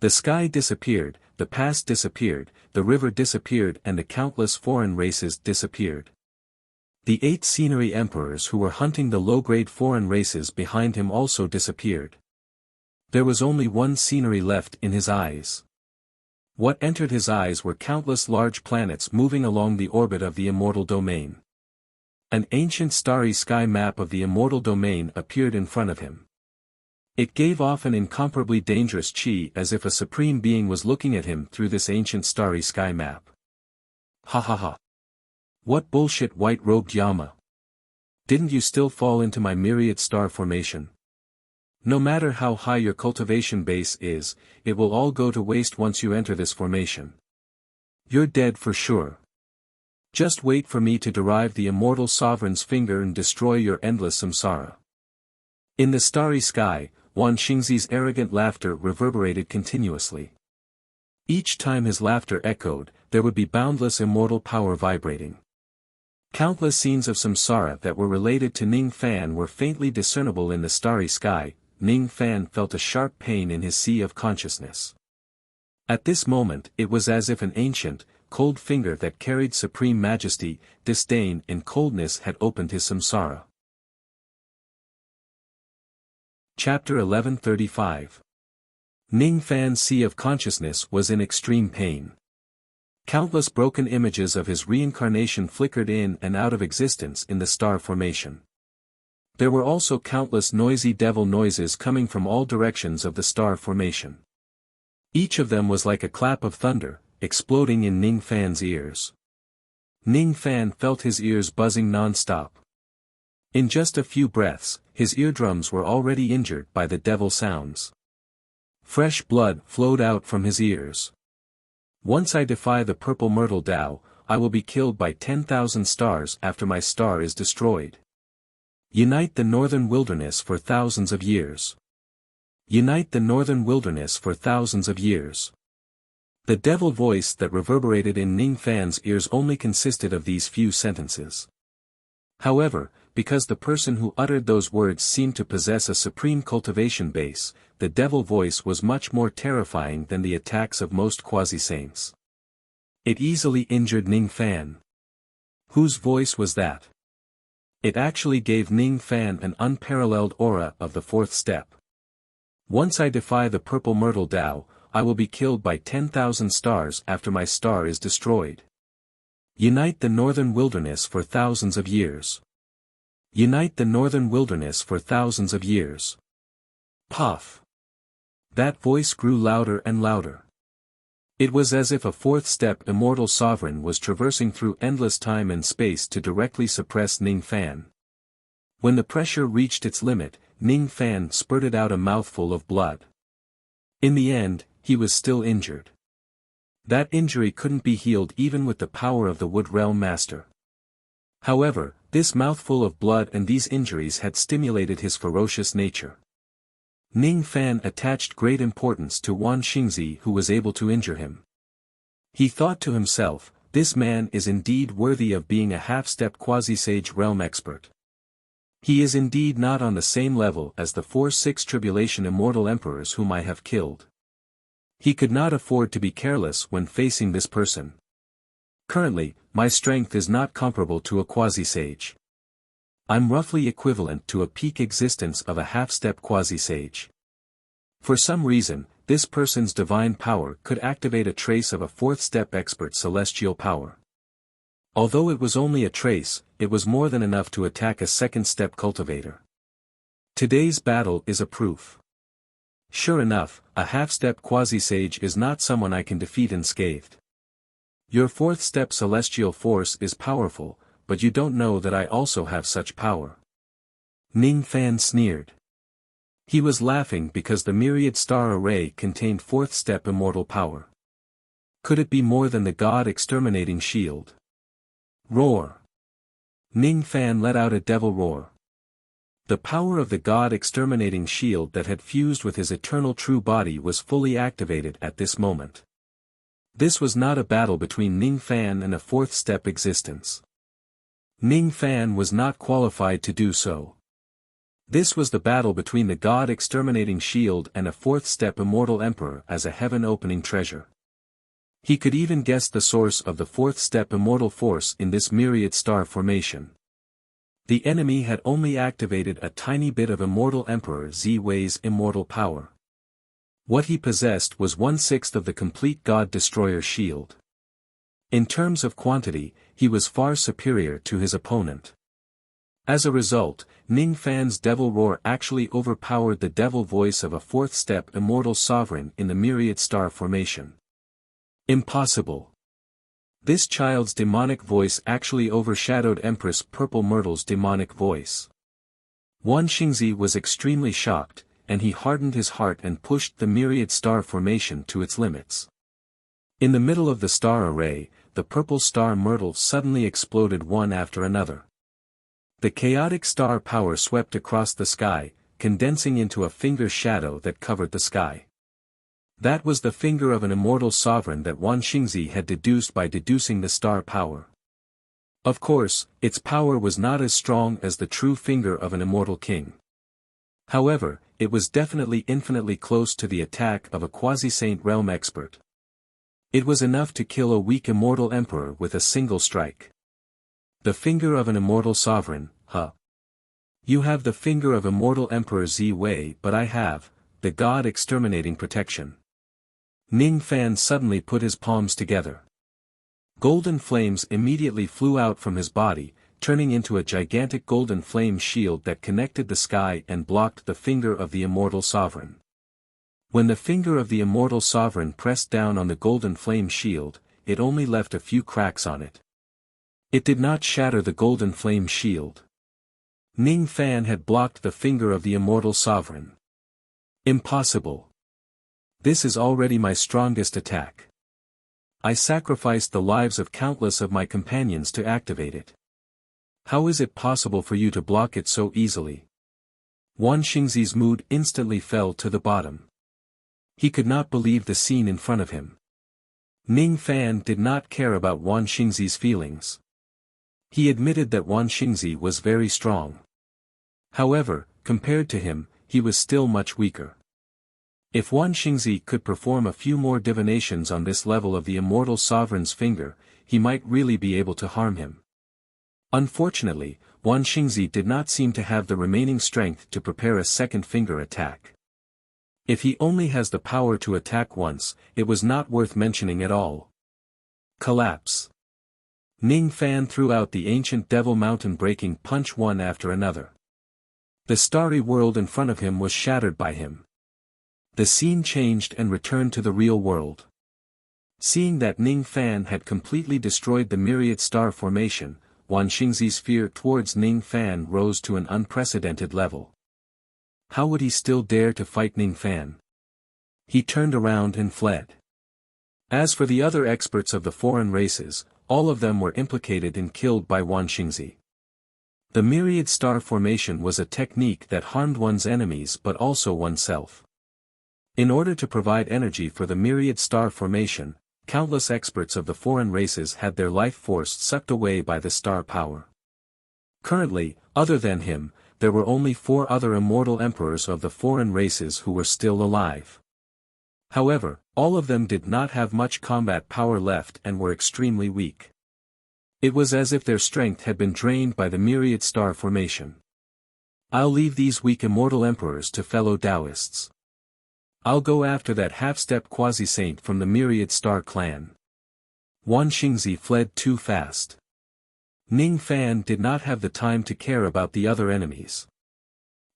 The sky disappeared, the pass disappeared, the river disappeared, and the countless foreign races disappeared. The 8 scenery emperors who were hunting the low-grade foreign races behind him also disappeared. There was only one scenery left in his eyes. What entered his eyes were countless large planets moving along the orbit of the immortal domain. An ancient starry sky map of the immortal domain appeared in front of him. It gave off an incomparably dangerous chi as if a supreme being was looking at him through this ancient starry sky map. Ha ha ha. What bullshit, white-robed Yama. Didn't you still fall into my myriad star formation? No matter how high your cultivation base is, it will all go to waste once you enter this formation. You're dead for sure. Just wait for me to derive the immortal sovereign's finger and destroy your endless samsara. In the starry sky, Wan Xingzi's arrogant laughter reverberated continuously. Each time his laughter echoed, there would be boundless immortal power vibrating. Countless scenes of samsara that were related to Ning Fan were faintly discernible in the starry sky. Ning Fan felt a sharp pain in his sea of consciousness. At this moment it was as if an ancient, cold finger that carried supreme majesty, disdain and coldness had opened his samsara. Chapter 1135. Ning Fan's sea of consciousness was in extreme pain. Countless broken images of his reincarnation flickered in and out of existence in the star formation. There were also countless noisy devil noises coming from all directions of the star formation. Each of them was like a clap of thunder, exploding in Ning Fan's ears. Ning Fan felt his ears buzzing non-stop. In just a few breaths, his eardrums were already injured by the devil sounds. Fresh blood flowed out from his ears. Once I defy the purple myrtle Tao, I will be killed by 10,000 stars after my star is destroyed. Unite the northern wilderness for thousands of years. Unite the northern wilderness for thousands of years. The devil voice that reverberated in Ning Fan's ears only consisted of these few sentences. However, because the person who uttered those words seemed to possess a supreme cultivation base, the devil voice was much more terrifying than the attacks of most quasi-saints. It easily injured Ning Fan. Whose voice was that? It actually gave Ning Fan an unparalleled aura of the 4th step. Once I defy the purple myrtle Tao, I will be killed by 10,000 stars after my star is destroyed. Unite the northern wilderness for thousands of years. Unite the northern wilderness for thousands of years. Puff. That voice grew louder and louder. It was as if a 4th step immortal sovereign was traversing through endless time and space to directly suppress Ning Fan. When the pressure reached its limit, Ning Fan spurted out a mouthful of blood. In the end, he was still injured. That injury couldn't be healed even with the power of the Wood Realm Master. However, this mouthful of blood and these injuries had stimulated his ferocious nature. Ning Fan attached great importance to Wan Xingzi, who was able to injure him. He thought to himself, this man is indeed worthy of being a half-step quasi-sage realm expert. He is indeed not on the same level as the 4-6 tribulation immortal emperors whom I have killed. He could not afford to be careless when facing this person. Currently, my strength is not comparable to a quasi-sage. I'm roughly equivalent to a peak existence of a half-step quasi-sage. For some reason, this person's divine power could activate a trace of a 4th-step expert celestial power. Although it was only a trace, it was more than enough to attack a 2nd-step cultivator. Today's battle is a proof. Sure enough, a half-step quasi-sage is not someone I can defeat unscathed. Your 4th-step celestial force is powerful, but you don't know that I also have such power. Ning Fan sneered. He was laughing because the myriad star array contained 4th-step immortal power. Could it be more than the god-exterminating shield? Roar! Ning Fan let out a devil roar. The power of the god-exterminating shield that had fused with his eternal true body was fully activated at this moment. This was not a battle between Ning Fan and a 4th-step existence. Ning Fan was not qualified to do so. This was the battle between the god-exterminating shield and a 4th-step immortal emperor as a heaven-opening treasure. He could even guess the source of the 4th-step immortal force in this myriad star formation. The enemy had only activated a tiny bit of immortal emperor Ziwei's immortal power. What he possessed was 1/6 of the complete god-destroyer shield. In terms of quantity, he was far superior to his opponent. As a result, Ning Fan's devil roar actually overpowered the devil voice of a 4th-step immortal sovereign in the myriad star formation. Impossible. This child's demonic voice actually overshadowed Empress Purple Myrtle's demonic voice. Wan Xingzi was extremely shocked, and he hardened his heart and pushed the myriad star formation to its limits. In the middle of the star array, the purple star myrtles suddenly exploded one after another. The chaotic star power swept across the sky, condensing into a finger shadow that covered the sky. That was the finger of an immortal sovereign that Wan Xingzi had deduced by deducing the star power. Of course, its power was not as strong as the true finger of an immortal king. However, it was definitely infinitely close to the attack of a quasi-saint realm expert. It was enough to kill a weak immortal emperor with a single strike. The finger of an immortal sovereign, huh? You have the finger of immortal emperor Ziwei, but I have the god-exterminating protection. Ning Fan suddenly put his palms together. Golden flames immediately flew out from his body, turning into a gigantic golden flame shield that connected the sky and blocked the finger of the immortal sovereign. When the finger of the immortal sovereign pressed down on the golden flame shield, it only left a few cracks on it. It did not shatter the golden flame shield. Ning Fan had blocked the finger of the immortal sovereign. Impossible. This is already my strongest attack. I sacrificed the lives of countless of my companions to activate it. How is it possible for you to block it so easily? Wan Xingzi's mood instantly fell to the bottom. He could not believe the scene in front of him. Ning Fan did not care about Wan Xingzi's feelings. He admitted that Wan Xingzi was very strong. However, compared to him, he was still much weaker. If Wan Xingzi could perform a few more divinations on this level of the immortal sovereign's finger, he might really be able to harm him. Unfortunately, Wan Xingzi did not seem to have the remaining strength to prepare a second finger attack. If he only has the power to attack once, it was not worth mentioning at all. Collapse. Ning Fan threw out the ancient devil mountain breaking punch one after another. The starry world in front of him was shattered by him. The scene changed and returned to the real world. Seeing that Ning Fan had completely destroyed the myriad star formation, Wan Xingzi's fear towards Ning Fan rose to an unprecedented level. How would he still dare to fight Ning Fan? He turned around and fled. As for the other experts of the foreign races, all of them were implicated and killed by Wan Xingzi. The myriad star formation was a technique that harmed one's enemies but also oneself. In order to provide energy for the myriad star formation, countless experts of the foreign races had their life force sucked away by the star power. Currently, other than him, there were only 4 other immortal emperors of the foreign races who were still alive. However, all of them did not have much combat power left and were extremely weak. It was as if their strength had been drained by the myriad star formation. I'll leave these weak immortal emperors to fellow Taoists. I'll go after that half-step quasi-saint from the myriad star clan. Wan Xingzi fled too fast. Ning Fan did not have the time to care about the other enemies.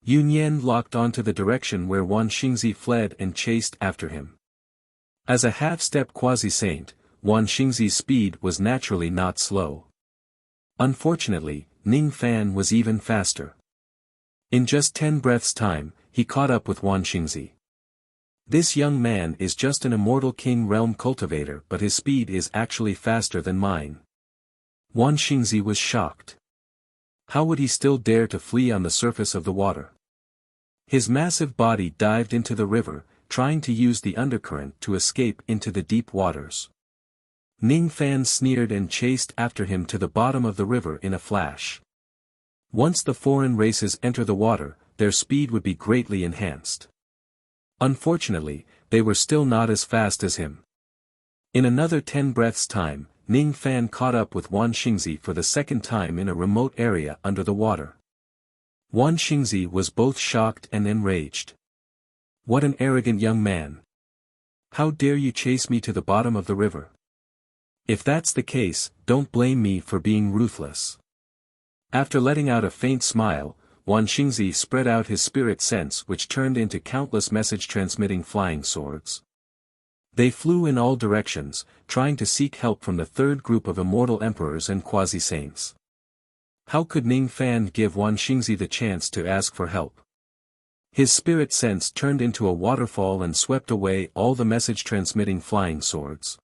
Yun Yan locked onto the direction where Wan Xingzi fled and chased after him. As a half-step quasi-saint, Wan Xingzi's speed was naturally not slow. Unfortunately, Ning Fan was even faster. In just 10 breaths' time, he caught up with Wan Xingzi. This young man is just an immortal king realm cultivator, but his speed is actually faster than mine. Wan Xingzi was shocked. How would he still dare to flee on the surface of the water? His massive body dived into the river, trying to use the undercurrent to escape into the deep waters. Ning Fan sneered and chased after him to the bottom of the river in a flash. Once the foreign races enter the water, their speed would be greatly enhanced. Unfortunately, they were still not as fast as him. In another 10 breaths' time, Ning Fan caught up with Wan Xingzi for the second time in a remote area under the water. Wan Xingzi was both shocked and enraged. What an arrogant young man! How dare you chase me to the bottom of the river? If that's the case, don't blame me for being ruthless. After letting out a faint smile, Wan Xingzi spread out his spirit sense, which turned into countless message-transmitting flying swords. They flew in all directions, trying to seek help from the third group of immortal emperors and quasi-saints. How could Ning Fan give Wan Xingzi the chance to ask for help? His spirit sense turned into a waterfall and swept away all the message-transmitting flying swords.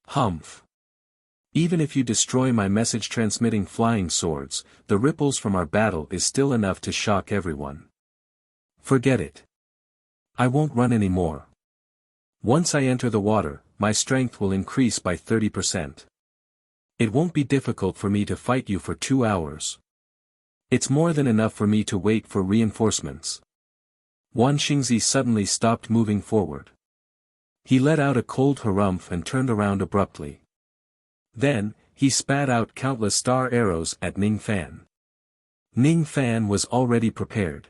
Humph! Even if you destroy my message-transmitting flying swords, the ripples from our battle is still enough to shock everyone. Forget it. I won't run anymore. Once I enter the water, my strength will increase by 30%. It won't be difficult for me to fight you for 2 hours. It's more than enough for me to wait for reinforcements. Wan Xingzi suddenly stopped moving forward. He let out a cold harumph and turned around abruptly. Then, he spat out countless star arrows at Ning Fan. Ning Fan was already prepared.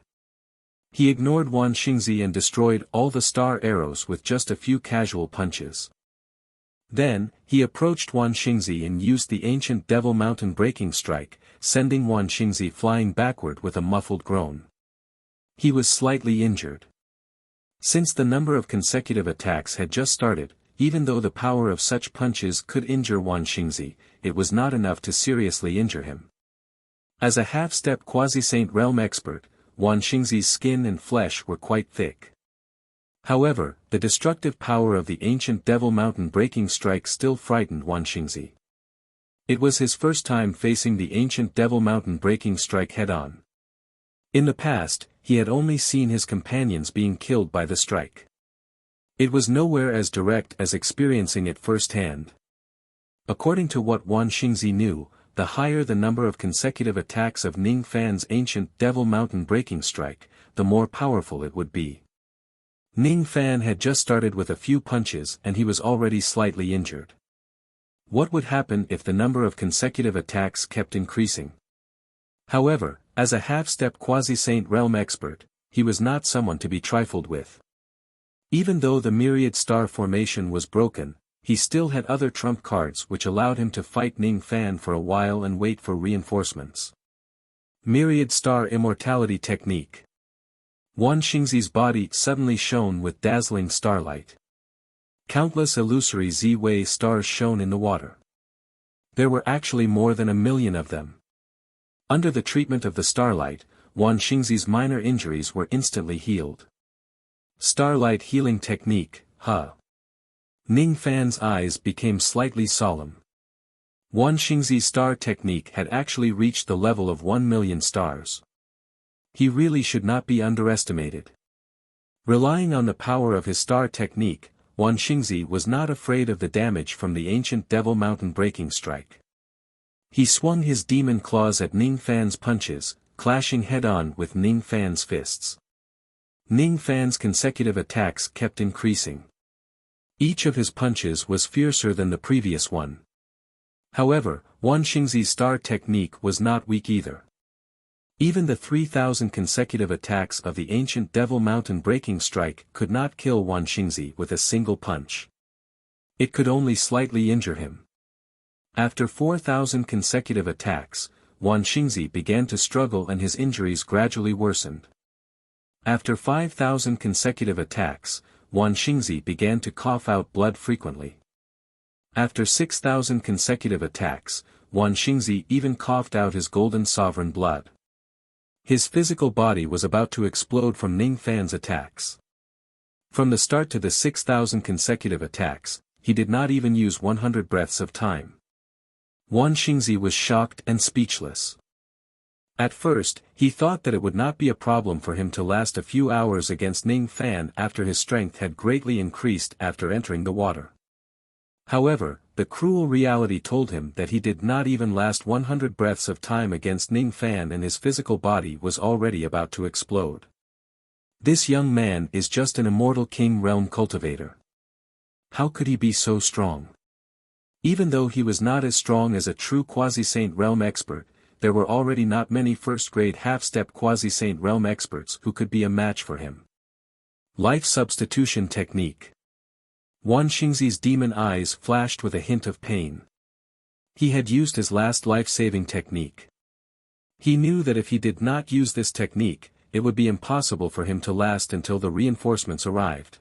He ignored Wan Xingzi and destroyed all the star arrows with just a few casual punches. Then, he approached Wan Xingzi and used the ancient Devil Mountain breaking strike, sending Wan Xingzi flying backward with a muffled groan. He was slightly injured. Since the number of consecutive attacks had just started, even though the power of such punches could injure Wan Xingzi, it was not enough to seriously injure him. As a half-step quasi-saint realm expert, Wan Xingzi's skin and flesh were quite thick. However, the destructive power of the ancient Devil Mountain breaking strike still frightened Wan Xingzi. It was his first time facing the ancient Devil Mountain breaking strike head-on. In the past, he had only seen his companions being killed by the strike. It was nowhere as direct as experiencing it firsthand. According to what Wan Xingzi knew, the higher the number of consecutive attacks of Ning Fan's ancient Devil Mountain breaking strike, the more powerful it would be. Ning Fan had just started with a few punches and he was already slightly injured. What would happen if the number of consecutive attacks kept increasing? However, as a half-step quasi-saint realm expert, he was not someone to be trifled with. Even though the myriad star formation was broken, he still had other trump cards which allowed him to fight Ning Fan for a while and wait for reinforcements. Myriad Star Immortality Technique. Wan Xingzi's body suddenly shone with dazzling starlight. Countless illusory Z-Way stars shone in the water. There were actually more than 1 million of them. Under the treatment of the starlight, Wan Xingzi's minor injuries were instantly healed. Starlight Healing Technique, Ning Fan's eyes became slightly solemn. Wan Xingzi's star technique had actually reached the level of 1,000,000 stars. He really should not be underestimated. Relying on the power of his star technique, Wan Xingzi was not afraid of the damage from the ancient Devil Mountain breaking strike. He swung his demon claws at Ning Fan's punches, clashing head-on with Ning Fan's fists. Ning Fan's consecutive attacks kept increasing. Each of his punches was fiercer than the previous one. However, Wan Xingzi's star technique was not weak either. Even the 3,000 consecutive attacks of the ancient Devil Mountain breaking strike could not kill Wan Xingzi with a single punch. It could only slightly injure him. After 4,000 consecutive attacks, Wan Xingzi began to struggle and his injuries gradually worsened. After 5,000 consecutive attacks, Wan Xingzi began to cough out blood frequently. After 6,000 consecutive attacks, Wan Xingzi even coughed out his golden sovereign blood. His physical body was about to explode from Ning Fan's attacks. From the start to the 6,000 consecutive attacks, he did not even use 100 breaths of time. Wan Xingzi was shocked and speechless. At first, he thought that it would not be a problem for him to last a few hours against Ning Fan after his strength had greatly increased after entering the water. However, the cruel reality told him that he did not even last 100 breaths of time against Ning Fan and his physical body was already about to explode. This young man is just an immortal king realm cultivator. How could he be so strong? Even though he was not as strong as a true quasi-saint realm expert, there were already not many first-grade half-step quasi-saint realm experts who could be a match for him. Life substitution technique. Wan Xingzi's demon eyes flashed with a hint of pain. He had used his last life-saving technique. He knew that if he did not use this technique, it would be impossible for him to last until the reinforcements arrived.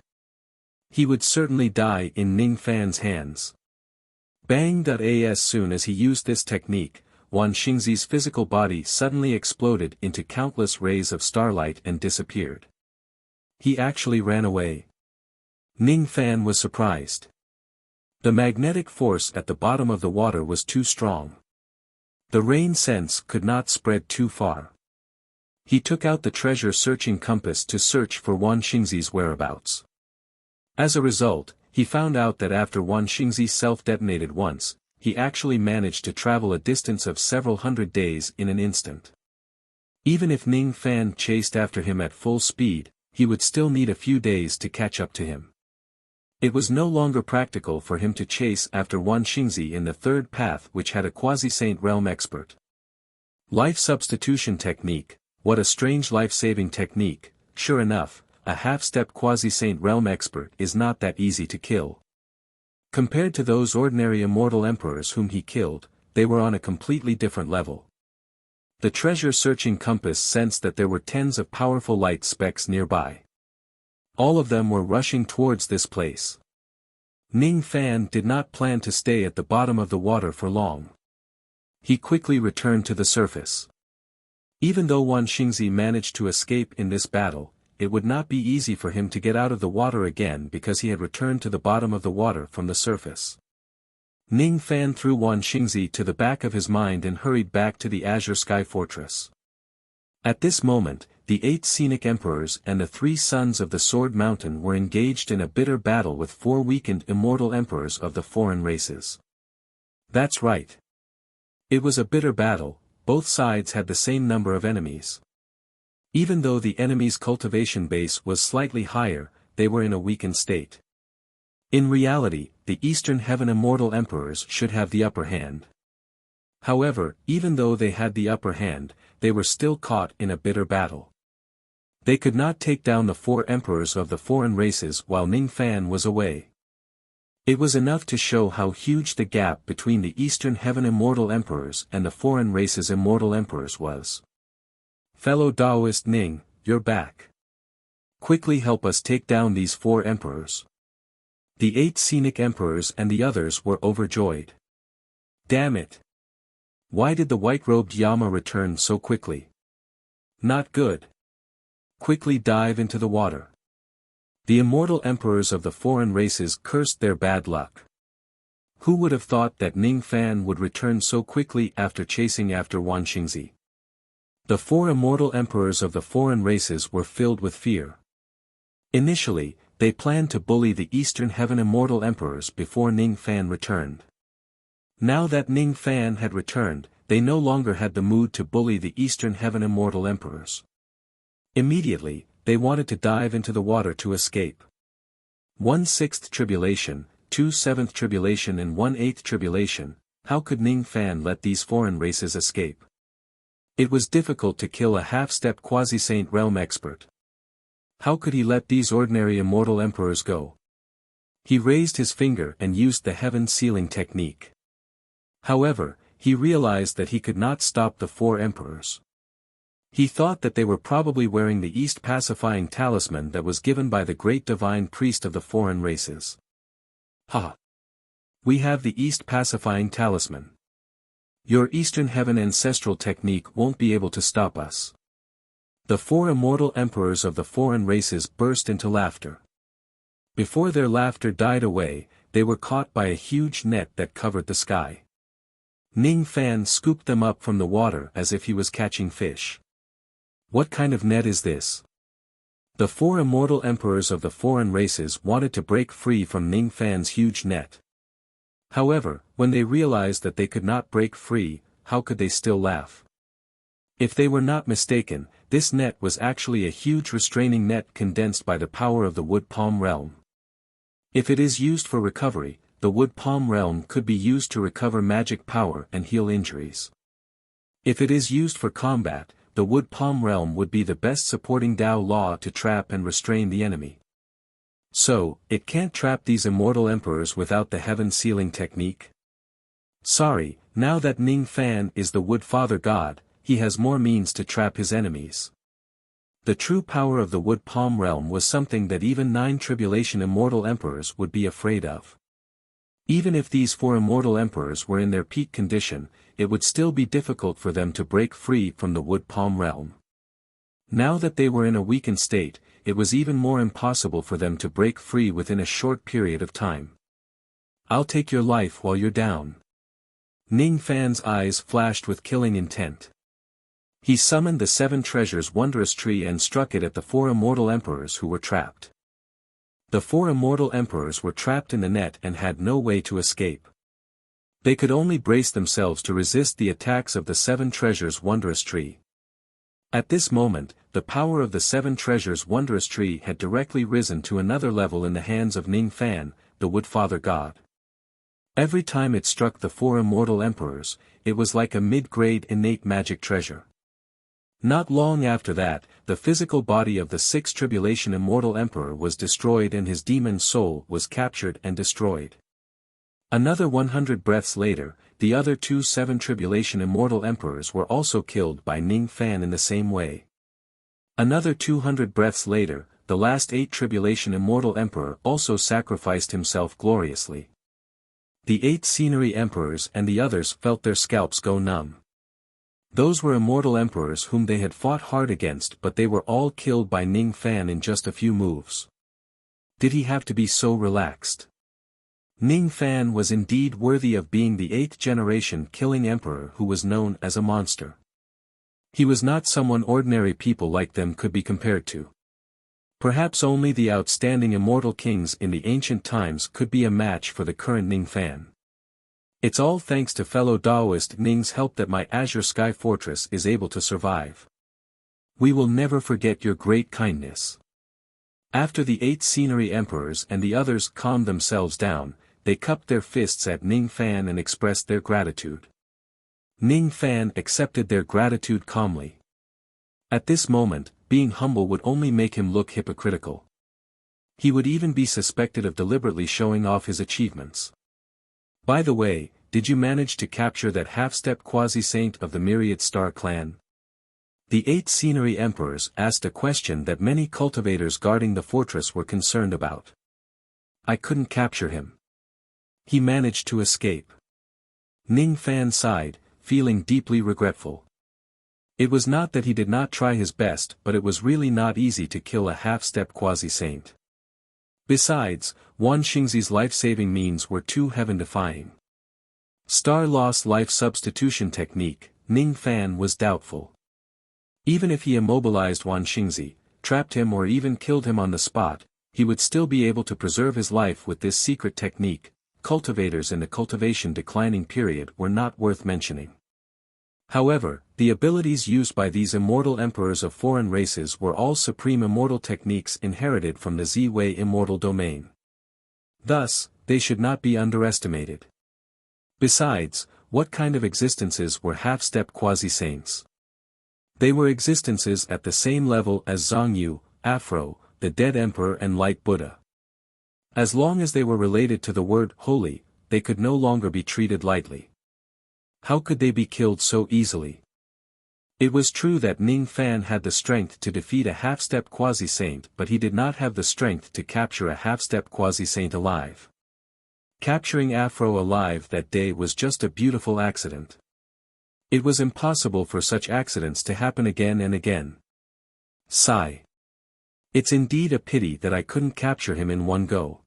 He would certainly die in Ning Fan's hands. Bang! As soon as he used this technique, Wan Xingzi's physical body suddenly exploded into countless rays of starlight and disappeared. He actually ran away. Ning Fan was surprised. The magnetic force at the bottom of the water was too strong. The rain sense could not spread too far. He took out the treasure-searching compass to search for Wan Xingzi's whereabouts. As a result, he found out that after Wan Xingzi self-detonated once, he actually managed to travel a distance of several hundred days in an instant. Even if Ning Fan chased after him at full speed, he would still need a few days to catch up to him. It was no longer practical for him to chase after Wan Xingzi in the third path which had a quasi-saint realm expert. Life substitution technique, what a strange life-saving technique. Sure enough, a half-step quasi-saint realm expert is not that easy to kill. Compared to those ordinary immortal emperors whom he killed, they were on a completely different level. The treasure-searching compass sensed that there were tens of powerful light specks nearby. All of them were rushing towards this place. Ning Fan did not plan to stay at the bottom of the water for long. He quickly returned to the surface. Even though Wan Xingzi managed to escape in this battle, it would not be easy for him to get out of the water again because he had returned to the bottom of the water from the surface. Ning Fan threw Wan Xingzi to the back of his mind and hurried back to the Azure Sky Fortress. At this moment, the 8 scenic emperors and the 3 sons of the Sword Mountain were engaged in a bitter battle with 4 weakened immortal emperors of the foreign races. That's right. It was a bitter battle, both sides had the same number of enemies. Even though the enemy's cultivation base was slightly higher, they were in a weakened state. In reality, the Eastern Heaven Immortal Emperors should have the upper hand. However, even though they had the upper hand, they were still caught in a bitter battle. They could not take down the 4 emperors of the foreign races while Ning Fan was away. It was enough to show how huge the gap between the Eastern Heaven Immortal Emperors and the foreign races Immortal Emperors was. Fellow Taoist Ning, you're back. Quickly help us take down these 4 emperors. The 8 scenic emperors and the others were overjoyed. Damn it! Why did the white-robed Yama return so quickly? Not good. Quickly dive into the water. The immortal emperors of the foreign races cursed their bad luck. Who would have thought that Ning Fan would return so quickly after chasing after Wan Xingzi? The four immortal emperors of the foreign races were filled with fear. Initially, they planned to bully the Eastern Heaven immortal emperors before Ning Fan returned. Now that Ning Fan had returned, they no longer had the mood to bully the Eastern Heaven immortal emperors. Immediately, they wanted to dive into the water to escape. 1/6 tribulation, 2/7 tribulation and 1/8 tribulation, how could Ning Fan let these foreign races escape? It was difficult to kill a half-step quasi-saint realm expert. How could he let these ordinary immortal emperors go? He raised his finger and used the heaven sealing technique. However, he realized that he could not stop the four emperors. He thought that they were probably wearing the East pacifying talisman that was given by the great divine priest of the foreign races. Ha! We have the East pacifying talisman. Your Eastern Heaven ancestral technique won't be able to stop us. The four immortal emperors of the foreign races burst into laughter. Before their laughter died away, they were caught by a huge net that covered the sky. Ning Fan scooped them up from the water as if he was catching fish. What kind of net is this? The four immortal emperors of the foreign races wanted to break free from Ning Fan's huge net. However, when they realized that they could not break free, how could they still laugh? If they were not mistaken, this net was actually a huge restraining net condensed by the power of the wood palm realm. If it is used for recovery, the wood palm realm could be used to recover magic power and heal injuries. If it is used for combat, the wood palm realm would be the best supporting Dao law to trap and restrain the enemy. So, it can't trap these immortal emperors without the heaven sealing technique? Sorry, now that Ning Fan is the wood father god, he has more means to trap his enemies. The true power of the wood palm realm was something that even 9 tribulation immortal emperors would be afraid of. Even if these 4 immortal emperors were in their peak condition, it would still be difficult for them to break free from the wood palm realm. Now that they were in a weakened state, it was even more impossible for them to break free within a short period of time. I'll take your life while you're down. Ning Fan's eyes flashed with killing intent. He summoned the 7 treasures wondrous tree and struck it at the 4 immortal emperors who were trapped. The 4 immortal emperors were trapped in the net and had no way to escape. They could only brace themselves to resist the attacks of the 7 treasures wondrous tree. At this moment, the power of the 7 treasures wondrous tree had directly risen to another level in the hands of Ning Fan, the wood father god. Every time it struck the 4 immortal emperors, it was like a mid-grade innate magic treasure. Not long after that, the physical body of the 6th tribulation immortal emperor was destroyed and his demon soul was captured and destroyed. Another 100 breaths later, the other 2 7 tribulation immortal emperors were also killed by Ning Fan in the same way. Another 200 breaths later, the last 8 tribulation immortal emperor also sacrificed himself gloriously. The 8 scenery emperors and the others felt their scalps go numb. Those were immortal emperors whom they had fought hard against, but they were all killed by Ning Fan in just a few moves. Did he have to be so relaxed? Ning Fan was indeed worthy of being the 8th generation killing emperor who was known as a monster. He was not someone ordinary people like them could be compared to. Perhaps only the outstanding immortal kings in the ancient times could be a match for the current Ning Fan. It's all thanks to fellow Daoist Ning's help that my Azure Sky Fortress is able to survive. We will never forget your great kindness. After the 8 scenery emperors and the others calmed themselves down, they cupped their fists at Ning Fan and expressed their gratitude. Ning Fan accepted their gratitude calmly. At this moment, being humble would only make him look hypocritical. He would even be suspected of deliberately showing off his achievements. By the way, did you manage to capture that half-step quasi-saint of the Myriad Star clan? The 8 scenery emperors asked a question that many cultivators guarding the fortress were concerned about. I couldn't capture him. He managed to escape. Ning Fan sighed, feeling deeply regretful. It was not that he did not try his best, but it was really not easy to kill a half-step quasi-saint. Besides, Wan Xingzi's life-saving means were too heaven-defying. Star-loss life substitution technique, Ning Fan was doubtful. Even if he immobilized Wan Xingzi, trapped him or even killed him on the spot, he would still be able to preserve his life with this secret technique. Cultivators in the cultivation declining period were not worth mentioning. However, the abilities used by these immortal emperors of foreign races were all supreme immortal techniques inherited from the Z-Wei immortal domain. Thus, they should not be underestimated. Besides, what kind of existences were half-step quasi-saints? They were existences at the same level as Zhongyu, Afro, the dead emperor and light Buddha. As long as they were related to the word holy, they could no longer be treated lightly. How could they be killed so easily? It was true that Ning Fan had the strength to defeat a half-step quasi-saint, but he did not have the strength to capture a half-step quasi-saint alive. Capturing Afro alive that day was just a beautiful accident. It was impossible for such accidents to happen again and again. Sigh. It's indeed a pity that I couldn't capture him in one go.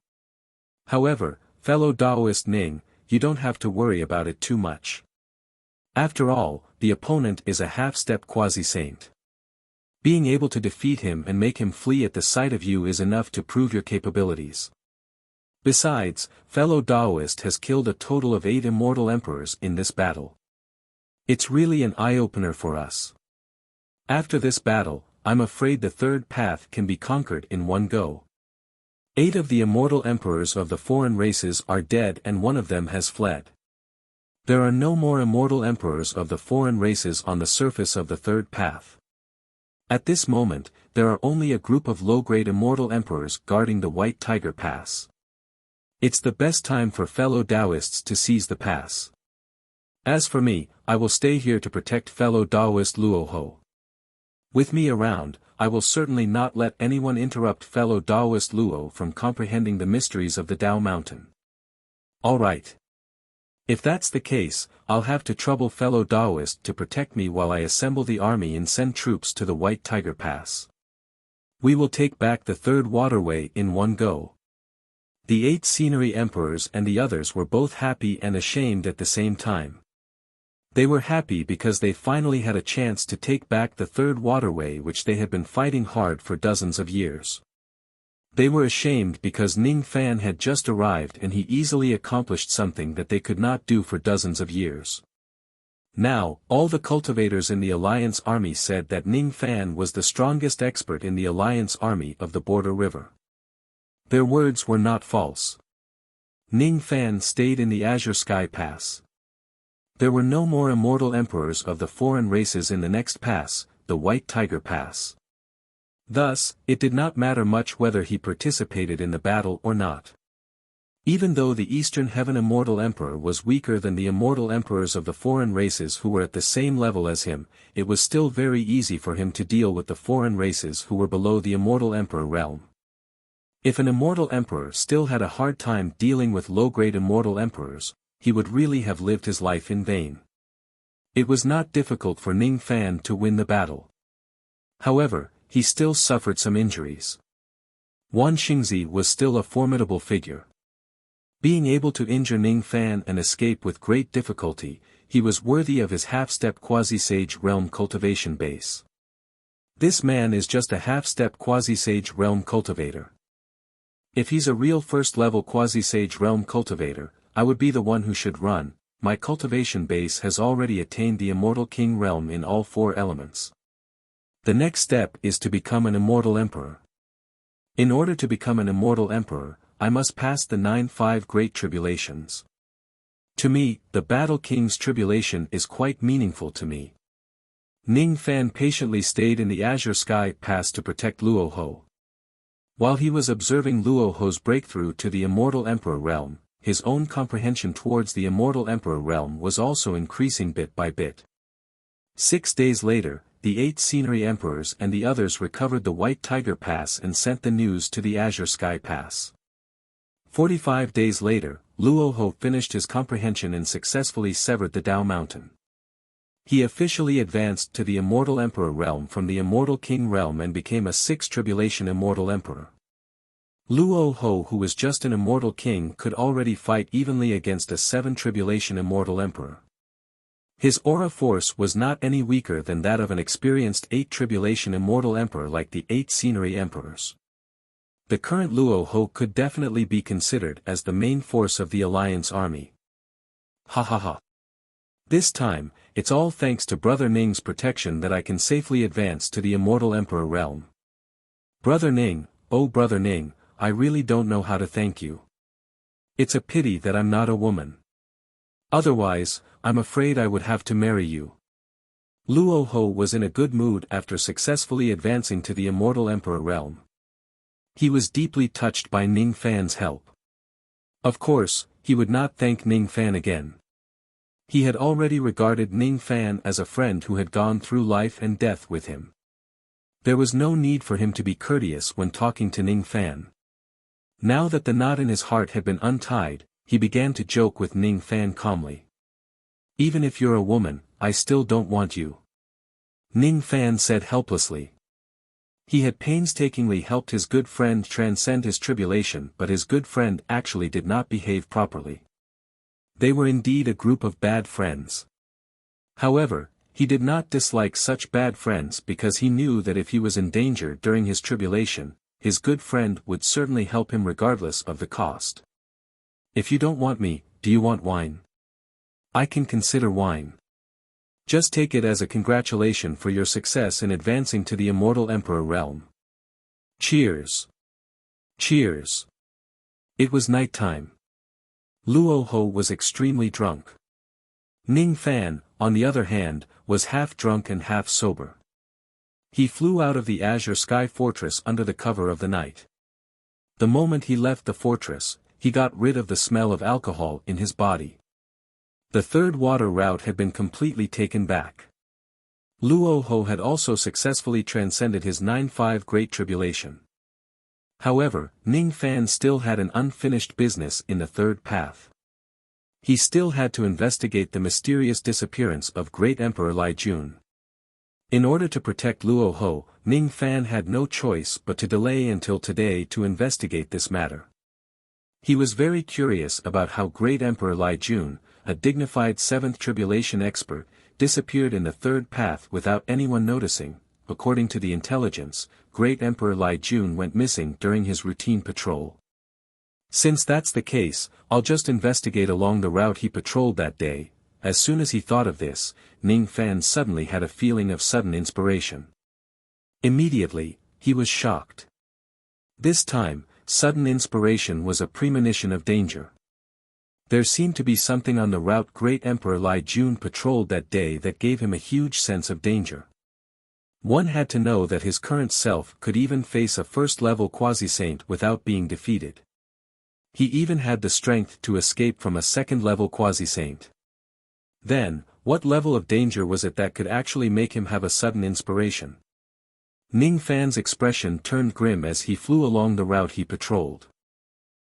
However, fellow Daoist Ning, you don't have to worry about it too much. After all, the opponent is a half-step quasi-saint. Being able to defeat him and make him flee at the sight of you is enough to prove your capabilities. Besides, fellow Daoist has killed a total of 8 immortal emperors in this battle. It's really an eye-opener for us. After this battle, I'm afraid the third path can be conquered in one go. 8 of the immortal emperors of the foreign races are dead and one of them has fled. There are no more immortal emperors of the foreign races on the surface of the third path. At this moment, there are only a group of low-grade immortal emperors guarding the White Tiger Pass. It's the best time for fellow Taoists to seize the pass. As for me, I will stay here to protect fellow Taoist Luoho. With me around, I will certainly not let anyone interrupt fellow Taoist Luo from comprehending the mysteries of the Tao Mountain. Alright. If that's the case, I'll have to trouble fellow Taoist to protect me while I assemble the army and send troops to the White Tiger Pass. We will take back the third waterway in one go. The 8 scenery emperors and the others were both happy and ashamed at the same time. They were happy because they finally had a chance to take back the third waterway which they had been fighting hard for dozens of years. They were ashamed because Ning Fan had just arrived and he easily accomplished something that they could not do for dozens of years. Now, all the cultivators in the Alliance army said that Ning Fan was the strongest expert in the Alliance army of the Border River. Their words were not false. Ning Fan stayed in the Azure Sky Pass. There were no more immortal emperors of the foreign races in the next pass, the White Tiger Pass. Thus, it did not matter much whether he participated in the battle or not. Even though the Eastern Heaven Immortal Emperor was weaker than the immortal emperors of the foreign races who were at the same level as him, it was still very easy for him to deal with the foreign races who were below the Immortal Emperor realm. If an immortal emperor still had a hard time dealing with low-grade immortal emperors, he would really have lived his life in vain. It was not difficult for Ning Fan to win the battle. However, he still suffered some injuries. Wan Xingzi was still a formidable figure. Being able to injure Ning Fan and escape with great difficulty, he was worthy of his half-step quasi-sage realm cultivation base. This man is just a half-step quasi-sage realm cultivator. If he's a real first-level quasi-sage realm cultivator, I would be the one who should run. My cultivation base has already attained the Immortal King realm in all 4 elements. The next step is to become an immortal emperor. In order to become an immortal emperor, I must pass the 9-5 great tribulations. To me, the Battle King's tribulation is quite meaningful to me. Ning Fan patiently stayed in the Azure Sky Pass to protect Luoho. While he was observing Luoho's breakthrough to the Immortal Emperor realm, his own comprehension towards the Immortal Emperor realm was also increasing bit by bit. 6 days later, the 8 scenery emperors and the others recovered the White Tiger Pass and sent the news to the Azure Sky Pass. 45 days later, Luoho finished his comprehension and successfully severed the Tao Mountain. He officially advanced to the Immortal Emperor realm from the Immortal King realm and became a 6th Tribulation Immortal Emperor. Luo Ho, who was just an immortal king, could already fight evenly against a 7 tribulation immortal emperor. His aura force was not any weaker than that of an experienced 8 tribulation immortal emperor like the 8 scenery emperors. The current Luo Ho could definitely be considered as the main force of the Alliance army. Ha ha ha. This time, it's all thanks to Brother Ning's protection that I can safely advance to the immortal emperor realm. Brother Ning, oh Brother Ning, I really don't know how to thank you. It's a pity that I'm not a woman. Otherwise, I'm afraid I would have to marry you. Luo Ho was in a good mood after successfully advancing to the immortal emperor realm. He was deeply touched by Ning Fan's help. Of course, he would not thank Ning Fan again. He had already regarded Ning Fan as a friend who had gone through life and death with him. There was no need for him to be courteous when talking to Ning Fan. Now that the knot in his heart had been untied, he began to joke with Ning Fan calmly. Even if you're a woman, I still don't want you. Ning Fan said helplessly. He had painstakingly helped his good friend transcend his tribulation, but his good friend actually did not behave properly. They were indeed a group of bad friends. However, he did not dislike such bad friends because he knew that if he was in danger during his tribulation, his good friend would certainly help him regardless of the cost. If you don't want me, do you want wine? I can consider wine. Just take it as a congratulation for your success in advancing to the immortal emperor realm. Cheers. Cheers. It was night time. Luo Ho was extremely drunk. Ning Fan, on the other hand, was half drunk and half sober. He flew out of the Azure Sky Fortress under the cover of the night. The moment he left the fortress, he got rid of the smell of alcohol in his body. The third water route had been completely taken back. Luo Ho had also successfully transcended his 9-5 Great Tribulation. However, Ning Fan still had an unfinished business in the third path. He still had to investigate the mysterious disappearance of Great Emperor Lai Jun. In order to protect Luo Ho, Ning Fan had no choice but to delay until today to investigate this matter. He was very curious about how Great Emperor Lai Jun, a dignified 7th tribulation expert, disappeared in the third path without anyone noticing. According to the intelligence, Great Emperor Lai Jun went missing during his routine patrol. Since that's the case, I'll just investigate along the route he patrolled that day. As soon as he thought of this, Ning Fan suddenly had a feeling of sudden inspiration. Immediately, he was shocked. This time, sudden inspiration was a premonition of danger. There seemed to be something on the route Great Emperor Lai Jun patrolled that day that gave him a huge sense of danger. One had to know that his current self could even face a first-level quasi-saint without being defeated. He even had the strength to escape from a second-level quasi-saint. Then, what level of danger was it that could actually make him have a sudden inspiration? Ning Fan's expression turned grim as he flew along the route he patrolled.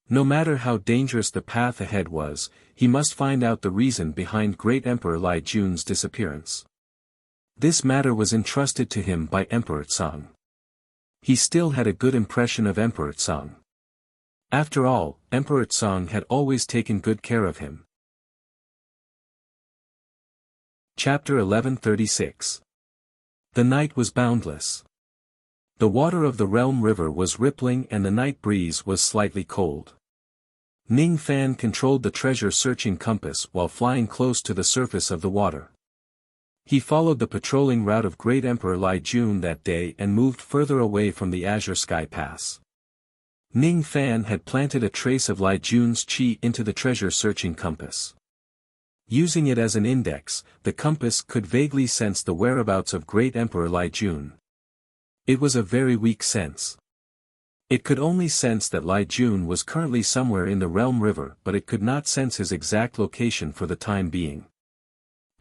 No matter how dangerous the path ahead was, he must find out the reason behind Great Emperor Lai Jun's disappearance. This matter was entrusted to him by Emperor Tsang. He still had a good impression of Emperor Tsang. After all, Emperor Tsang had always taken good care of him. Chapter 1136. The night was boundless. The water of the Realm River was rippling and the night breeze was slightly cold. Ning Fan controlled the treasure-searching compass while flying close to the surface of the water. He followed the patrolling route of Great Emperor Lai Jun that day and moved further away from the Azure Sky Pass. Ning Fan had planted a trace of Lai Jun's chi into the treasure-searching compass. Using it as an index, the compass could vaguely sense the whereabouts of Great Emperor Lai Jun. It was a very weak sense. It could only sense that Lai Jun was currently somewhere in the Realm River, but it could not sense his exact location for the time being.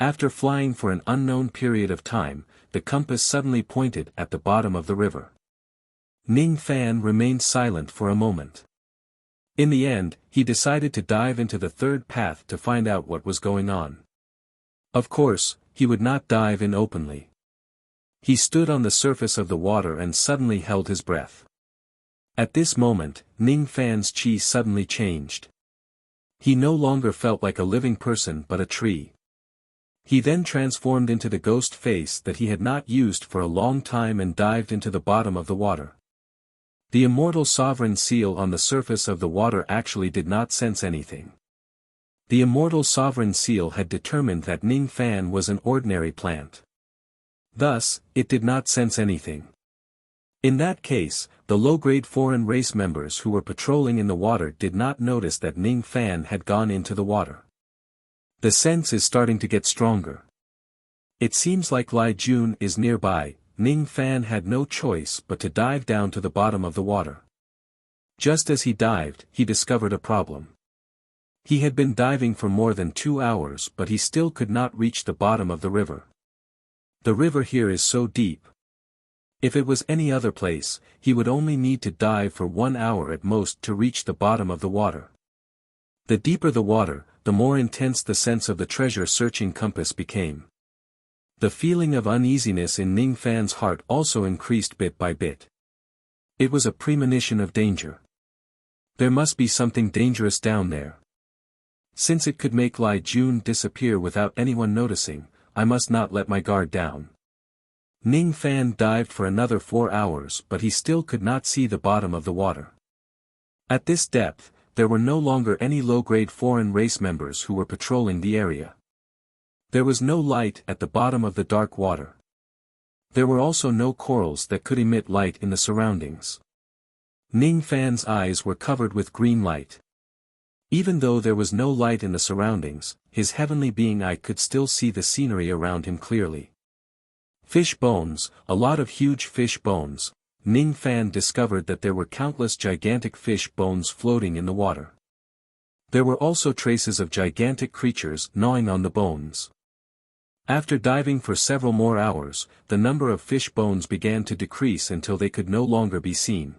After flying for an unknown period of time, the compass suddenly pointed at the bottom of the river. Ning Fan remained silent for a moment. In the end, he decided to dive into the third path to find out what was going on. Of course, he would not dive in openly. He stood on the surface of the water and suddenly held his breath. At this moment, Ning Fan's chi suddenly changed. He no longer felt like a living person but a tree. He then transformed into the ghost face that he had not used for a long time and dived into the bottom of the water. The immortal sovereign seal on the surface of the water actually did not sense anything. The immortal sovereign seal had determined that Ning Fan was an ordinary plant. Thus, it did not sense anything. In that case, the low-grade foreign race members who were patrolling in the water did not notice that Ning Fan had gone into the water. The sense is starting to get stronger. It seems like Lai Jun is nearby. Ning Fan had no choice but to dive down to the bottom of the water. Just as he dived, he discovered a problem. He had been diving for more than 2 hours but he still could not reach the bottom of the river. The river here is so deep. If it was any other place, he would only need to dive for 1 hour at most to reach the bottom of the water. The deeper the water, the more intense the sense of the treasure-searching compass became. The feeling of uneasiness in Ning Fan's heart also increased bit by bit. It was a premonition of danger. There must be something dangerous down there. Since it could make Lai Jun disappear without anyone noticing, I must not let my guard down. Ning Fan dived for another 4 hours but he still could not see the bottom of the water. At this depth, there were no longer any low-grade foreign race members who were patrolling the area. There was no light at the bottom of the dark water. There were also no corals that could emit light in the surroundings. Ning Fan's eyes were covered with green light. Even though there was no light in the surroundings, his heavenly being eye could still see the scenery around him clearly. Fish bones, a lot of huge fish bones. Ning Fan discovered that there were countless gigantic fish bones floating in the water. There were also traces of gigantic creatures gnawing on the bones. After diving for several more hours, the number of fish bones began to decrease until they could no longer be seen.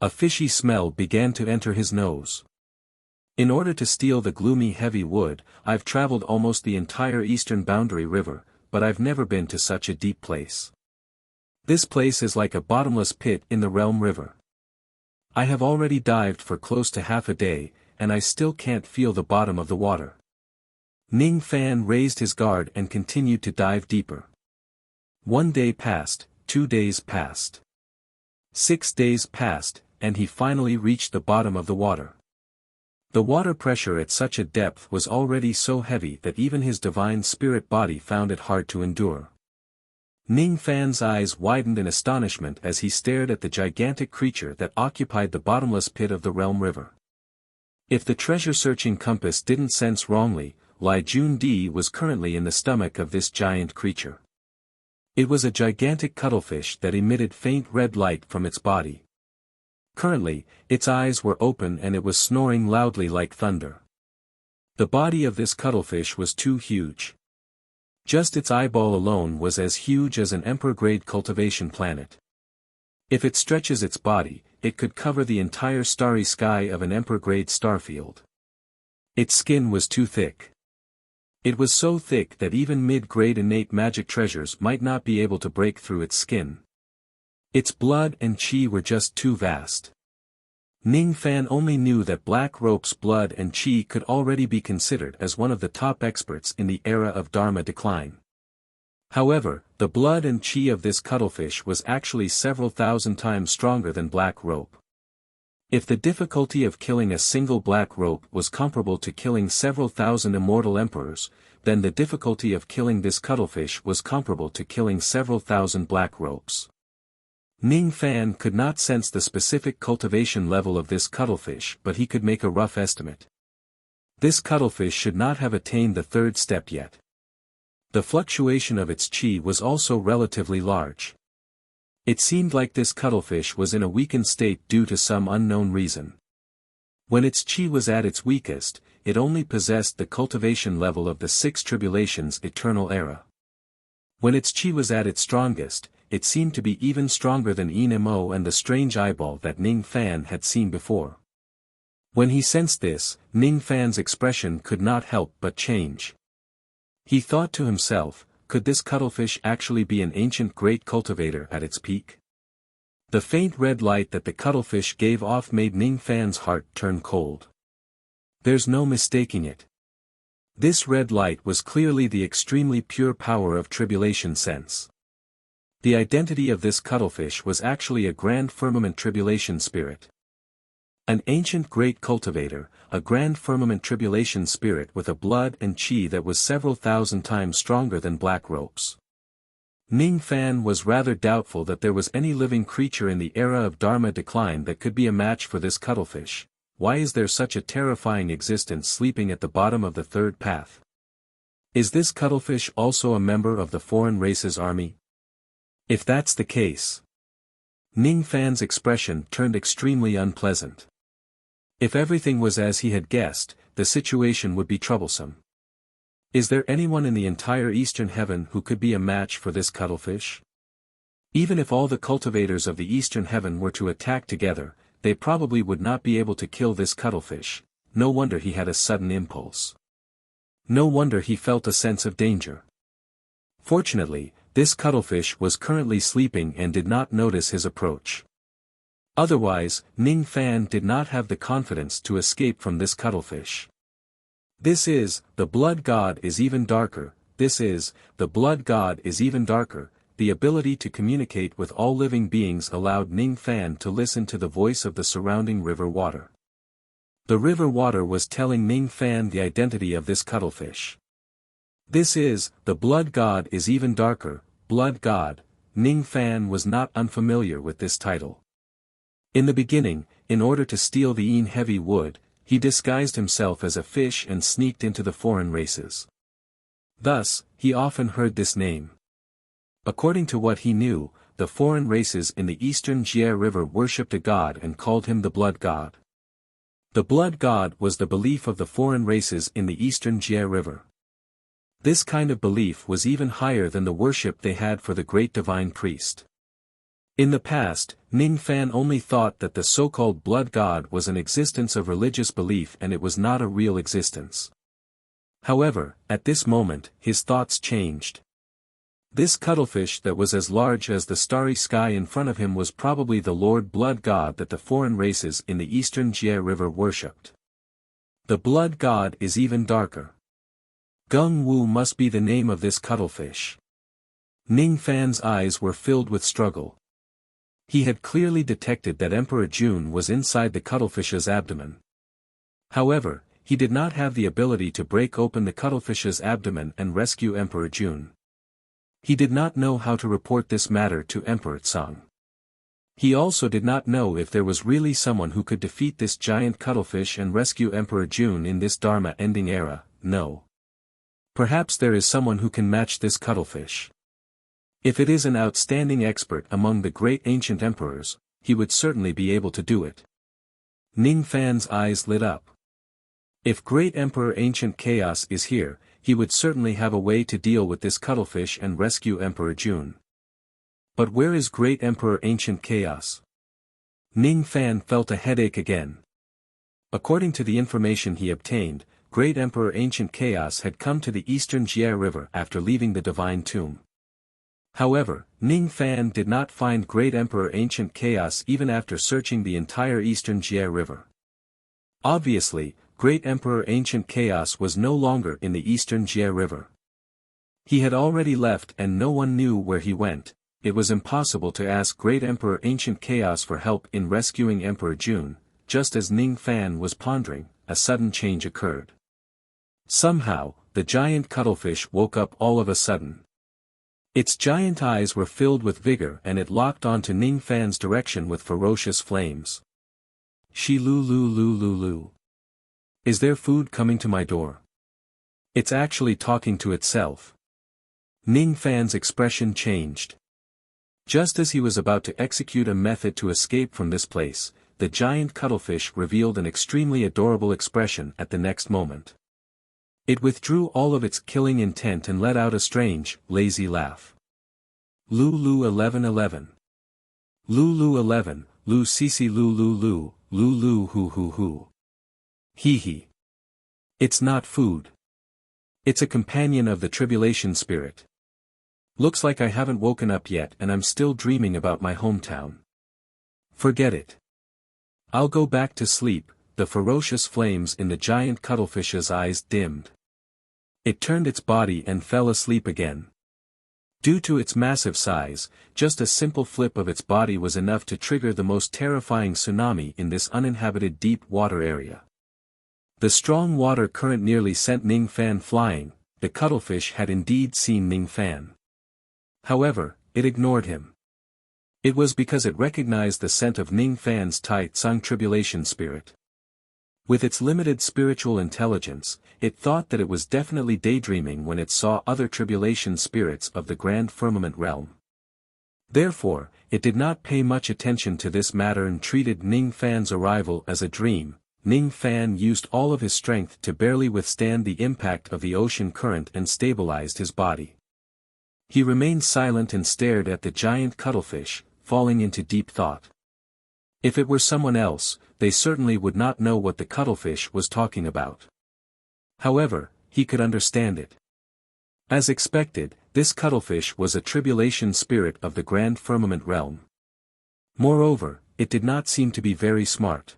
A fishy smell began to enter his nose. In order to steal the gloomy heavy wood, I've traveled almost the entire eastern boundary river, but I've never been to such a deep place. This place is like a bottomless pit in the Realm River. I have already dived for close to half a day, and I still can't feel the bottom of the water. Ning Fan raised his guard and continued to dive deeper. 1 day passed, 2 days passed. 6 days passed, and he finally reached the bottom of the water. The water pressure at such a depth was already so heavy that even his divine spirit body found it hard to endure. Ning Fan's eyes widened in astonishment as he stared at the gigantic creature that occupied the bottomless pit of the Realm River. If the treasure-searching compass didn't sense wrongly, Lai Jun Di was currently in the stomach of this giant creature. It was a gigantic cuttlefish that emitted faint red light from its body. Currently, its eyes were open and it was snoring loudly like thunder. The body of this cuttlefish was too huge. Just its eyeball alone was as huge as an emperor-grade cultivation planet. If it stretches its body, it could cover the entire starry sky of an emperor-grade starfield. Its skin was too thick. It was so thick that even mid-grade innate magic treasures might not be able to break through its skin. Its blood and chi were just too vast. Ning Fan only knew that Black Rope's blood and chi could already be considered as one of the top experts in the era of Dharma decline. However, the blood and chi of this cuttlefish was actually several thousand times stronger than Black Rope. If the difficulty of killing a single Black Rope was comparable to killing several thousand immortal emperors, then the difficulty of killing this cuttlefish was comparable to killing several thousand Black Ropes. Ning Fan could not sense the specific cultivation level of this cuttlefish but he could make a rough estimate. This cuttlefish should not have attained the 3rd step yet. The fluctuation of its chi was also relatively large. It seemed like this cuttlefish was in a weakened state due to some unknown reason. When its chi was at its weakest, it only possessed the cultivation level of the 6 Tribulations Eternal Era. When its chi was at its strongest, it seemed to be even stronger than Mo and the strange eyeball that Ning Fan had seen before. When he sensed this, Ning Fan's expression could not help but change. He thought to himself, could this cuttlefish actually be an ancient great cultivator at its peak? The faint red light that the cuttlefish gave off made Ning Fan's heart turn cold. There's no mistaking it. This red light was clearly the extremely pure power of tribulation sense. The identity of this cuttlefish was actually a grand firmament tribulation spirit. An ancient great cultivator, a grand firmament tribulation spirit with a blood and chi that was several thousand times stronger than black ropes. Ning Fan was rather doubtful that there was any living creature in the era of Dharma decline that could be a match for this cuttlefish. Why is there such a terrifying existence sleeping at the bottom of the third path? Is this cuttlefish also a member of the foreign race's army? If that's the case, Ning Fan's expression turned extremely unpleasant. If everything was as he had guessed, the situation would be troublesome. Is there anyone in the entire Eastern Heaven who could be a match for this cuttlefish? Even if all the cultivators of the Eastern Heaven were to attack together, they probably would not be able to kill this cuttlefish. No wonder he had a sudden impulse. No wonder he felt a sense of danger. Fortunately, this cuttlefish was currently sleeping and did not notice his approach. Otherwise, Ning Fan did not have the confidence to escape from this cuttlefish. This is, the blood god is even darker, this is, the blood god is even darker. The ability to communicate with all living beings allowed Ning Fan to listen to the voice of the surrounding river water. The river water was telling Ning Fan the identity of this cuttlefish. This is, the blood god is even darker, blood god. Ning Fan was not unfamiliar with this title. In the beginning, in order to steal the Een heavy wood, he disguised himself as a fish and sneaked into the foreign races. Thus, he often heard this name. According to what he knew, the foreign races in the eastern Jie River worshipped a god and called him the blood god. The blood god was the belief of the foreign races in the eastern Jie River. This kind of belief was even higher than the worship they had for the great divine priest. In the past, Ning Fan only thought that the so-called blood god was an existence of religious belief and it was not a real existence. However, at this moment, his thoughts changed. This cuttlefish that was as large as the starry sky in front of him was probably the Lord Blood God that the foreign races in the eastern Jie River worshipped. The blood god is even darker. Gung Wu must be the name of this cuttlefish. Ning Fan's eyes were filled with struggle. He had clearly detected that Emperor Jun was inside the cuttlefish's abdomen. However, he did not have the ability to break open the cuttlefish's abdomen and rescue Emperor Jun. He did not know how to report this matter to Emperor Tsang. He also did not know if there was really someone who could defeat this giant cuttlefish and rescue Emperor Jun in this Dharma-ending era. No. Perhaps there is someone who can match this cuttlefish. If it is an outstanding expert among the great ancient emperors, he would certainly be able to do it. Ning Fan's eyes lit up. If Great Emperor Ancient Chaos is here, he would certainly have a way to deal with this cuttlefish and rescue Emperor Jun. But where is Great Emperor Ancient Chaos? Ning Fan felt a headache again. According to the information he obtained, Great Emperor Ancient Chaos had come to the eastern Jie River after leaving the Divine Tomb. However, Ning Fan did not find Great Emperor Ancient Chaos even after searching the entire eastern Jie River. Obviously, Great Emperor Ancient Chaos was no longer in the eastern Jie River. He had already left and no one knew where he went. It was impossible to ask Great Emperor Ancient Chaos for help in rescuing Emperor Jun. Just as Ning Fan was pondering, a sudden change occurred. Somehow, the giant cuttlefish woke up all of a sudden. Its giant eyes were filled with vigor and it locked onto Ning Fan's direction with ferocious flames. Shi lu lu lu lu lu. Is there food coming to my door? It's actually talking to itself. Ning Fan's expression changed. Just as he was about to execute a method to escape from this place, the giant cuttlefish revealed an extremely adorable expression at the next moment. It withdrew all of its killing intent and let out a strange, lazy laugh. Lulu 1111. Lulu 11, Lu Sisi Lulu Lu, Lulu Hu Hu Hu. Hee hee. It's not food. It's a companion of the tribulation spirit. Looks like I haven't woken up yet and I'm still dreaming about my hometown. Forget it. I'll go back to sleep. The ferocious flames in the giant cuttlefish's eyes dimmed. It turned its body and fell asleep again. Due to its massive size, just a simple flip of its body was enough to trigger the most terrifying tsunami in this uninhabited deep water area. The strong water current nearly sent Ning Fan flying. The cuttlefish had indeed seen Ning Fan. However, it ignored him. It was because it recognized the scent of Ning Fan's Tai Tsung tribulation spirit. With its limited spiritual intelligence, it thought that it was definitely daydreaming when it saw other tribulation spirits of the grand firmament realm. Therefore, it did not pay much attention to this matter and treated Ning Fan's arrival as a dream. Ning Fan used all of his strength to barely withstand the impact of the ocean current and stabilized his body. He remained silent and stared at the giant cuttlefish, falling into deep thought. If it were someone else, they certainly would not know what the cuttlefish was talking about. However, he could understand it. As expected, this cuttlefish was a tribulation spirit of the grand firmament realm. Moreover, it did not seem to be very smart.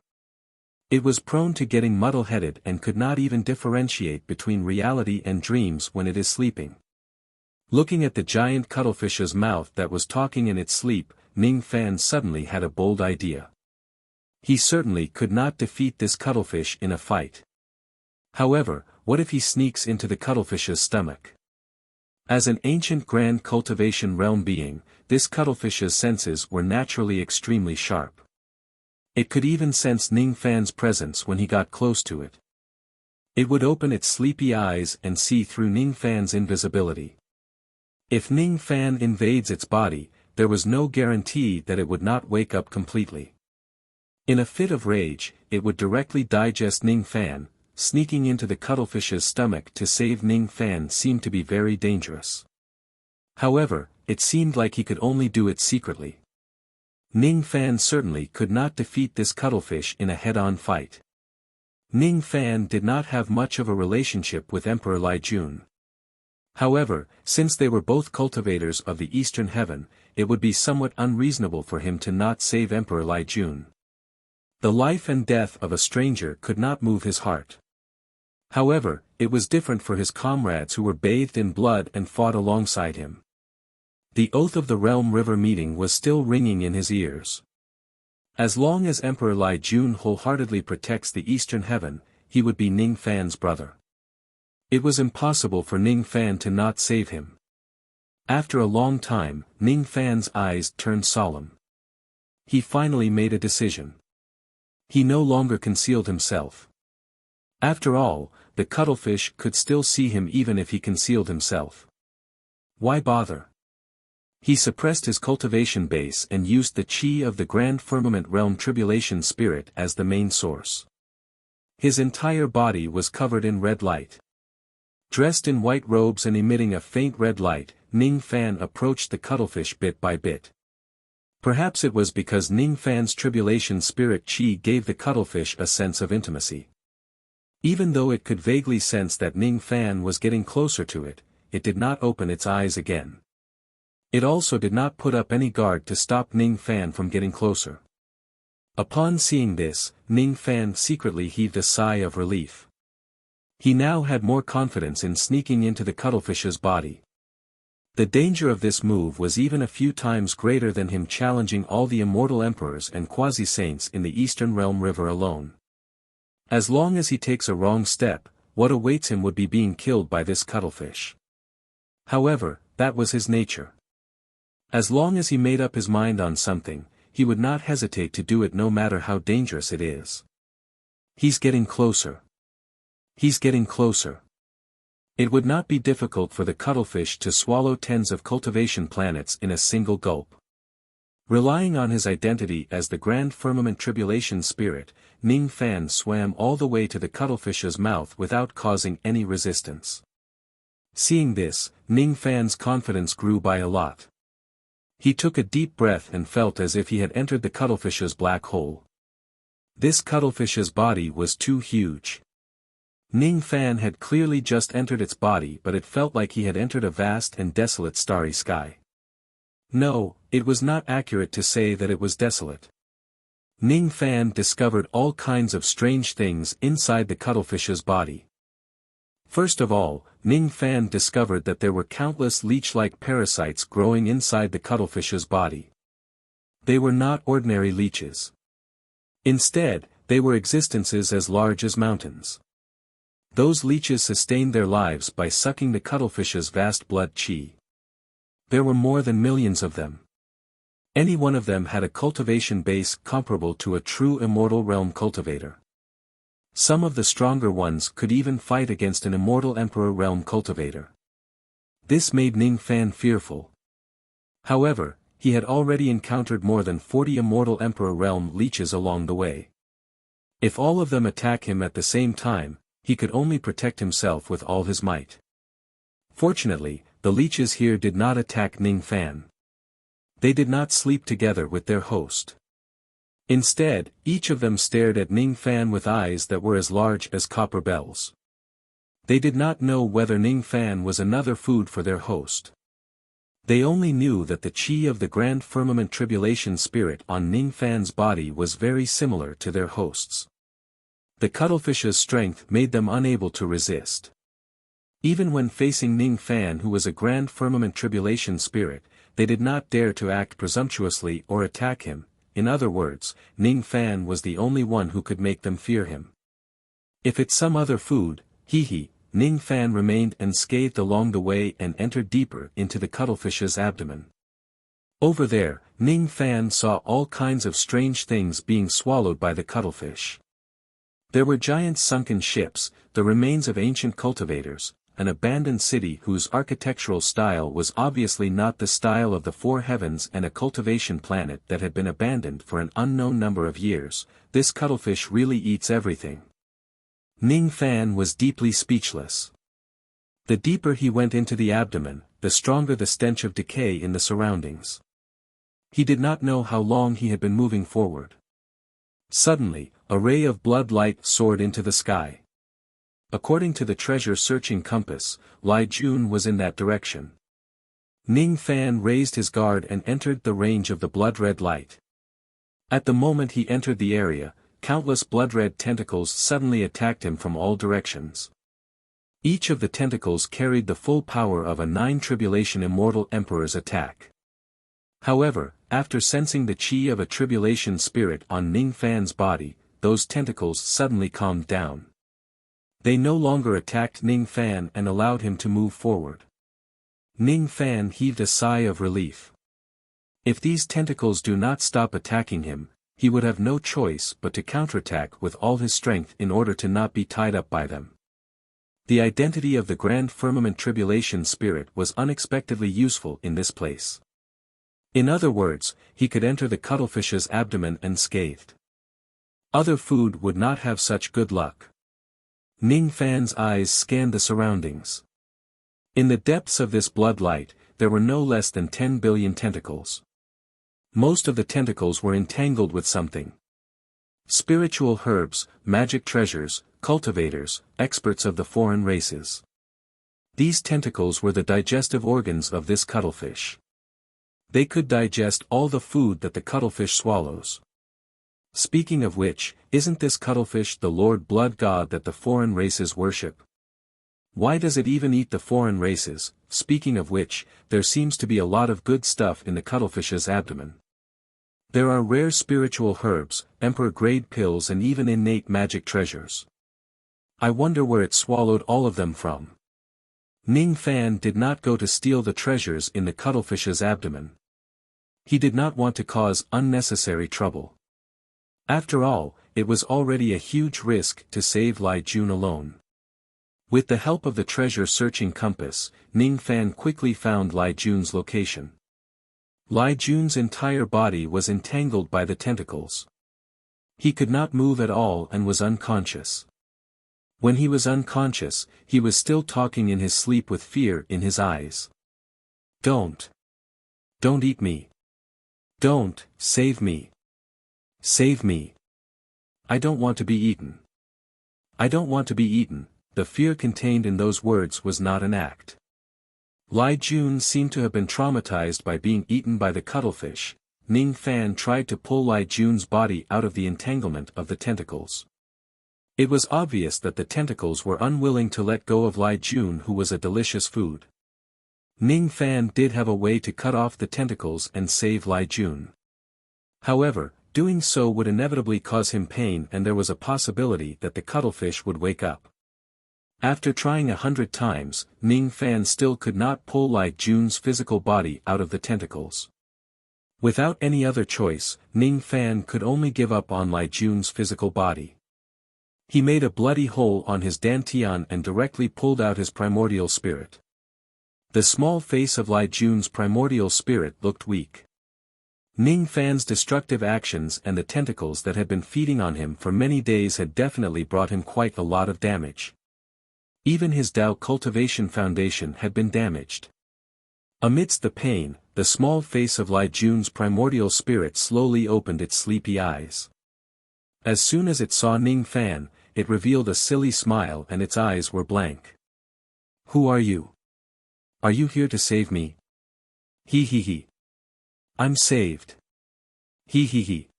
It was prone to getting muddle-headed and could not even differentiate between reality and dreams when it is sleeping. Looking at the giant cuttlefish's mouth that was talking in its sleep, Ning Fan suddenly had a bold idea. He certainly could not defeat this cuttlefish in a fight. However, what if he sneaks into the cuttlefish's stomach? As an ancient grand cultivation realm being, this cuttlefish's senses were naturally extremely sharp. It could even sense Ning Fan's presence when he got close to it. It would open its sleepy eyes and see through Ning Fan's invisibility. If Ning Fan invades its body, there was no guarantee that it would not wake up completely. In a fit of rage, it would directly digest Ning Fan. Sneaking into the cuttlefish's stomach to save Ning Fan seemed to be very dangerous. However, it seemed like he could only do it secretly. Ning Fan certainly could not defeat this cuttlefish in a head-on fight. Ning Fan did not have much of a relationship with Emperor Lai Jun. However, since they were both cultivators of the Eastern Heaven, it would be somewhat unreasonable for him to not save Emperor Lai Jun. The life and death of a stranger could not move his heart. However, it was different for his comrades who were bathed in blood and fought alongside him. The oath of the Realm River meeting was still ringing in his ears. As long as Emperor Lai Jun wholeheartedly protects the Eastern Heaven, he would be Ning Fan's brother. It was impossible for Ning Fan to not save him. After a long time, Ning Fan's eyes turned solemn. He finally made a decision. He no longer concealed himself. After all, the cuttlefish could still see him even if he concealed himself. Why bother? He suppressed his cultivation base and used the chi of the Grand Firmament Realm Tribulation Spirit as the main source. His entire body was covered in red light. Dressed in white robes and emitting a faint red light, Ning Fan approached the cuttlefish bit by bit. Perhaps it was because Ning Fan's tribulation spirit chi gave the cuttlefish a sense of intimacy. Even though it could vaguely sense that Ning Fan was getting closer to it, it did not open its eyes again. It also did not put up any guard to stop Ning Fan from getting closer. Upon seeing this, Ning Fan secretly heaved a sigh of relief. He now had more confidence in sneaking into the cuttlefish's body. The danger of this move was even a few times greater than him challenging all the immortal emperors and quasi-saints in the Eastern Realm River alone. As long as he takes a wrong step, what awaits him would be being killed by this cuttlefish. However, that was his nature. As long as he made up his mind on something, he would not hesitate to do it no matter how dangerous it is. He's getting closer. He's getting closer. It would not be difficult for the cuttlefish to swallow tens of cultivation planets in a single gulp. Relying on his identity as the Grand Firmament Tribulation Spirit, Ning Fan swam all the way to the cuttlefish's mouth without causing any resistance. Seeing this, Ning Fan's confidence grew by a lot. He took a deep breath and felt as if he had entered the cuttlefish's black hole. This cuttlefish's body was too huge. Ning Fan had clearly just entered its body, but it felt like he had entered a vast and desolate starry sky. No, it was not accurate to say that it was desolate. Ning Fan discovered all kinds of strange things inside the cuttlefish's body. First of all, Ning Fan discovered that there were countless leech-like parasites growing inside the cuttlefish's body. They were not ordinary leeches. Instead, they were existences as large as mountains. Those leeches sustained their lives by sucking the cuttlefish's vast blood qi. There were more than millions of them. Any one of them had a cultivation base comparable to a true immortal realm cultivator. Some of the stronger ones could even fight against an immortal emperor realm cultivator. This made Ning Fan fearful. However, he had already encountered more than 40 immortal emperor realm leeches along the way. If all of them attack him at the same time, he could only protect himself with all his might. Fortunately, the leeches here did not attack Ning Fan. They did not sleep together with their host. Instead, each of them stared at Ning Fan with eyes that were as large as copper bells. They did not know whether Ning Fan was another food for their host. They only knew that the qi of the Grand Firmament Tribulation Spirit on Ning Fan's body was very similar to their host's. The cuttlefish's strength made them unable to resist. Even when facing Ning Fan, who was a Grand Firmament Tribulation Spirit, they did not dare to act presumptuously or attack him. In other words, Ning Fan was the only one who could make them fear him. If it's some other food, Ning Fan remained unscathed along the way and entered deeper into the cuttlefish's abdomen. Over there, Ning Fan saw all kinds of strange things being swallowed by the cuttlefish. There were giant sunken ships, the remains of ancient cultivators, an abandoned city whose architectural style was obviously not the style of the four heavens, and a cultivation planet that had been abandoned for an unknown number of years. This cuttlefish really eats everything. Ning Fan was deeply speechless. The deeper he went into the abdomen, the stronger the stench of decay in the surroundings. He did not know how long he had been moving forward. Suddenly, a ray of blood light soared into the sky. According to the treasure-searching compass, Lai Jun was in that direction. Ning Fan raised his guard and entered the range of the blood-red light. At the moment he entered the area, countless blood-red tentacles suddenly attacked him from all directions. Each of the tentacles carried the full power of a 9 Tribulation Immortal Emperor's attack. However, after sensing the qi of a Tribulation Spirit on Ning Fan's body, those tentacles suddenly calmed down. They no longer attacked Ning Fan and allowed him to move forward. Ning Fan heaved a sigh of relief. If these tentacles do not stop attacking him, he would have no choice but to counterattack with all his strength in order to not be tied up by them. The identity of the Grand Firmament Tribulation Spirit was unexpectedly useful in this place. In other words, he could enter the cuttlefish's abdomen unscathed. Other food would not have such good luck. Ning Fan's eyes scanned the surroundings. In the depths of this blood light, there were no less than 10 billion tentacles. Most of the tentacles were entangled with something. Spiritual herbs, magic treasures, cultivators, experts of the foreign races. These tentacles were the digestive organs of this cuttlefish. They could digest all the food that the cuttlefish swallows. Speaking of which, isn't this cuttlefish the Lord Blood God that the foreign races worship? Why does it even eat the foreign races? Speaking of which, there seems to be a lot of good stuff in the cuttlefish's abdomen. There are rare spiritual herbs, emperor-grade pills, and even innate magic treasures. I wonder where it swallowed all of them from. Ning Fan did not go to steal the treasures in the cuttlefish's abdomen. He did not want to cause unnecessary trouble. After all, it was already a huge risk to save Lai Jun alone. With the help of the treasure-searching compass, Ning Fan quickly found Lai Jun's location. Lai Jun's entire body was entangled by the tentacles. He could not move at all and was unconscious. When he was unconscious, he was still talking in his sleep with fear in his eyes. Don't eat me. Don't, save me. Save me. I don't want to be eaten. I don't want to be eaten. The fear contained in those words was not an act. Lai Jun seemed to have been traumatized by being eaten by the cuttlefish, Ning Fan tried to pull Lai Jun's body out of the entanglement of the tentacles. It was obvious that the tentacles were unwilling to let go of Lai Jun, who was a delicious food. Ning Fan did have a way to cut off the tentacles and save Lai Jun. However, doing so would inevitably cause him pain, and there was a possibility that the cuttlefish would wake up. After trying 100 times, Ning Fan still could not pull Lai Jun's physical body out of the tentacles. Without any other choice, Ning Fan could only give up on Lai Jun's physical body. He made a bloody hole on his dantian and directly pulled out his primordial spirit. The small face of Lai Jun's primordial spirit looked weak. Ning Fan's destructive actions and the tentacles that had been feeding on him for many days had definitely brought him quite a lot of damage. Even his Dao cultivation foundation had been damaged. Amidst the pain, the small face of Lai Jun's primordial spirit slowly opened its sleepy eyes. As soon as it saw Ning Fan, it revealed a silly smile and its eyes were blank. "Who are you? Are you here to save me?" "He he he. I'm saved. He he he.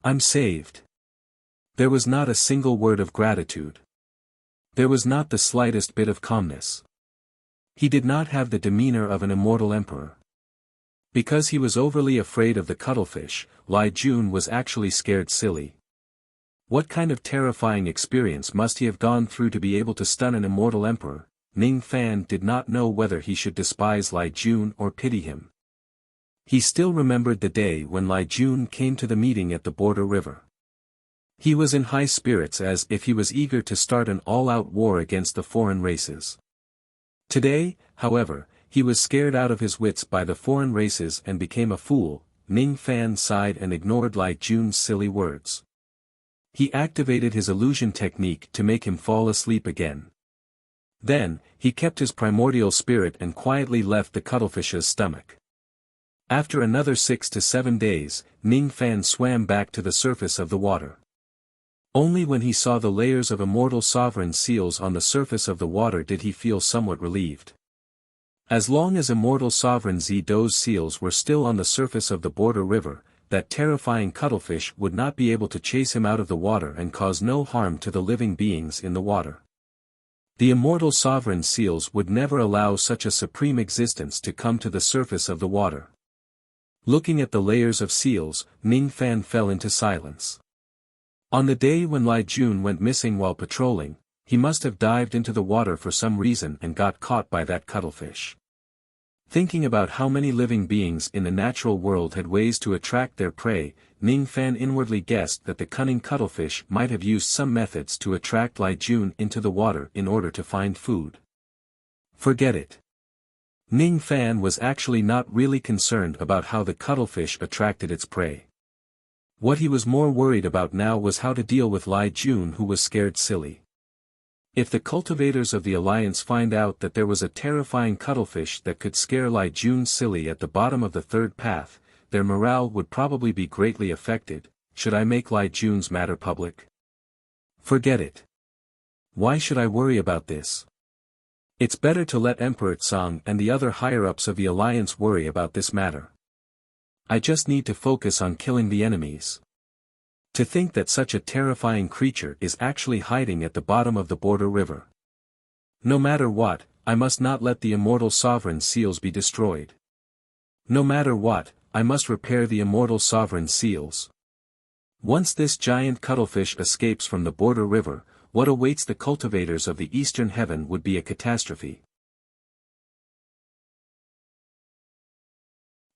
I'm saved." There was not a single word of gratitude. There was not the slightest bit of calmness. He did not have the demeanor of an immortal emperor. Because he was overly afraid of the cuttlefish, Lai Jun was actually scared silly. What kind of terrifying experience must he have gone through to be able to stun an immortal emperor? Ning Fan did not know whether he should despise Lai Jun or pity him. He still remembered the day when Lai Jun came to the meeting at the border river. He was in high spirits as if he was eager to start an all-out war against the foreign races. Today, however, he was scared out of his wits by the foreign races and became a fool. Ning Fan sighed and ignored Lai Jun's silly words. He activated his illusion technique to make him fall asleep again. Then, he kept his primordial spirit and quietly left the cuttlefish's stomach. After another 6 to 7 days, Ning Fan swam back to the surface of the water. Only when he saw the layers of immortal sovereign seals on the surface of the water did he feel somewhat relieved. As long as immortal sovereign Zido's seals were still on the surface of the border river, that terrifying cuttlefish would not be able to chase him out of the water and cause no harm to the living beings in the water. The immortal sovereign seals would never allow such a supreme existence to come to the surface of the water. Looking at the layers of seals, Ning Fan fell into silence. On the day when Lai Jun went missing while patrolling, he must have dived into the water for some reason and got caught by that cuttlefish. Thinking about how many living beings in the natural world had ways to attract their prey, Ning Fan inwardly guessed that the cunning cuttlefish might have used some methods to attract Lai Jun into the water in order to find food. Forget it. Ning Fan was actually not really concerned about how the cuttlefish attracted its prey. What he was more worried about now was how to deal with Lai Jun, who was scared silly. If the cultivators of the Alliance find out that there was a terrifying cuttlefish that could scare Lai Jun silly at the bottom of the third path, their morale would probably be greatly affected. Should I make Lai Jun's matter public? Forget it. Why should I worry about this? It's better to let Emperor Tsang and the other higher-ups of the Alliance worry about this matter. I just need to focus on killing the enemies. To think that such a terrifying creature is actually hiding at the bottom of the border river. No matter what, I must not let the immortal sovereign seals be destroyed. No matter what, I must repair the immortal sovereign seals. Once this giant cuttlefish escapes from the border river, what awaits the cultivators of the eastern heaven would be a catastrophe.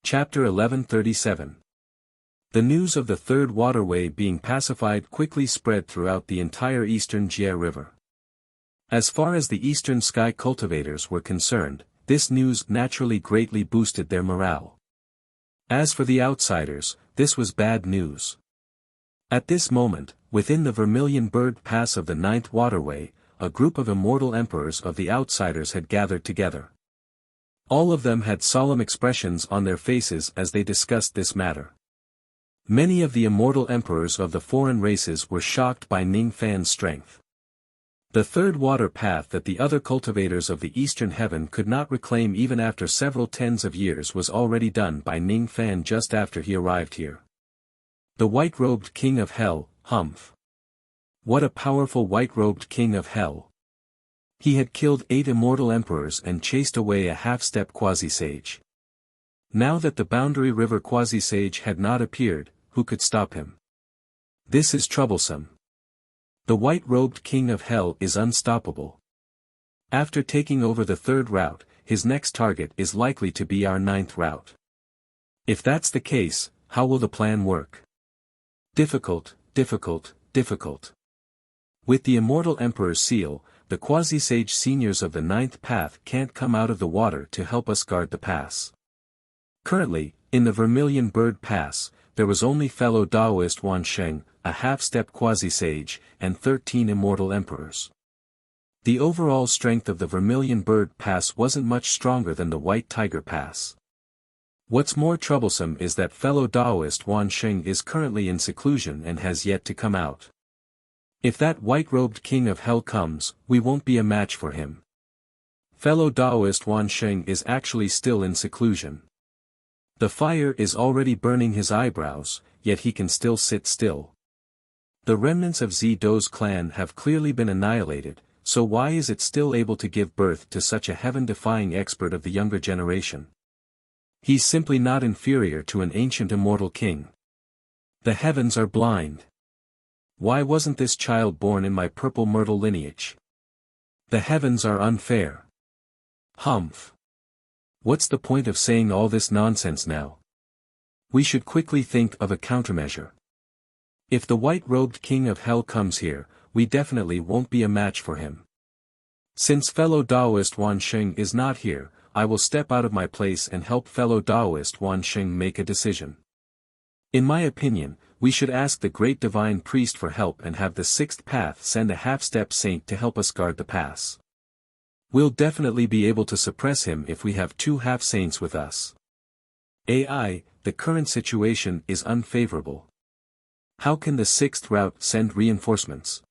Chapter 1137. The news of the third waterway being pacified quickly spread throughout the entire eastern Jie River. As far as the eastern sky cultivators were concerned, this news naturally greatly boosted their morale. As for the outsiders, this was bad news. At this moment, within the Vermilion Bird Pass of the ninth waterway, a group of immortal emperors of the outsiders had gathered together. All of them had solemn expressions on their faces as they discussed this matter. Many of the immortal emperors of the foreign races were shocked by Ning Fan's strength. The third water path that the other cultivators of the eastern heaven could not reclaim even after several tens of years was already done by Ning Fan just after he arrived here. The white-robed king of hell, Humph. What a powerful white-robed king of hell. He had killed 8 immortal emperors and chased away a half-step quasi-sage. Now that the Boundary River quasi-sage had not appeared, who could stop him? This is troublesome. The white-robed king of hell is unstoppable. After taking over the third route, his next target is likely to be our 9th route. If that's the case, how will the plan work? Difficult, difficult, difficult. With the immortal emperor's seal, the quasi-sage seniors of the 9th path can't come out of the water to help us guard the pass. Currently, in the Vermilion Bird Pass, there was only fellow Daoist Wan Sheng, a half-step quasi-sage, and 13 immortal emperors. The overall strength of the Vermilion Bird Pass wasn't much stronger than the White Tiger Pass. What's more troublesome is that fellow Daoist Wan Sheng is currently in seclusion and has yet to come out. If that white-robed king of hell comes, we won't be a match for him. Fellow Daoist Wan Sheng is actually still in seclusion. The fire is already burning his eyebrows, yet he can still sit still. The remnants of Zido's clan have clearly been annihilated, so why is it still able to give birth to such a heaven-defying expert of the younger generation? He's simply not inferior to an ancient immortal king. The heavens are blind. Why wasn't this child born in my purple myrtle lineage? The heavens are unfair. Humph. What's the point of saying all this nonsense now? We should quickly think of a countermeasure. If the white-robed king of hell comes here, we definitely won't be a match for him. Since fellow Daoist Wan Sheng is not here, I will step out of my place and help fellow Daoist Wan Sheng make a decision. In my opinion, we should ask the great divine priest for help and have the 6th path send a half-step saint to help us guard the pass. We'll definitely be able to suppress him if we have 2 half-saints with us. AI, the current situation is unfavorable. How can the 6th route send reinforcements?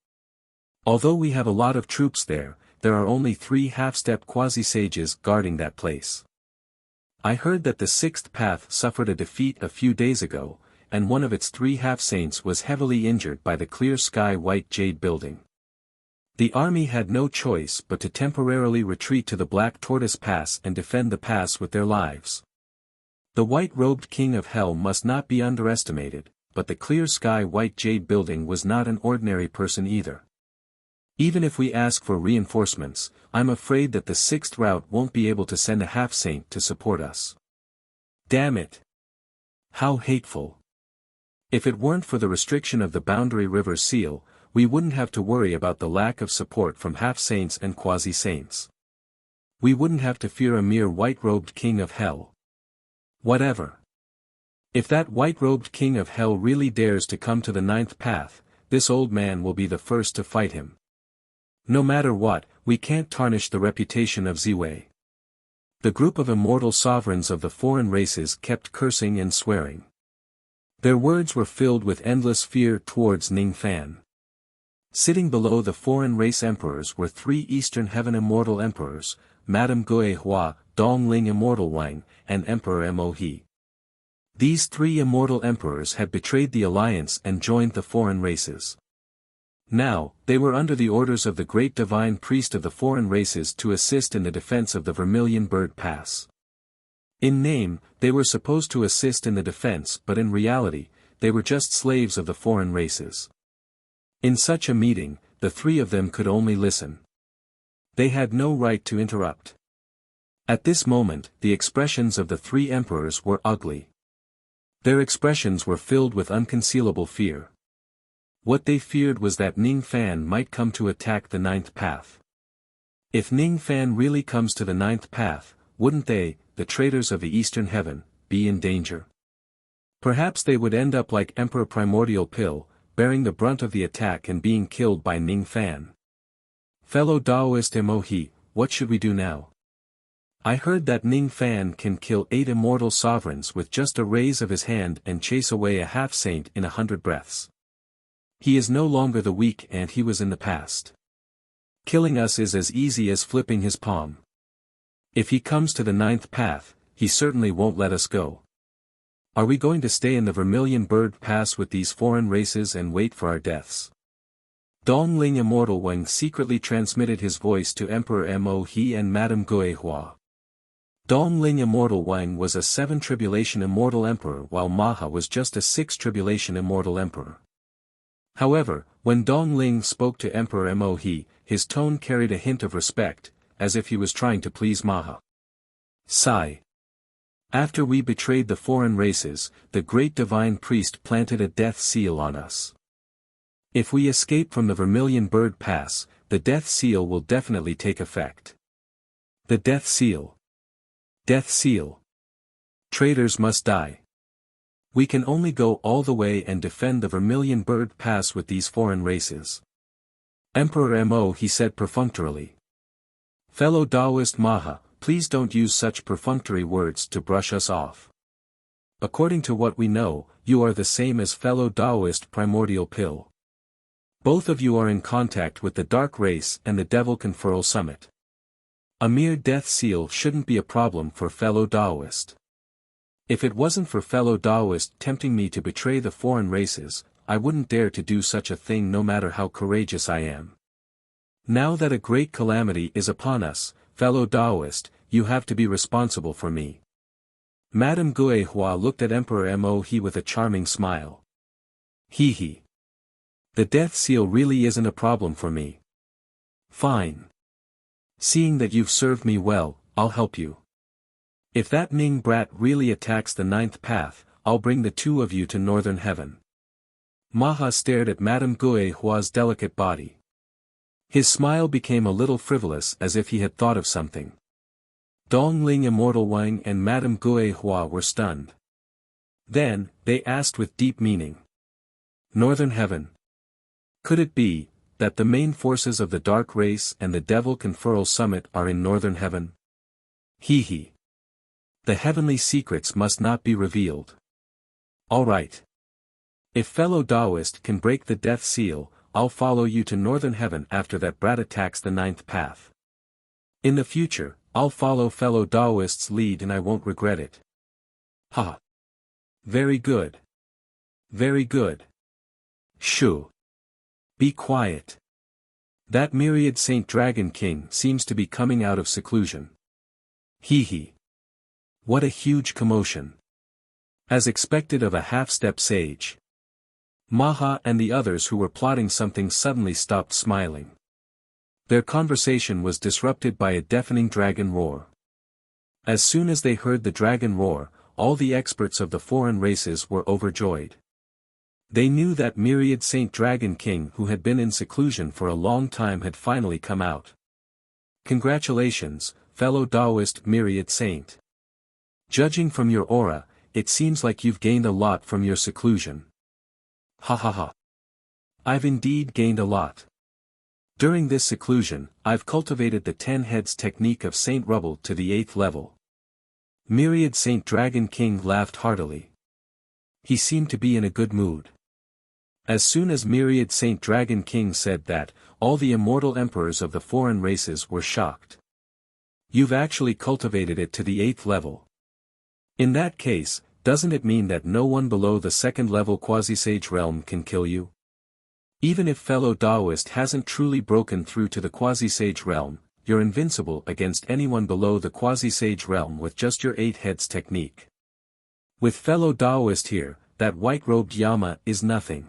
Although we have a lot of troops there are only 3 half-step quasi-sages guarding that place. I heard that the 6th path suffered a defeat a few days ago, and one of its 3 half-saints was heavily injured by the Clear Sky White Jade building. The army had no choice but to temporarily retreat to the Black Tortoise Pass and defend the pass with their lives. The white-robed king of hell must not be underestimated, but the Clear Sky White Jade building was not an ordinary person either. Even if we ask for reinforcements, I'm afraid that the 6th route won't be able to send a half-saint to support us. Damn it! How hateful! If it weren't for the restriction of the Boundary River seal, we wouldn't have to worry about the lack of support from half-saints and quasi-saints. We wouldn't have to fear a mere white-robed king of hell. Whatever. If that white-robed king of hell really dares to come to the 9th path, this old man will be the first to fight him. No matter what, we can't tarnish the reputation of Ziwei. The group of immortal sovereigns of the foreign races kept cursing and swearing. Their words were filled with endless fear towards Ning Fan. Sitting below the foreign race emperors were 3 Eastern Heaven immortal emperors, Madame Gui Hua, Dongling Immortal Wang, and Emperor Mo He. These 3 immortal emperors had betrayed the alliance and joined the foreign races. Now, they were under the orders of the great divine priest of the foreign races to assist in the defense of the Vermilion Bird Pass. In name, they were supposed to assist in the defense, but in reality, they were just slaves of the foreign races. In such a meeting, the 3 of them could only listen. They had no right to interrupt. At this moment, the expressions of the 3 emperors were ugly. Their expressions were filled with unconcealable fear. What they feared was that Ning Fan might come to attack the 9th path. If Ning Fan really comes to the 9th path, wouldn't they, the traitors of the Eastern Heaven, be in danger? Perhaps they would end up like Emperor Primordial Pill, bearing the brunt of the attack and being killed by Ning Fan. Fellow Daoist Emohi, what should we do now? I heard that Ning Fan can kill 8 immortal sovereigns with just a raise of his hand and chase away a half-saint in 100 breaths. He is no longer the weak ant he was in the past. Killing us is as easy as flipping his palm. If he comes to the ninth path, he certainly won't let us go. Are we going to stay in the Vermilion Bird Pass with these foreign races and wait for our deaths? Dong Ling Immortal Wang secretly transmitted his voice to Emperor Mo He and Madame Guehua. Dong Ling Immortal Wang was a 7 Tribulation Immortal Emperor while Maha was just a 6 Tribulation Immortal Emperor. However, when Dong Ling spoke to Emperor Mo He, his tone carried a hint of respect, as if he was trying to please Maha. Sigh. After we betrayed the foreign races, the great divine priest planted a death seal on us. If we escape from the Vermilion Bird Pass, the death seal will definitely take effect. The death seal. Death seal. Traitors must die. We can only go all the way and defend the Vermilion Bird Pass with these foreign races. Emperor Mo He said perfunctorily. Fellow Taoist Maha, please don't use such perfunctory words to brush us off. According to what we know, you are the same as fellow Taoist Primordial Pill. Both of you are in contact with the Dark Race and the Devil Conferral Summit. A mere death seal shouldn't be a problem for fellow Taoist. If it wasn't for fellow Taoist tempting me to betray the foreign races, I wouldn't dare to do such a thing no matter how courageous I am. Now that a great calamity is upon us, fellow Taoist, you have to be responsible for me. Madame Guehua looked at Emperor Mo He with a charming smile. Hee hee. The death seal really isn't a problem for me. Fine. Seeing that you've served me well, I'll help you. If that Ning brat really attacks the ninth path, I'll bring the two of you to northern heaven. Maha stared at Madame Guehua's delicate body. His smile became a little frivolous as if he had thought of something. Dong Ling Immortal Wang and Madame Guehua were stunned. Then, they asked with deep meaning. Northern heaven. Could it be, that the main forces of the Dark Race and the Devil Conferral Summit are in northern heaven? Hee hee. The heavenly secrets must not be revealed. All right. If fellow Taoist can break the death seal, I'll follow you to northern heaven after that brat attacks the ninth path. In the future, I'll follow fellow Taoist's lead and I won't regret it. Ha. Very good. Very good. Shoo. Be quiet. That myriad Saint Dragon King seems to be coming out of seclusion. Hee hee. What a huge commotion. As expected of a half-step sage. Maha and the others who were plotting something suddenly stopped smiling. Their conversation was disrupted by a deafening dragon roar. As soon as they heard the dragon roar, all the experts of the foreign races were overjoyed. They knew that myriad Saint Dragon King who had been in seclusion for a long time had finally come out. Congratulations, fellow Taoist myriad saint. Judging from your aura, it seems like you've gained a lot from your seclusion. Ha ha ha. I've indeed gained a lot. During this seclusion, I've cultivated the 10 heads technique of Saint Rubble to the 8th level. Myriad Saint Dragon King laughed heartily. He seemed to be in a good mood. As soon as Myriad Saint Dragon King said that, all the immortal emperors of the foreign races were shocked. You've actually cultivated it to the 8th level. In that case, doesn't it mean that no one below the 2nd level quasi-sage realm can kill you? Even if fellow Taoist hasn't truly broken through to the quasi-sage realm, you're invincible against anyone below the quasi-sage realm with just your 8 heads technique. With fellow Taoist here, that white-robed Yama is nothing.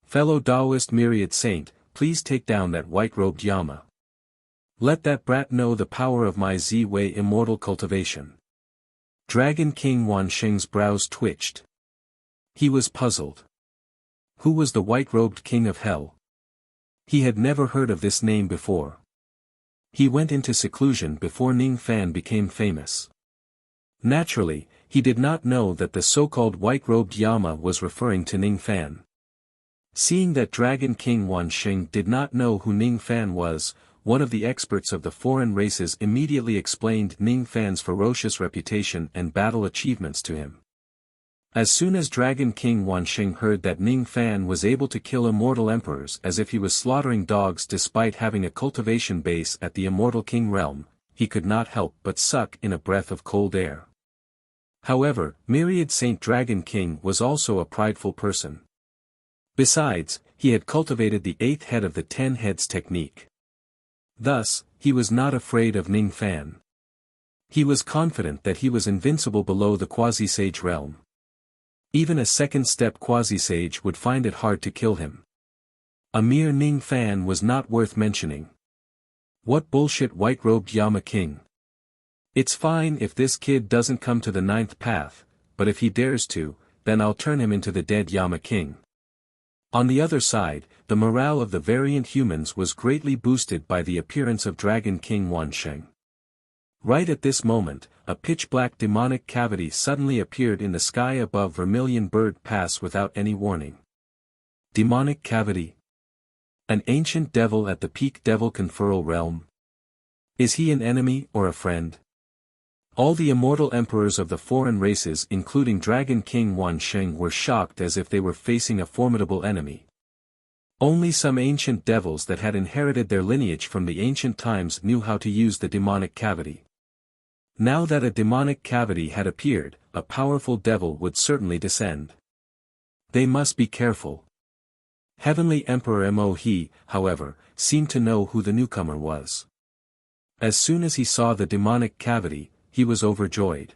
Fellow Taoist myriad saint, please take down that white-robed Yama. Let that brat know the power of my Z-Way immortal cultivation. Dragon King Wansheng's brows twitched. He was puzzled. Who was the white-robed king of hell? He had never heard of this name before. He went into seclusion before Ning Fan became famous. Naturally, he did not know that the so-called white-robed Yama was referring to Ning Fan. Seeing that Dragon King Wansheng did not know who Ning Fan was, one of the experts of the foreign races immediately explained Ning Fan's ferocious reputation and battle achievements to him. As soon as Dragon King Wansheng heard that Ning Fan was able to kill immortal emperors as if he was slaughtering dogs despite having a cultivation base at the Immortal King realm, he could not help but suck in a breath of cold air. However, Myriad Saint Dragon King was also a prideful person. Besides, he had cultivated the 8th head of the 10 heads technique. Thus, he was not afraid of Ning Fan. He was confident that he was invincible below the quasi-sage realm. Even a second-step quasi-sage would find it hard to kill him. A mere Ning Fan was not worth mentioning. What bullshit, white-robed Yama King. It's fine if this kid doesn't come to the 9th path, but if he dares to, then I'll turn him into the dead Yama King. On the other side, the morale of the variant humans was greatly boosted by the appearance of Dragon King Wansheng. Right at this moment, a pitch-black demonic cavity suddenly appeared in the sky above Vermilion Bird Pass without any warning. Demonic cavity? An ancient devil at the peak devil conferral realm? Is he an enemy or a friend? All the immortal emperors of the foreign races including Dragon King Wansheng were shocked as if they were facing a formidable enemy. Only some ancient devils that had inherited their lineage from the ancient times knew how to use the demonic cavity. Now that a demonic cavity had appeared, a powerful devil would certainly descend. They must be careful. Heavenly Emperor Mo He, however, seemed to know who the newcomer was. As soon as he saw the demonic cavity, he was overjoyed.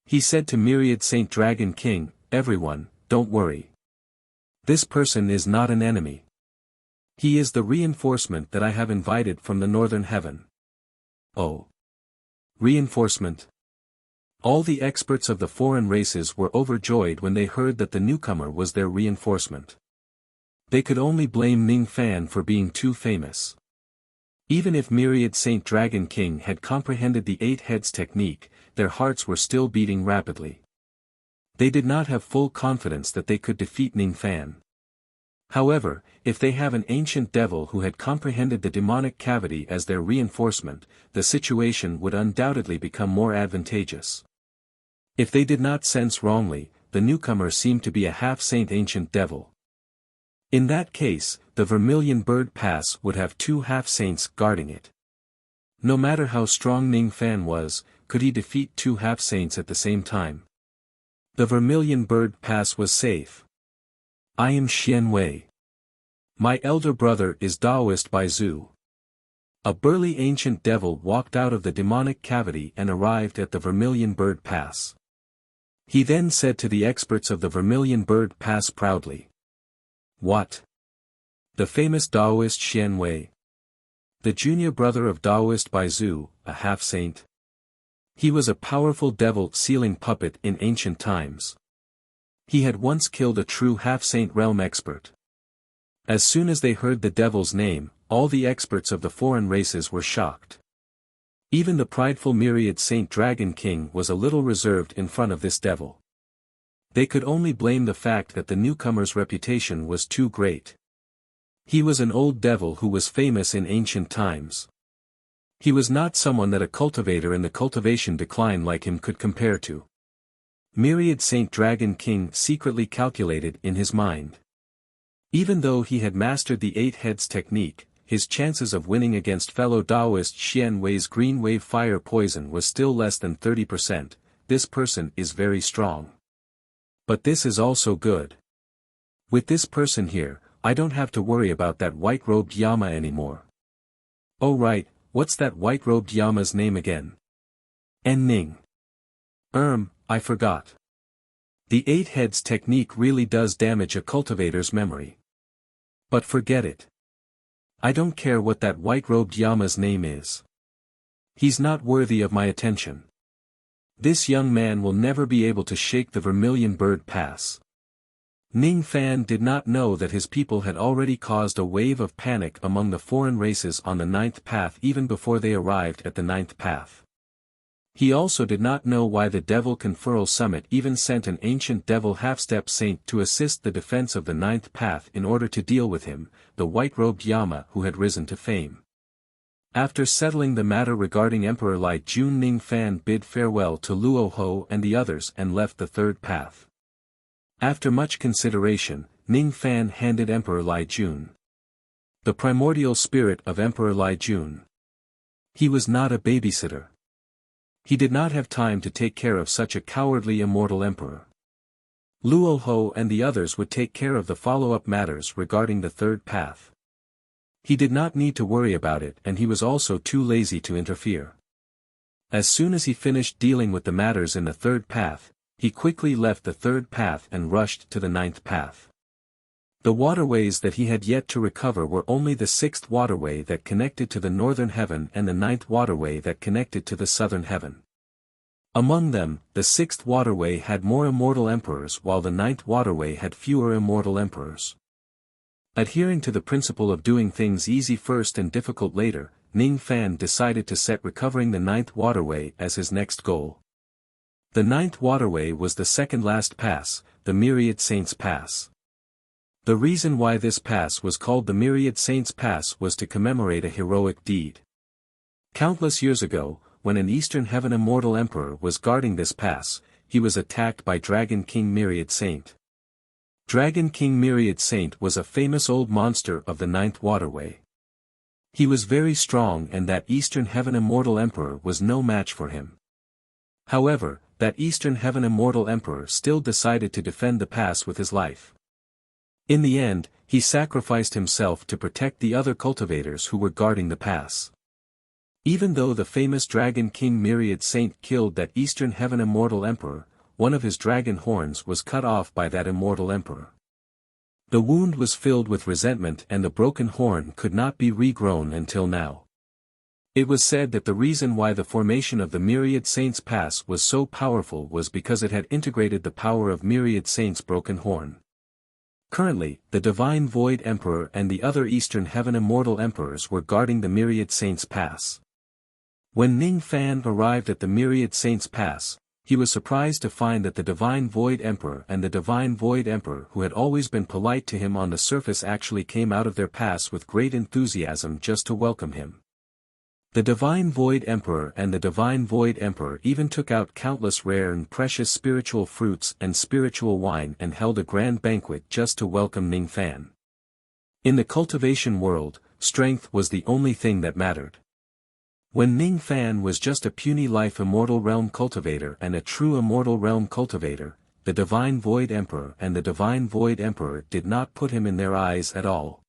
He said to Myriad Saint Dragon King, "Everyone, don't worry. This person is not an enemy. He is the reinforcement that I have invited from the northern heaven." Oh. Reinforcement? All the experts of the foreign races were overjoyed when they heard that the newcomer was their reinforcement. They could only blame Ning Fan for being too famous. Even if Myriad Saint Dragon King had comprehended the 8 heads technique, their hearts were still beating rapidly. They did not have full confidence that they could defeat Ning Fan. However, if they have an ancient devil who had comprehended the demonic cavity as their reinforcement, the situation would undoubtedly become more advantageous. If they did not sense wrongly, the newcomer seemed to be a half-saint ancient devil. In that case, the Vermilion Bird Pass would have 2 half-saints guarding it. No matter how strong Ning Fan was, could he defeat 2 half-saints at the same time? The Vermilion Bird Pass was safe. I am Xian Wei. My elder brother is Daoist Bai Zhu. A burly ancient devil walked out of the demonic cavity and arrived at the Vermilion Bird Pass. He then said to the experts of the Vermilion Bird Pass proudly, "What? The famous Daoist Xian Wei. The junior brother of Daoist Bai Zhu, a half-saint. He was a powerful devil-sealing puppet in ancient times. He had once killed a true half-saint realm expert." As soon as they heard the devil's name, all the experts of the foreign races were shocked. Even the prideful Myriad Saint Dragon King was a little reserved in front of this devil. They could only blame the fact that the newcomer's reputation was too great. He was an old devil who was famous in ancient times. He was not someone that a cultivator in the cultivation decline like him could compare to. Myriad Saint Dragon King secretly calculated in his mind. Even though he had mastered the 8 heads technique, his chances of winning against fellow Daoist Xian Wei's green wave fire poison was still less than 30%. This person is very strong. But this is also good. With this person here, I don't have to worry about that white-robed Yama anymore. Oh right, what's that white-robed Yama's name again? Ning. I forgot. The 8 heads technique really does damage a cultivator's memory. But forget it. I don't care what that white-robed Yama's name is. He's not worthy of my attention. This young man will never be able to shake the Vermilion Bird Pass. Ning Fan did not know that his people had already caused a wave of panic among the foreign races on the 9th path even before they arrived at the 9th path. He also did not know why the Devil Conferral Summit even sent an ancient devil half-step saint to assist the defense of the 9th path in order to deal with him, the white-robed Yama who had risen to fame. After settling the matter regarding Emperor Lai Jun, Ning Fan bid farewell to Luo Ho and the others and left the 3rd path. After much consideration, Ning Fan handed Emperor Lai Jun the primordial spirit of Emperor Lai Jun. He was not a babysitter. He did not have time to take care of such a cowardly immortal emperor. Luo Ho and the others would take care of the follow-up matters regarding the third path. He did not need to worry about it, and he was also too lazy to interfere. As soon as he finished dealing with the matters in the third path, he quickly left the third path and rushed to the ninth path. The waterways that he had yet to recover were only the sixth waterway that connected to the northern heaven and the ninth waterway that connected to the southern heaven. Among them, the sixth waterway had more immortal emperors while the ninth waterway had fewer immortal emperors. Adhering to the principle of doing things easy first and difficult later, Ning Fan decided to set recovering the ninth waterway as his next goal. The ninth waterway was the second last pass, the Myriad Saints Pass. The reason why this pass was called the Myriad Saints Pass was to commemorate a heroic deed. Countless years ago, when an Eastern Heaven immortal emperor was guarding this pass, he was attacked by Dragon King Myriad Saint. Dragon King Myriad Saint was a famous old monster of the ninth waterway. He was very strong, and that Eastern Heaven immortal emperor was no match for him. However, that Eastern Heaven immortal emperor still decided to defend the pass with his life. In the end, he sacrificed himself to protect the other cultivators who were guarding the pass. Even though the famous Dragon King Myriad Saint killed that Eastern Heaven immortal emperor, one of his dragon horns was cut off by that immortal emperor. The wound was filled with resentment, and the broken horn could not be regrown until now. It was said that the reason why the formation of the Myriad Saints Pass was so powerful was because it had integrated the power of Myriad Saints' broken horn. Currently, the Divine Void Emperor and the other Eastern Heaven Immortal Emperors were guarding the Myriad Saints Pass. When Ning Fan arrived at the Myriad Saints Pass, he was surprised to find that the Divine Void Emperor and the Divine Void Emperor, who had always been polite to him on the surface, actually came out of their pass with great enthusiasm just to welcome him. The Divine Void Emperor and the Divine Void Emperor even took out countless rare and precious spiritual fruits and spiritual wine and held a grand banquet just to welcome Ning Fan. In the cultivation world, strength was the only thing that mattered. When Ning Fan was just a puny life immortal realm cultivator and a true immortal realm cultivator, the Divine Void Emperor and the Divine Void Emperor did not put him in their eyes at all.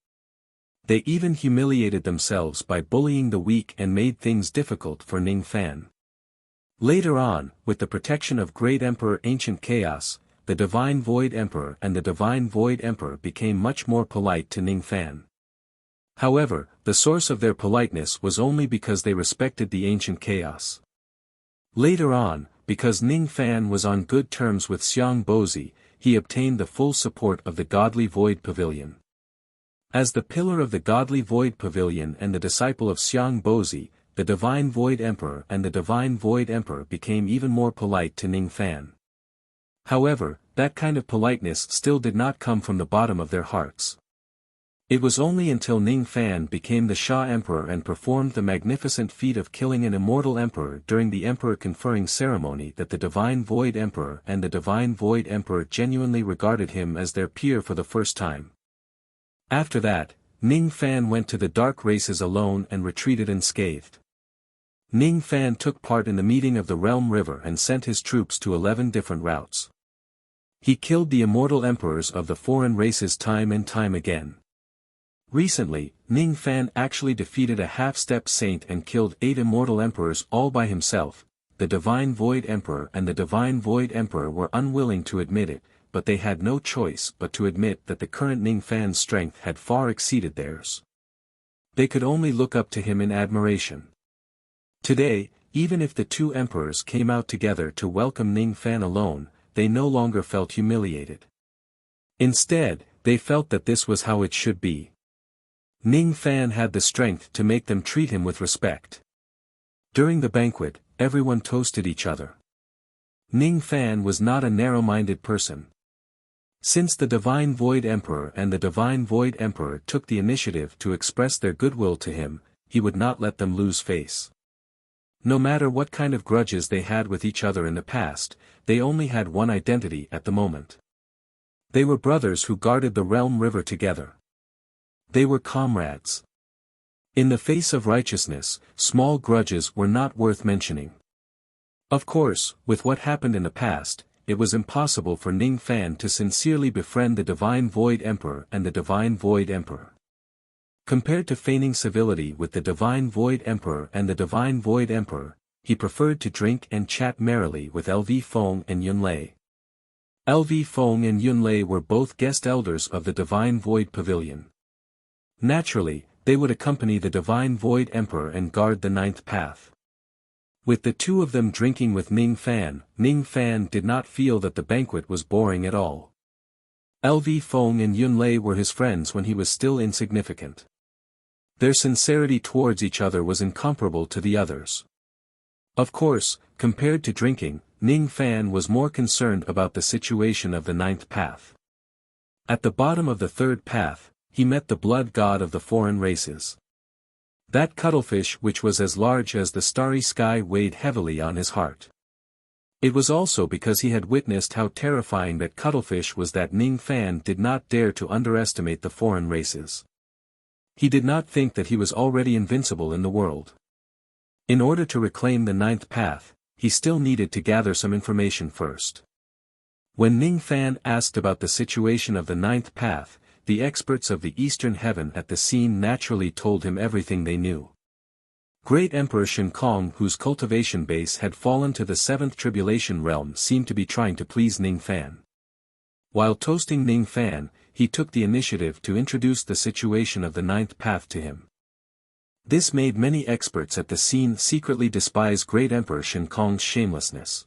They even humiliated themselves by bullying the weak and made things difficult for Ning Fan. Later on, with the protection of Great Emperor Ancient Chaos, the Divine Void Emperor and the Divine Void Emperor became much more polite to Ning Fan. However, the source of their politeness was only because they respected the Ancient Chaos. Later on, because Ning Fan was on good terms with Xiang Bozi, he obtained the full support of the Godly Void Pavilion. As the pillar of the Godly Void Pavilion and the disciple of Xiang Bozi, the Divine Void Emperor and the Divine Void Emperor became even more polite to Ning Fan. However, that kind of politeness still did not come from the bottom of their hearts. It was only until Ning Fan became the Sha Emperor and performed the magnificent feat of killing an immortal emperor during the Emperor Conferring Ceremony that the Divine Void Emperor and the Divine Void Emperor genuinely regarded him as their peer for the first time. After that, Ning Fan went to the dark races alone and retreated unscathed. Ning Fan took part in the meeting of the Realm River and sent his troops to 11 different routes. He killed the immortal emperors of the foreign races time and time again. Recently, Ning Fan actually defeated a half-step saint and killed 8 immortal emperors all by himself. The Divine Void Emperor and the Divine Void Emperor were unwilling to admit it, but they had no choice but to admit that the current Ning Fan's strength had far exceeded theirs. They could only look up to him in admiration. Today, even if the two emperors came out together to welcome Ning Fan alone, they no longer felt humiliated. Instead, they felt that this was how it should be. Ning Fan had the strength to make them treat him with respect. During the banquet, everyone toasted each other. Ning Fan was not a narrow-minded person. Since the Divine Void Emperor and the Divine Void Emperor took the initiative to express their goodwill to him, he would not let them lose face. No matter what kind of grudges they had with each other in the past, they only had one identity at the moment. They were brothers who guarded the realm river together. They were comrades. In the face of righteousness, small grudges were not worth mentioning. Of course, with what happened in the past, it was impossible for Ning Fan to sincerely befriend the Divine Void Emperor and the Divine Void Emperor. Compared to feigning civility with the Divine Void Emperor and the Divine Void Emperor, he preferred to drink and chat merrily with LV Feng and Yunlei. LV Feng and Yunlei were both guest elders of the Divine Void Pavilion. Naturally, they would accompany the Divine Void Emperor and guard the ninth path. With the two of them drinking with Ning Fan did not feel that the banquet was boring at all. LV Feng and Yunlei were his friends when he was still insignificant. Their sincerity towards each other was incomparable to the others. Of course, compared to drinking, Ning Fan was more concerned about the situation of the ninth path. At the bottom of the third path, he met the blood god of the foreign races. That cuttlefish which was as large as the starry sky weighed heavily on his heart. It was also because he had witnessed how terrifying that cuttlefish was that Ning Fan did not dare to underestimate the foreign races. He did not think that he was already invincible in the world. In order to reclaim the ninth path, he still needed to gather some information first. When Ning Fan asked about the situation of the ninth path, the experts of the Eastern Heaven at the scene naturally told him everything they knew. Great Emperor Shen Kong, whose cultivation base had fallen to the seventh tribulation realm, seemed to be trying to please Ning Fan. While toasting Ning Fan, he took the initiative to introduce the situation of the ninth path to him. This made many experts at the scene secretly despise Great Emperor Shen Kong's shamelessness.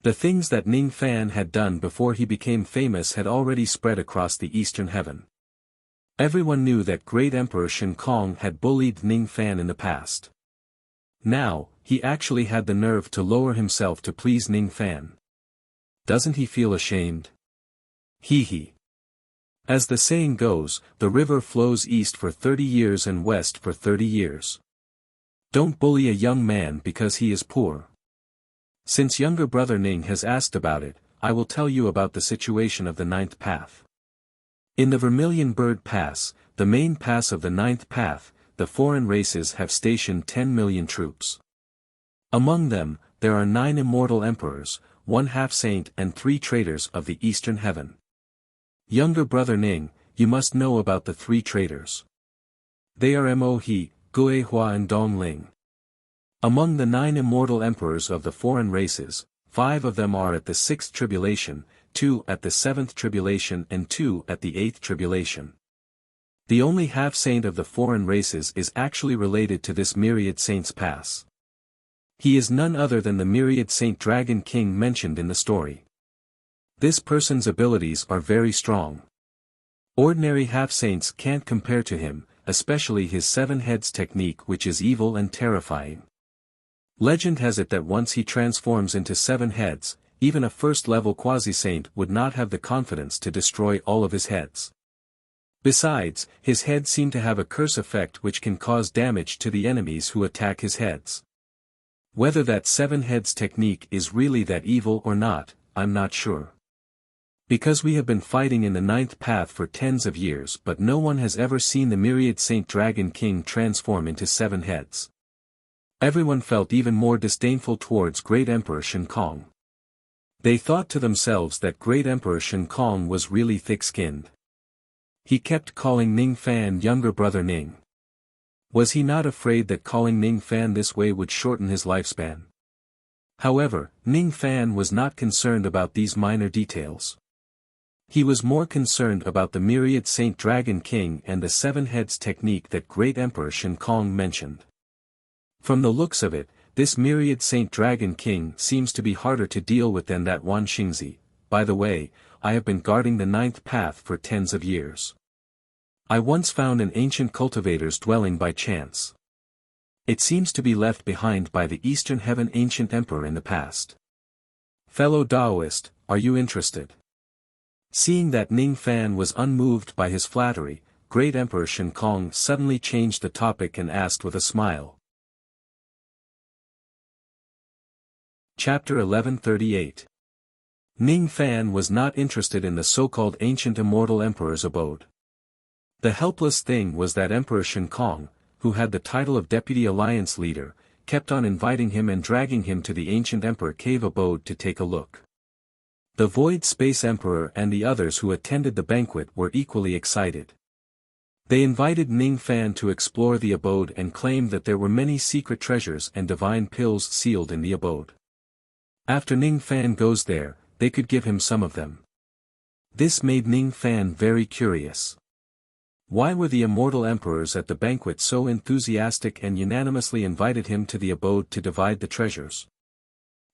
The things that Ning Fan had done before he became famous had already spread across the Eastern Heaven. Everyone knew that Great Emperor Shen Kong had bullied Ning Fan in the past. Now, he actually had the nerve to lower himself to please Ning Fan. Doesn't he feel ashamed? Hee. As the saying goes, the river flows east for 30 years and west for 30 years. Don't bully a young man because he is poor. Since younger brother Ning has asked about it, I will tell you about the situation of the ninth path. In the Vermilion Bird Pass, the main pass of the ninth path, the foreign races have stationed 10 million troops. Among them, there are 9 immortal emperors, 1 half-saint and 3 traitors of the Eastern Heaven. Younger brother Ning, you must know about the 3 traitors. They are Mo He, Gue Hua and Dong Ling. Among the 9 immortal emperors of the foreign races, 5 of them are at the 6th tribulation, 2 at the 7th tribulation and 2 at the 8th tribulation. The only half-saint of the foreign races is actually related to this myriad saints pass. He is none other than the myriad saint Dragon King mentioned in the story. This person's abilities are very strong. Ordinary half-saints can't compare to him, especially his 7 heads technique, which is evil and terrifying. Legend has it that once he transforms into 7 heads, even a first-level quasi-saint would not have the confidence to destroy all of his heads. Besides, his heads seem to have a curse effect which can cause damage to the enemies who attack his heads. Whether that 7 heads technique is really that evil or not, I'm not sure. Because we have been fighting in the ninth path for tens of years, but no one has ever seen the myriad Saint Dragon King transform into 7 heads. Everyone felt even more disdainful towards Great Emperor Shen Kong. They thought to themselves that Great Emperor Shen Kong was really thick-skinned. He kept calling Ning Fan younger brother Ning. Was he not afraid that calling Ning Fan this way would shorten his lifespan? However, Ning Fan was not concerned about these minor details. He was more concerned about the myriad Saint Dragon King and the 7 heads technique that Great Emperor Shen Kong mentioned. From the looks of it, this myriad Saint Dragon King seems to be harder to deal with than that Wan Xingzi. By the way, I have been guarding the ninth path for tens of years. I once found an ancient cultivator's dwelling by chance. It seems to be left behind by the Eastern Heaven ancient emperor in the past. Fellow Taoist, are you interested? Seeing that Ning Fan was unmoved by his flattery, Great Emperor Shen Kong suddenly changed the topic and asked with a smile. Chapter 1138. Ning Fan was not interested in the so-called ancient immortal emperor's abode. The helpless thing was that Emperor Shen Kong, who had the title of Deputy Alliance Leader, kept on inviting him and dragging him to the ancient emperor cave abode to take a look. The Void Space Emperor and the others who attended the banquet were equally excited. They invited Ning Fan to explore the abode and claimed that there were many secret treasures and divine pills sealed in the abode. After Ning Fan goes there, they could give him some of them. This made Ning Fan very curious. Why were the immortal emperors at the banquet so enthusiastic and unanimously invited him to the abode to divide the treasures?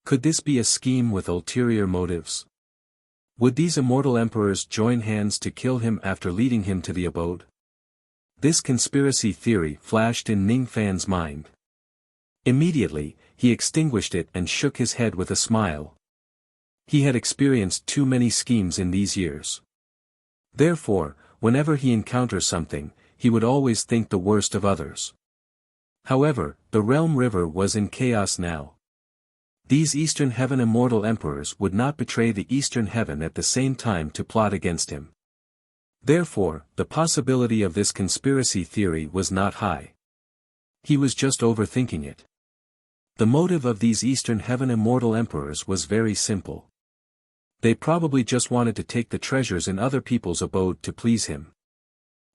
Could this be a scheme with ulterior motives? Would these immortal emperors join hands to kill him after leading him to the abode? This conspiracy theory flashed in Ning Fan's mind. Immediately, he extinguished it and shook his head with a smile. He had experienced too many schemes in these years. Therefore, whenever he encounters something, he would always think the worst of others. However, the realm river was in chaos now. These Eastern Heaven immortal emperors would not betray the Eastern Heaven at the same time to plot against him. Therefore, the possibility of this conspiracy theory was not high. He was just overthinking it. The motive of these Eastern Heaven immortal emperors was very simple. They probably just wanted to take the treasures in other people's abode to please him.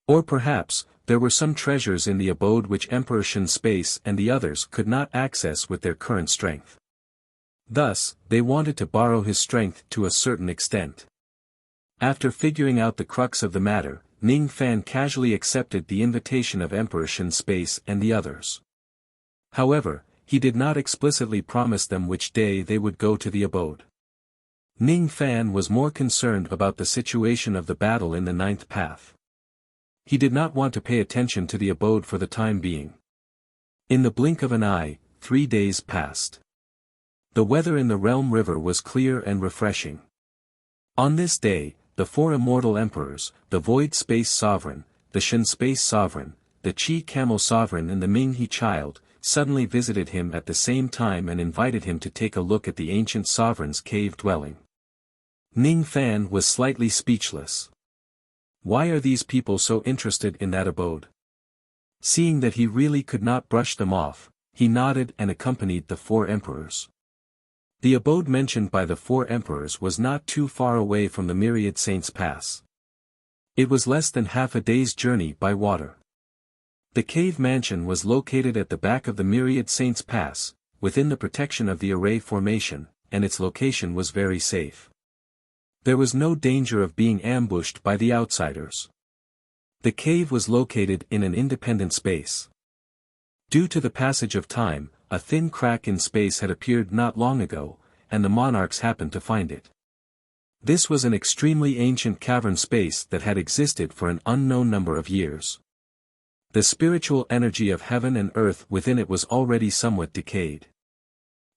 Or perhaps, there were some treasures in the abode which Emperor Shen Space and the others could not access with their current strength. Thus, they wanted to borrow his strength to a certain extent. After figuring out the crux of the matter, Ning Fan casually accepted the invitation of Emperor Shen Space and the others. However, he did not explicitly promise them which day they would go to the abode. Ning Fan was more concerned about the situation of the battle in the ninth path. He did not want to pay attention to the abode for the time being. In the blink of an eye, 3 days passed. The weather in the Realm River was clear and refreshing. On this day, the 4 immortal emperors, the Void Space Sovereign, the Shen Space Sovereign, the Qi Camel Sovereign and the Ming He Child, suddenly visited him at the same time and invited him to take a look at the ancient sovereign's cave dwelling. Ning Fan was slightly speechless. Why are these people so interested in that abode? Seeing that he really could not brush them off, he nodded and accompanied the 4 emperors. The abode mentioned by the 4 emperors was not too far away from the Myriad Saints Pass. It was less than half a day's journey by water. The cave mansion was located at the back of the Myriad Saints Pass, within the protection of the Array Formation, and its location was very safe. There was no danger of being ambushed by the outsiders. The cave was located in an independent space. Due to the passage of time, a thin crack in space had appeared not long ago, and the monarchs happened to find it. This was an extremely ancient cavern space that had existed for an unknown number of years. The spiritual energy of heaven and earth within it was already somewhat decayed.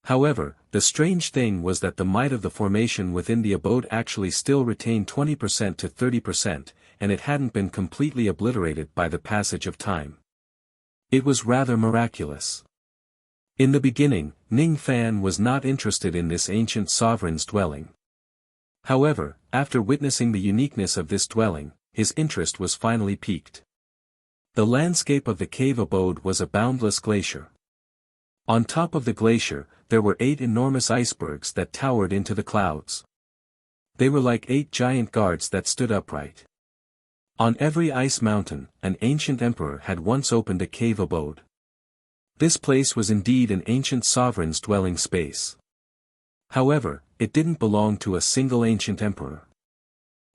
However, the strange thing was that the might of the formation within the abode actually still retained 20% to 30%, and it hadn't been completely obliterated by the passage of time. It was rather miraculous. In the beginning, Ning Fan was not interested in this ancient sovereign's dwelling. However, after witnessing the uniqueness of this dwelling, his interest was finally piqued. The landscape of the cave abode was a boundless glacier. On top of the glacier, there were 8 enormous icebergs that towered into the clouds. They were like 8 giant guards that stood upright. On every ice mountain, an ancient emperor had once opened a cave abode. This place was indeed an ancient sovereign's dwelling space. However, it didn't belong to a single ancient emperor.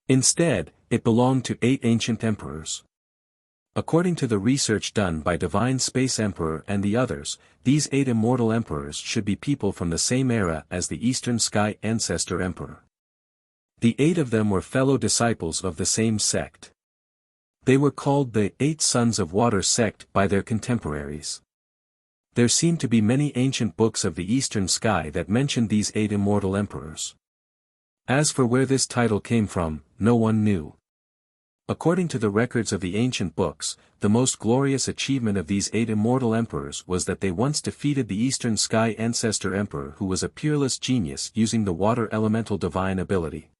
Instead, it belonged to 8 ancient emperors. According to the research done by Divine Space Emperor and the others, these 8 immortal emperors should be people from the same era as the Eastern Sky Ancestor Emperor. The 8 of them were fellow disciples of the same sect. They were called the 8 Sons of Water sect by their contemporaries. There seem to be many ancient books of the Eastern Sky that mention these 8 immortal emperors. As for where this title came from, no one knew. According to the records of the ancient books, the most glorious achievement of these 8 immortal emperors was that they once defeated the Eastern Sky Ancestor Emperor, who was a peerless genius using the water elemental divine ability.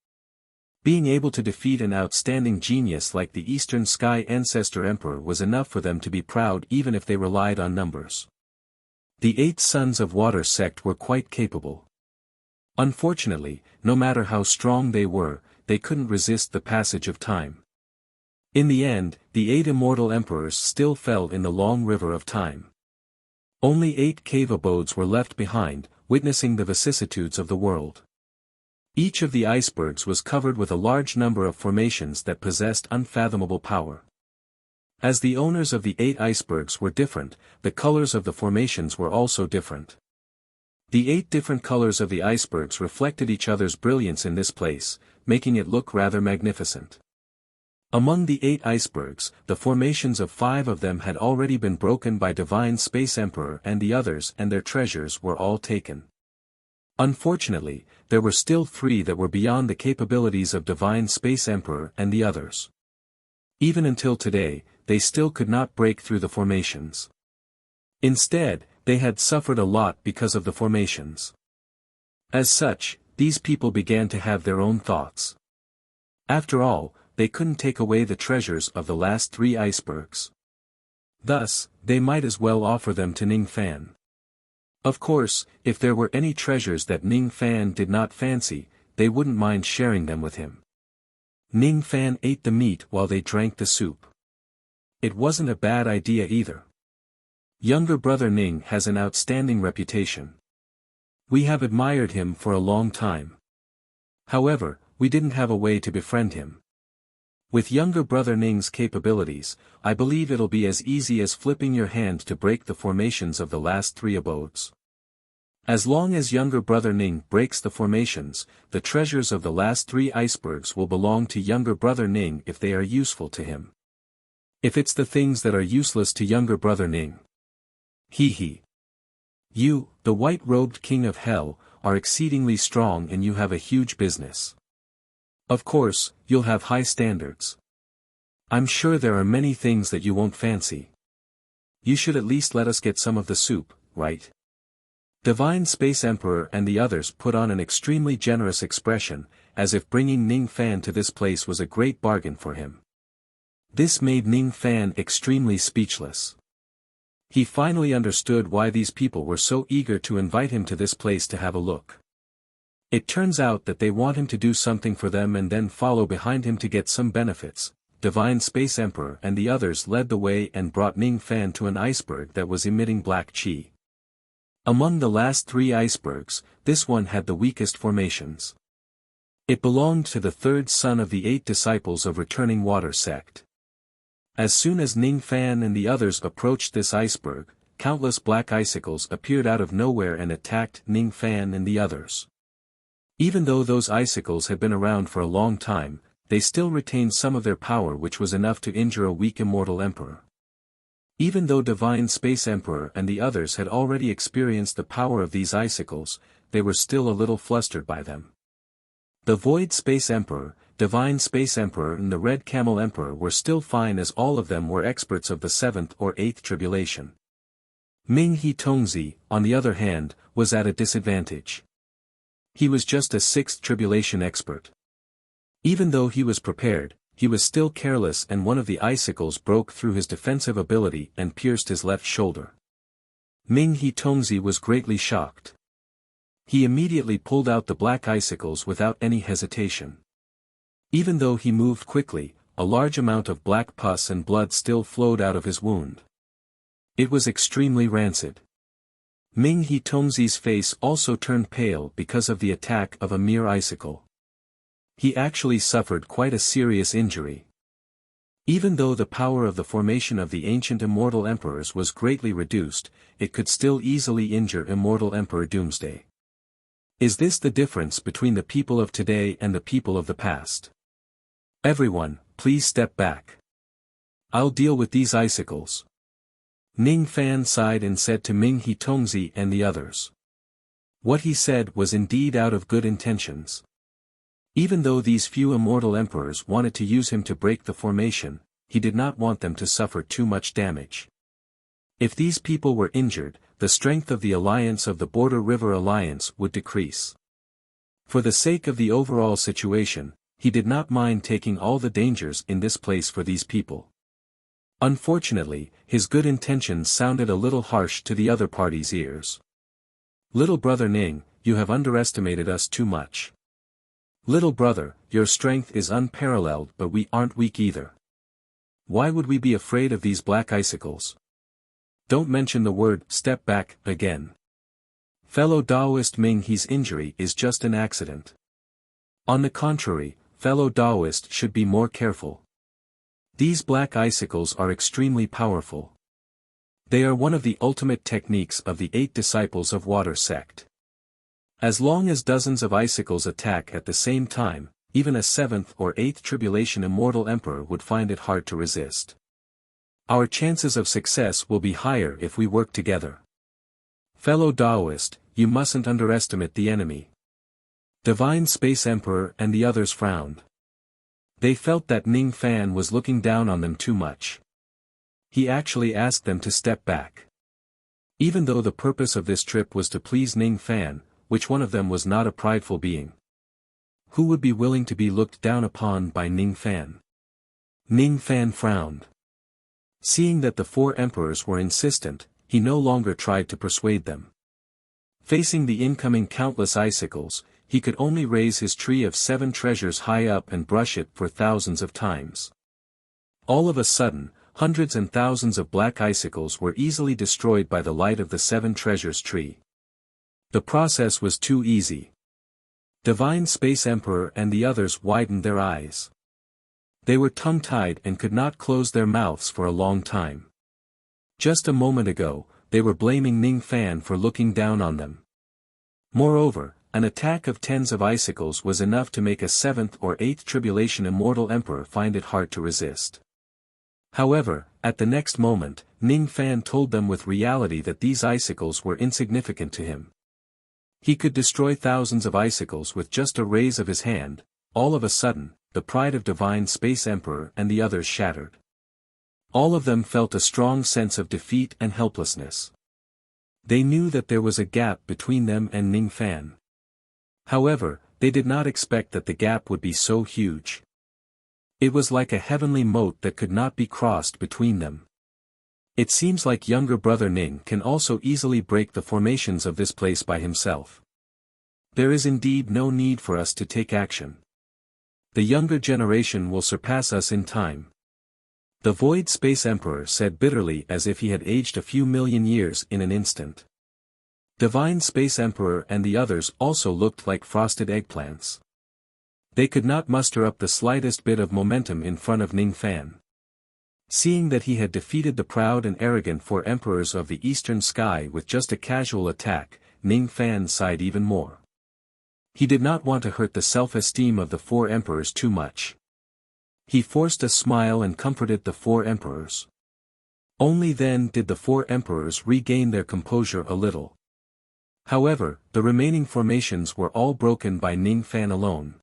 Being able to defeat an outstanding genius like the Eastern Sky Ancestor Emperor was enough for them to be proud even if they relied on numbers. The 8 Sons of Water sect were quite capable. Unfortunately, no matter how strong they were, they couldn't resist the passage of time. In the end, the 8 immortal emperors still fell in the long river of time. Only 8 cave abodes were left behind, witnessing the vicissitudes of the world. Each of the icebergs was covered with a large number of formations that possessed unfathomable power. As the owners of the 8 icebergs were different, the colors of the formations were also different. The 8 different colors of the icebergs reflected each other's brilliance in this place, making it look rather magnificent. Among the 8 icebergs, the formations of 5 of them had already been broken by Divine Space Emperor, and the others and their treasures were all taken. Unfortunately, there were still 3 that were beyond the capabilities of Divine Space Emperor and the others. Even until today, they still could not break through the formations. Instead, they had suffered a lot because of the formations. As such, these people began to have their own thoughts. After all, they couldn't take away the treasures of the last 3 icebergs. Thus, they might as well offer them to Ning Fan. Of course, if there were any treasures that Ning Fan did not fancy, they wouldn't mind sharing them with him. Ning Fan ate the meat while they drank the soup. It wasn't a bad idea either. Younger brother Ning has an outstanding reputation. We have admired him for a long time. However, we didn't have a way to befriend him. With younger brother Ning's capabilities, I believe it'll be as easy as flipping your hand to break the formations of the last 3 abodes. As long as younger brother Ning breaks the formations, the treasures of the last 3 icebergs will belong to younger brother Ning if they are useful to him. If it's the things that are useless to younger brother Ning. Hee. You, the white-robed king of hell, are exceedingly strong and you have a huge business. Of course, you'll have high standards. I'm sure there are many things that you won't fancy. You should at least let us get some of the soup, right? Divine Space Emperor and the others put on an extremely generous expression, as if bringing Ning Fan to this place was a great bargain for him. This made Ning Fan extremely speechless. He finally understood why these people were so eager to invite him to this place to have a look. It turns out that they want him to do something for them and then follow behind him to get some benefits. Divine Space Emperor and the others led the way and brought Ning Fan to an iceberg that was emitting black chi. Among the last 3 icebergs, this one had the weakest formations. It belonged to the 3rd son of the 8 disciples of Returning Water sect. As soon as Ning Fan and the others approached this iceberg, countless black icicles appeared out of nowhere and attacked Ning Fan and the others. Even though those icicles had been around for a long time, they still retained some of their power, which was enough to injure a weak immortal emperor. Even though Divine Space Emperor and the others had already experienced the power of these icicles, they were still a little flustered by them. The Void Space Emperor, Divine Space Emperor and the Red Camel Emperor were still fine, as all of them were experts of the 7th or 8th tribulation. Ming He Tongzi, on the other hand, was at a disadvantage. He was just a 6th tribulation expert. Even though he was prepared, he was still careless and one of the icicles broke through his defensive ability and pierced his left shoulder. Ming He Tongzi was greatly shocked. He immediately pulled out the black icicles without any hesitation. Even though he moved quickly, a large amount of black pus and blood still flowed out of his wound. It was extremely rancid. Ming He Tongzi's face also turned pale because of the attack of a mere icicle. He actually suffered quite a serious injury. Even though the power of the formation of the ancient immortal emperors was greatly reduced, it could still easily injure immortal Emperor Doomsday. Is this the difference between the people of today and the people of the past? Everyone, please step back. I'll deal with these icicles. Ning Fan sighed and said to Ming He Tongzi and the others. What he said was indeed out of good intentions. Even though these few immortal emperors wanted to use him to break the formation, he did not want them to suffer too much damage. If these people were injured, the strength of the alliance of the Border River Alliance would decrease. For the sake of the overall situation, he did not mind taking all the dangers in this place for these people. Unfortunately, his good intentions sounded a little harsh to the other party's ears. Little brother Ning, you have underestimated us too much. Little brother, your strength is unparalleled, but we aren't weak either. Why would we be afraid of these black icicles? Don't mention the word step back again. Fellow Taoist Ming, his injury is just an accident. On the contrary, fellow Taoist should be more careful. These black icicles are extremely powerful. They are one of the ultimate techniques of the 8 disciples of water sect. As long as dozens of icicles attack at the same time, even a 7th or 8th tribulation immortal emperor would find it hard to resist. Our chances of success will be higher if we work together. Fellow Taoist, you mustn't underestimate the enemy. Divine Space Emperor and the others frowned. They felt that Ning Fan was looking down on them too much. He actually asked them to step back. Even though the purpose of this trip was to please Ning Fan, which one of them was not a prideful being? Who would be willing to be looked down upon by Ning Fan? Ning Fan frowned. Seeing that the 4 emperors were insistent, he no longer tried to persuade them. Facing the incoming countless icicles, he could only raise his tree of 7 treasures high up and brush it for thousands of times. All of a sudden, hundreds and thousands of black icicles were easily destroyed by the light of the 7 treasures tree. The process was too easy. Divine Space Emperor and the others widened their eyes. They were tongue-tied and could not close their mouths for a long time. Just a moment ago, they were blaming Ning Fan for looking down on them. Moreover, an attack of tens of icicles was enough to make a 7th or 8th tribulation immortal emperor find it hard to resist. However, at the next moment, Ning Fan told them with reality that these icicles were insignificant to him. He could destroy thousands of icicles with just a raise of his hand. All of a sudden, the pride of Divine Space Emperor and the others shattered. All of them felt a strong sense of defeat and helplessness. They knew that there was a gap between them and Ning Fan. However, they did not expect that the gap would be so huge. It was like a heavenly moat that could not be crossed between them. It seems like younger brother Ning can also easily break the formations of this place by himself. There is indeed no need for us to take action. The younger generation will surpass us in time. The Void Space Emperor said bitterly, as if he had aged a few million years in an instant. Divine Space Emperor and the others also looked like frosted eggplants. They could not muster up the slightest bit of momentum in front of Ning Fan. Seeing that he had defeated the proud and arrogant 4 emperors of the eastern sky with just a casual attack, Ning Fan sighed even more. He did not want to hurt the self-esteem of the 4 emperors too much. He forced a smile and comforted the 4 emperors. Only then did the 4 emperors regain their composure a little. However, the remaining formations were all broken by Ning Fan alone.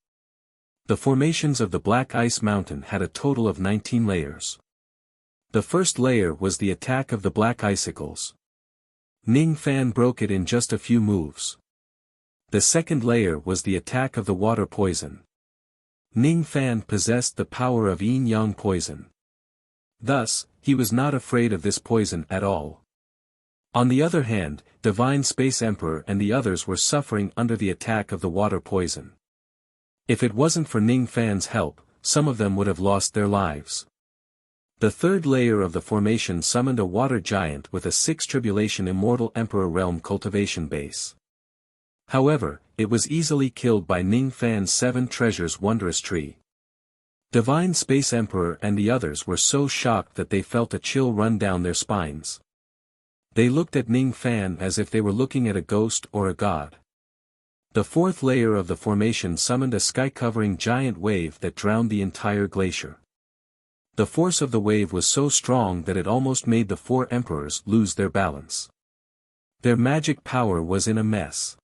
The formations of the Black Ice Mountain had a total of 19 layers. The first layer was the attack of the black icicles. Ning Fan broke it in just a few moves. The second layer was the attack of the water poison. Ning Fan possessed the power of yin-yang poison. Thus, he was not afraid of this poison at all. On the other hand, Divine Space Emperor and the others were suffering under the attack of the water poison. If it wasn't for Ning Fan's help, some of them would have lost their lives. The third layer of the formation summoned a water giant with a 6th tribulation immortal emperor realm cultivation base. However, it was easily killed by Ning Fan's 7 treasures wondrous tree. Divine Space Emperor and the others were so shocked that they felt a chill run down their spines. They looked at Ning Fan as if they were looking at a ghost or a god. The 4th layer of the formation summoned a sky-covering giant wave that drowned the entire glacier. The force of the wave was so strong that it almost made the 4 emperors lose their balance. Their magic power was in a mess.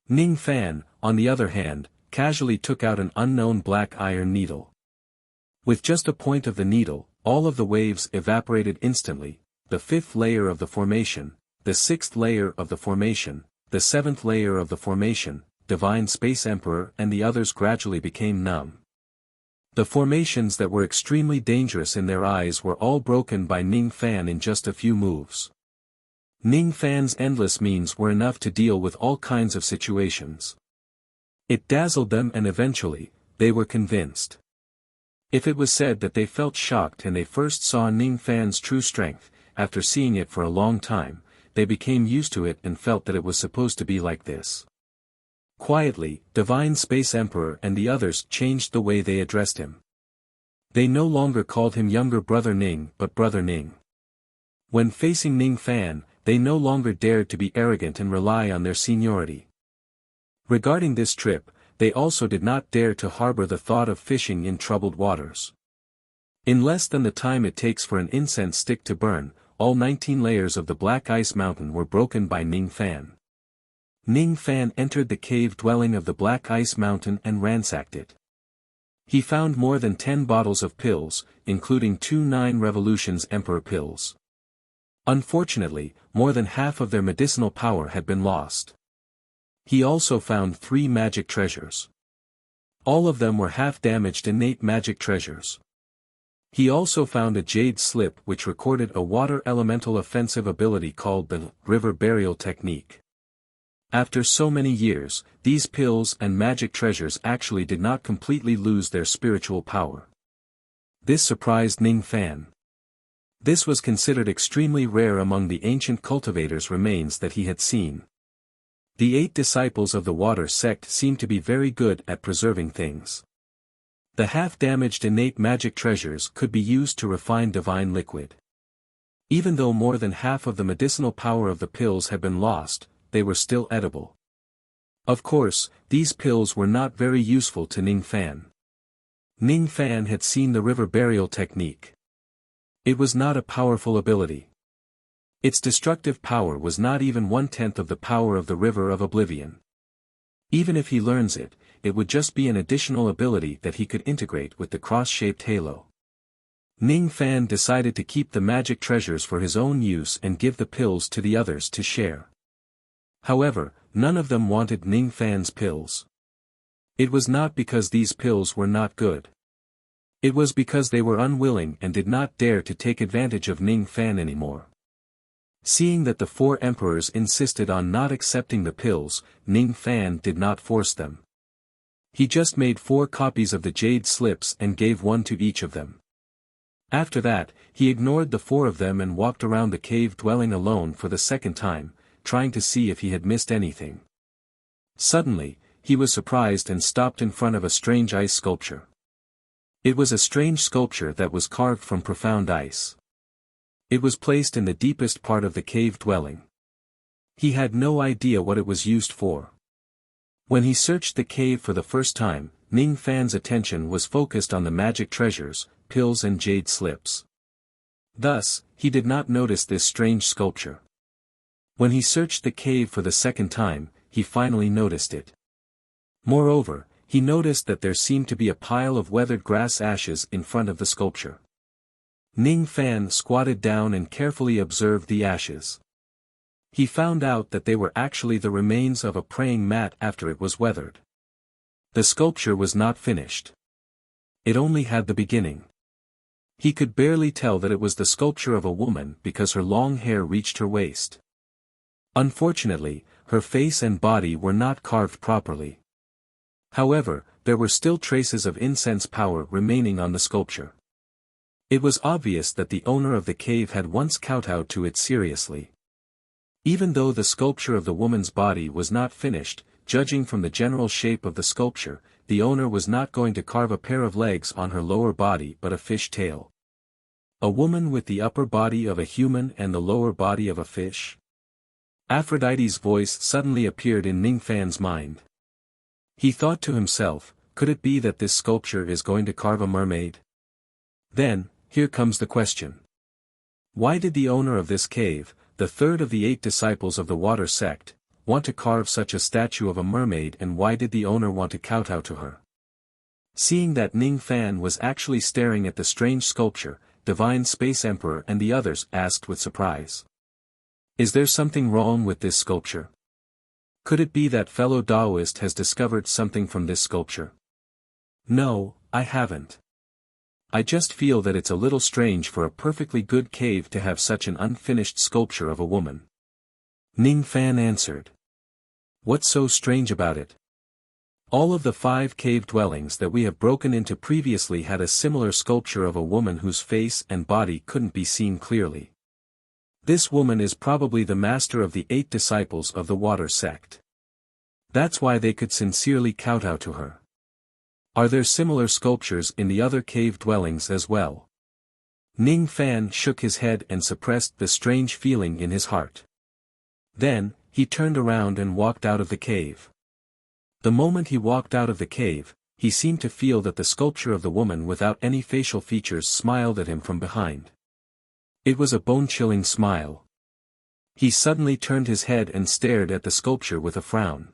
Ning Fan, on the other hand, casually took out an unknown black iron needle. With just a point of the needle, all of the waves evaporated instantly, the fifth layer of the formation, the sixth layer of the formation, the seventh layer of the formation, Divine Space Emperor and the others gradually became numb. The formations that were extremely dangerous in their eyes were all broken by Ning Fan in just a few moves. Ning Fan's endless means were enough to deal with all kinds of situations. It dazzled them and eventually, they were convinced. If it was said that they felt shocked and they first saw Ning Fan's true strength, after seeing it for a long time, they became used to it and felt that it was supposed to be like this. Quietly, Divine Space Emperor and the others changed the way they addressed him. They no longer called him younger brother Ning but brother Ning. When facing Ning Fan, they no longer dared to be arrogant and rely on their seniority. Regarding this trip, they also did not dare to harbor the thought of fishing in troubled waters. In less than the time it takes for an incense stick to burn, all 19 layers of the Black Ice Mountain were broken by Ning Fan. Ning Fan entered the cave dwelling of the Black Ice Mountain and ransacked it. He found more than 10 bottles of pills, including 2 9 Revolutions Emperor pills. Unfortunately, more than half of their medicinal power had been lost. He also found 3 magic treasures. All of them were half-damaged innate magic treasures. He also found a jade slip which recorded a water elemental offensive ability called the River Burial Technique. After so many years, these pills and magic treasures actually did not completely lose their spiritual power. This surprised Ning Fan. This was considered extremely rare among the ancient cultivators' remains that he had seen. The 8 disciples of the water sect seemed to be very good at preserving things. The half-damaged innate magic treasures could be used to refine divine liquid. Even though more than half of the medicinal power of the pills had been lost, they were still edible. Of course, these pills were not very useful to Ning Fan. Ning Fan had seen the river burial technique. It was not a powerful ability. Its destructive power was not even 1/10 of the power of the River of Oblivion. Even if he learns it, it would just be an additional ability that he could integrate with the cross-shaped halo. Ning Fan decided to keep the magic treasures for his own use and give the pills to the others to share. However, none of them wanted Ning Fan's pills. It was not because these pills were not good. It was because they were unwilling and did not dare to take advantage of Ning Fan anymore. Seeing that the 4 emperors insisted on not accepting the pills, Ning Fan did not force them. He just made 4 copies of the jade slips and gave 1 to each of them. After that, he ignored the 4 of them and walked around the cave dwelling alone for the second time, trying to see if he had missed anything. Suddenly, he was surprised and stopped in front of a strange ice sculpture. It was a strange sculpture that was carved from profound ice. It was placed in the deepest part of the cave dwelling. He had no idea what it was used for. When he searched the cave for the first time, Ning Fan's attention was focused on the magic treasures, pills and jade slips. Thus, he did not notice this strange sculpture. When he searched the cave for the second time, he finally noticed it. Moreover, he noticed that there seemed to be a pile of weathered grass ashes in front of the sculpture. Ning Fan squatted down and carefully observed the ashes. He found out that they were actually the remains of a praying mat after it was weathered. The sculpture was not finished. It only had the beginning. He could barely tell that it was the sculpture of a woman because her long hair reached her waist. Unfortunately, her face and body were not carved properly. However, there were still traces of incense power remaining on the sculpture. It was obvious that the owner of the cave had once kowtowed to it seriously. Even though the sculpture of the woman's body was not finished, judging from the general shape of the sculpture, the owner was not going to carve a pair of legs on her lower body but a fish tail. A woman with the upper body of a human and the lower body of a fish? Aphrodite's voice suddenly appeared in Ning Fan's mind. He thought to himself, could it be that this sculpture is going to carve a mermaid? Then, here comes the question. Why did the owner of this cave, the 3rd of the 8 disciples of the water sect, want to carve such a statue of a mermaid, and why did the owner want to kowtow to her? Seeing that Ning Fan was actually staring at the strange sculpture, Divine Space Emperor and the others asked with surprise. Is there something wrong with this sculpture? Could it be that fellow Taoist has discovered something from this sculpture? No, I haven't. I just feel that it's a little strange for a perfectly good cave to have such an unfinished sculpture of a woman. Ning Fan answered. What's so strange about it? All of the 5 cave dwellings that we have broken into previously had a similar sculpture of a woman whose face and body couldn't be seen clearly. This woman is probably the master of the 8 disciples of the water sect. That's why they could sincerely kowtow to her. Are there similar sculptures in the other cave dwellings as well? Ning Fan shook his head and suppressed the strange feeling in his heart. Then, he turned around and walked out of the cave. The moment he walked out of the cave, he seemed to feel that the sculpture of the woman without any facial features smiled at him from behind. It was a bone-chilling smile. He suddenly turned his head and stared at the sculpture with a frown.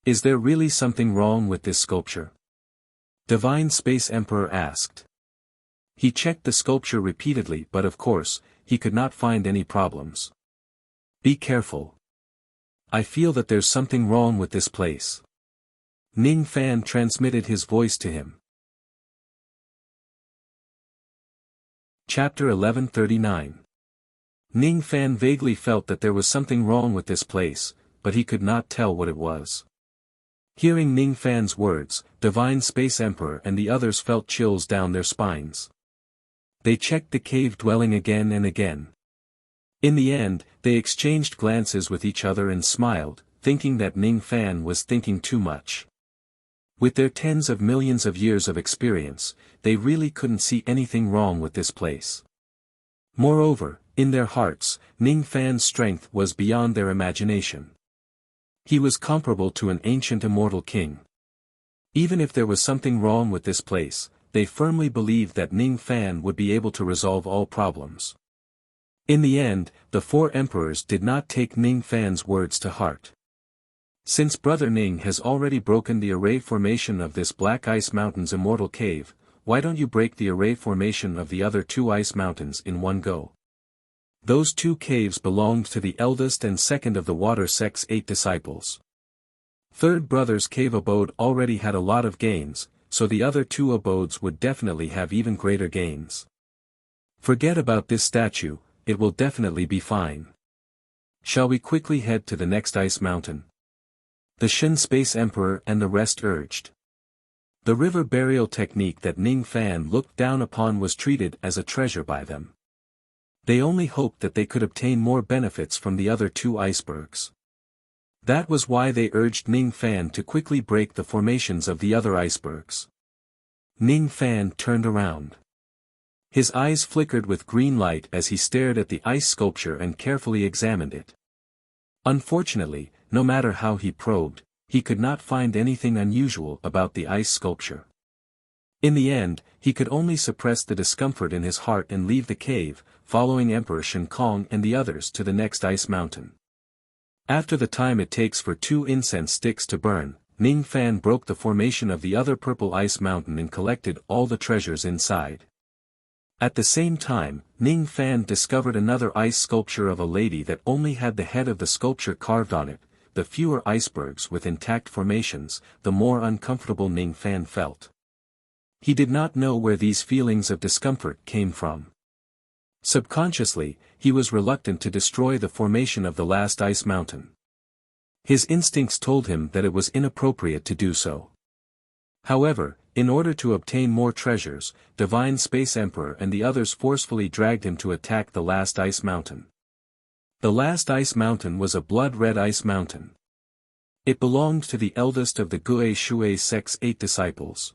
Is there really something wrong with this sculpture? Divine Space Emperor asked. He checked the sculpture repeatedly, but of course, he could not find any problems. Be careful. I feel that there's something wrong with this place. Ning Fan transmitted his voice to him. Chapter 1139. Ning Fan vaguely felt that there was something wrong with this place, but he could not tell what it was. Hearing Ning Fan's words, Divine Space Emperor and the others felt chills down their spines. They checked the cave dwelling again and again. In the end, they exchanged glances with each other and smiled, thinking that Ning Fan was thinking too much. With their tens of millions of years of experience, they really couldn't see anything wrong with this place. Moreover, in their hearts, Ning Fan's strength was beyond their imagination. He was comparable to an ancient immortal king. Even if there was something wrong with this place, they firmly believed that Ning Fan would be able to resolve all problems. In the end, the 4 emperors did not take Ning Fan's words to heart. Since Brother Ning has already broken the array formation of this Black Ice Mountain's immortal cave, why don't you break the array formation of the other 2 ice mountains in one go? Those 2 caves belonged to the eldest and second of the water sect's 8 disciples. Third brother's cave abode already had a lot of gains, so the other 2 abodes would definitely have even greater gains. Forget about this statue, it will definitely be fine. Shall we quickly head to the next ice mountain? The Shen Space Emperor and the rest urged. The river burial technique that Ning Fan looked down upon was treated as a treasure by them. They only hoped that they could obtain more benefits from the other 2 icebergs. That was why they urged Ning Fan to quickly break the formations of the other icebergs. Ning Fan turned around. His eyes flickered with green light as he stared at the ice sculpture and carefully examined it. Unfortunately, no matter how he probed, he could not find anything unusual about the ice sculpture. In the end, he could only suppress the discomfort in his heart and leave the cave, following Emperor Shen Kong and the others to the next ice mountain. After the time it takes for 2 incense sticks to burn, Ning Fan broke the formation of the other purple ice mountain and collected all the treasures inside. At the same time, Ning Fan discovered another ice sculpture of a lady that only had the head of the sculpture carved on it. The fewer icebergs with intact formations, the more uncomfortable Ning Fan felt. He did not know where these feelings of discomfort came from. Subconsciously, he was reluctant to destroy the formation of the last ice mountain. His instincts told him that it was inappropriate to do so. However, in order to obtain more treasures, Divine Space Emperor and the others forcefully dragged him to attack the last ice mountain. The last ice mountain was a blood-red ice mountain. It belonged to the eldest of the Gue Shui sect's 8 disciples.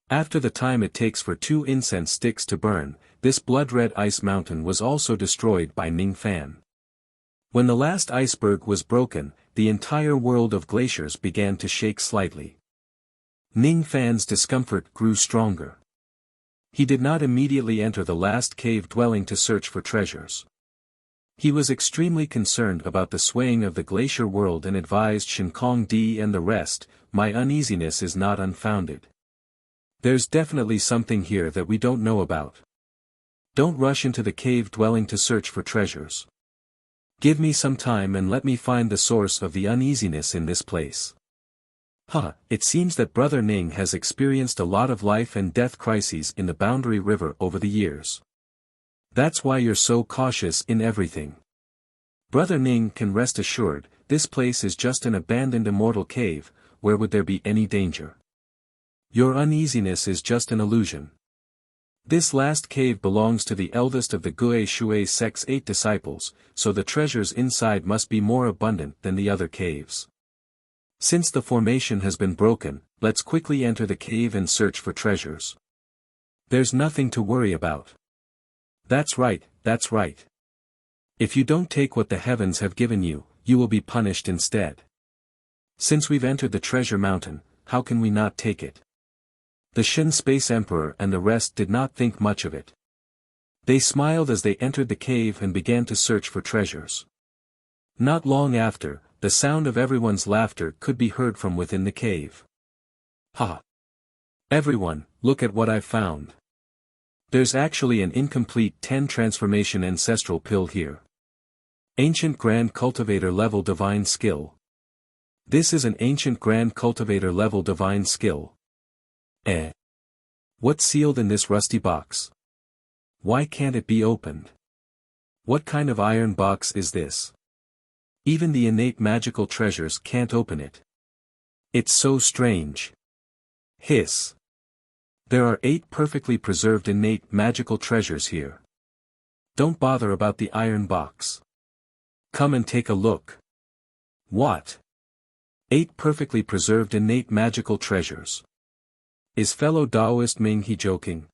After the time it takes for 2 incense sticks to burn, this blood-red ice mountain was also destroyed by Ning Fan. When the last iceberg was broken, the entire world of glaciers began to shake slightly. Ning Fan's discomfort grew stronger. He did not immediately enter the last cave dwelling to search for treasures. He was extremely concerned about the swaying of the glacier world and advised Shen Kong Di and the rest, "My uneasiness is not unfounded. There's definitely something here that we don't know about. Don't rush into the cave dwelling to search for treasures. Give me some time and let me find the source of the uneasiness in this place." It seems that Brother Ning has experienced a lot of life and death crises in the Boundary River over the years. That's why you're so cautious in everything. Brother Ning can rest assured, this place is just an abandoned immortal cave, where would there be any danger? Your uneasiness is just an illusion. This last cave belongs to the eldest of the Gue Shui sect's 8 disciples, so the treasures inside must be more abundant than the other caves. Since the formation has been broken, let's quickly enter the cave and search for treasures. There's nothing to worry about. That's right, that's right. If you don't take what the heavens have given you, you will be punished instead. Since we've entered the treasure mountain, how can we not take it? The Shen Space Emperor and the rest did not think much of it. They smiled as they entered the cave and began to search for treasures. Not long after, the sound of everyone's laughter could be heard from within the cave. Everyone, look at what I've found. There's actually an incomplete 10 transformation ancestral pill here. Ancient Grand Cultivator level divine skill. This is an ancient Grand Cultivator level divine skill. What's sealed in this rusty box? Why can't it be opened? What kind of iron box is this? Even the innate magical treasures can't open it. It's so strange. Hiss. There are 8 perfectly preserved innate magical treasures here. Don't bother about the iron box. Come and take a look. What? 8 perfectly preserved innate magical treasures. Is fellow Taoist Ming He joking?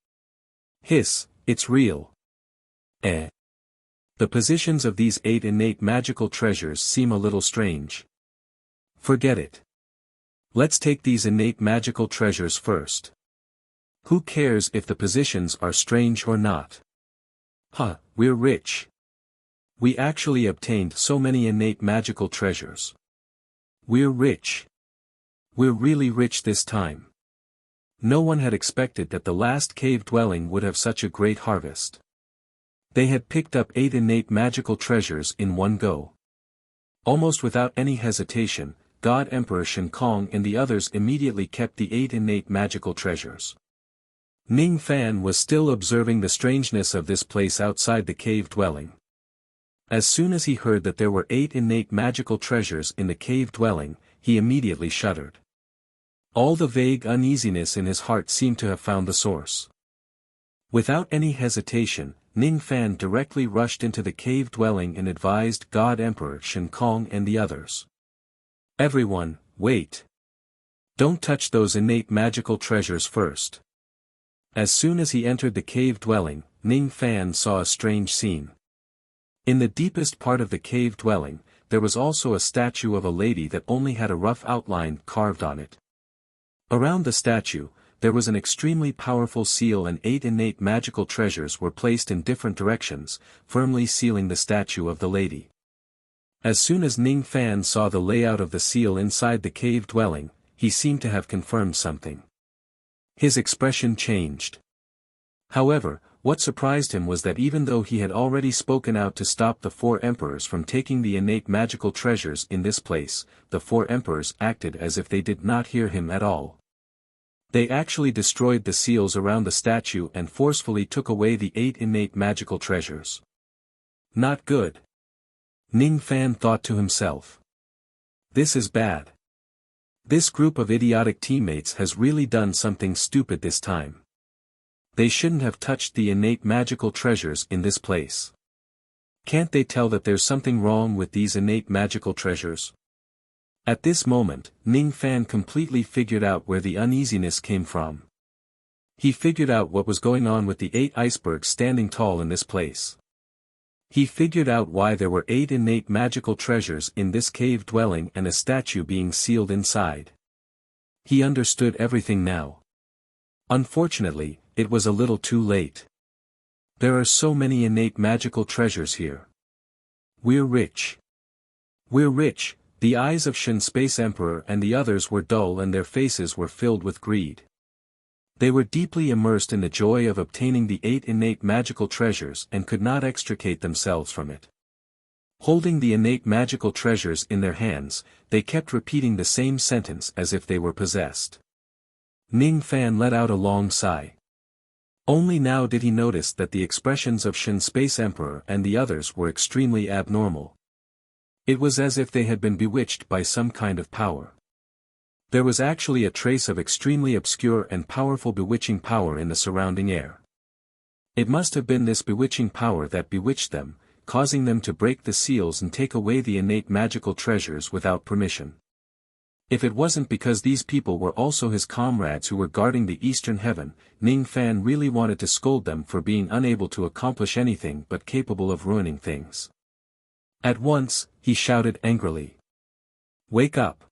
Hiss, it's real. The positions of these 8 innate magical treasures seem a little strange. Forget it. Let's take these innate magical treasures first. Who cares if the positions are strange or not? We're rich. We actually obtained so many innate magical treasures. We're rich. We're really rich this time. No one had expected that the last cave dwelling would have such a great harvest. They had picked up 8 innate magical treasures in one go. Almost without any hesitation, God Emperor Shen Kong and the others immediately kept the 8 innate magical treasures. Ning Fan was still observing the strangeness of this place outside the cave dwelling. As soon as he heard that there were 8 innate magical treasures in the cave dwelling, he immediately shuddered. All the vague uneasiness in his heart seemed to have found the source. Without any hesitation, Ning Fan directly rushed into the cave dwelling and advised God Emperor Shen Kong and the others. Everyone, wait. Don't touch those innate magical treasures first. As soon as he entered the cave dwelling, Ning Fan saw a strange scene. In the deepest part of the cave dwelling, there was also a statue of a lady that only had a rough outline carved on it. Around the statue, there was an extremely powerful seal and 8 innate magical treasures were placed in different directions, firmly sealing the statue of the lady. As soon as Ning Fan saw the layout of the seal inside the cave dwelling, he seemed to have confirmed something. His expression changed. However, what surprised him was that even though he had already spoken out to stop the 4 emperors from taking the innate magical treasures in this place, the 4 emperors acted as if they did not hear him at all. They actually destroyed the seals around the statue and forcefully took away the 8 innate magical treasures. Not good. Ning Fan thought to himself. This is bad. This group of idiotic teammates has really done something stupid this time. They shouldn't have touched the innate magical treasures in this place. Can't they tell that there's something wrong with these innate magical treasures? At this moment, Ning Fan completely figured out where the uneasiness came from. He figured out what was going on with the 8 icebergs standing tall in this place. He figured out why there were 8 innate magical treasures in this cave dwelling and a statue being sealed inside. He understood everything now. Unfortunately, it was a little too late. There are so many innate magical treasures here. We're rich. We're rich. The eyes of Shen Space Emperor and the others were dull and their faces were filled with greed. They were deeply immersed in the joy of obtaining the 8 innate magical treasures and could not extricate themselves from it. Holding the innate magical treasures in their hands, they kept repeating the same sentence as if they were possessed. Ning Fan let out a long sigh. Only now did he notice that the expressions of Shen Space Emperor and the others were extremely abnormal. It was as if they had been bewitched by some kind of power. There was actually a trace of extremely obscure and powerful bewitching power in the surrounding air. It must have been this bewitching power that bewitched them, causing them to break the seals and take away the innate magical treasures without permission. If it wasn't because these people were also his comrades who were guarding the eastern heaven, Ning Fan really wanted to scold them for being unable to accomplish anything but capable of ruining things. At once, he shouted angrily. "Wake up!"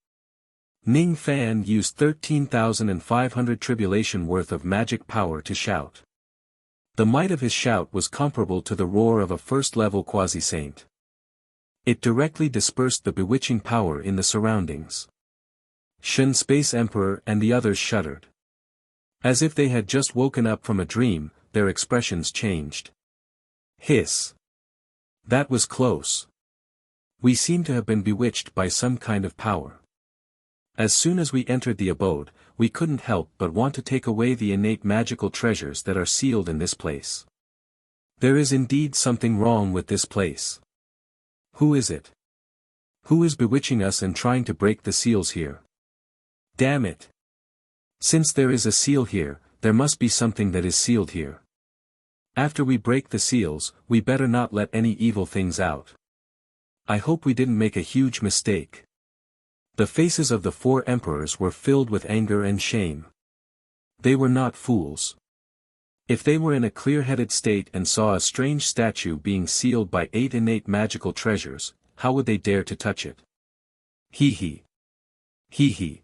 Ning Fan used 13,500 tribulation worth of magic power to shout. The might of his shout was comparable to the roar of a first-level quasi-saint. It directly dispersed the bewitching power in the surroundings. Shen Space Emperor and the others shuddered. As if they had just woken up from a dream, their expressions changed. Hiss. That was close. We seem to have been bewitched by some kind of power. As soon as we entered the abode, we couldn't help but want to take away the innate magical treasures that are sealed in this place. There is indeed something wrong with this place. Who is it? Who is bewitching us and trying to break the seals here? Damn it! Since there is a seal here, there must be something that is sealed here. After we break the seals, we better not let any evil things out. I hope we didn't make a huge mistake. The faces of the 4 emperors were filled with anger and shame. They were not fools. If they were in a clear-headed state and saw a strange statue being sealed by 8 innate magical treasures, how would they dare to touch it? Hee hee. Hee hee.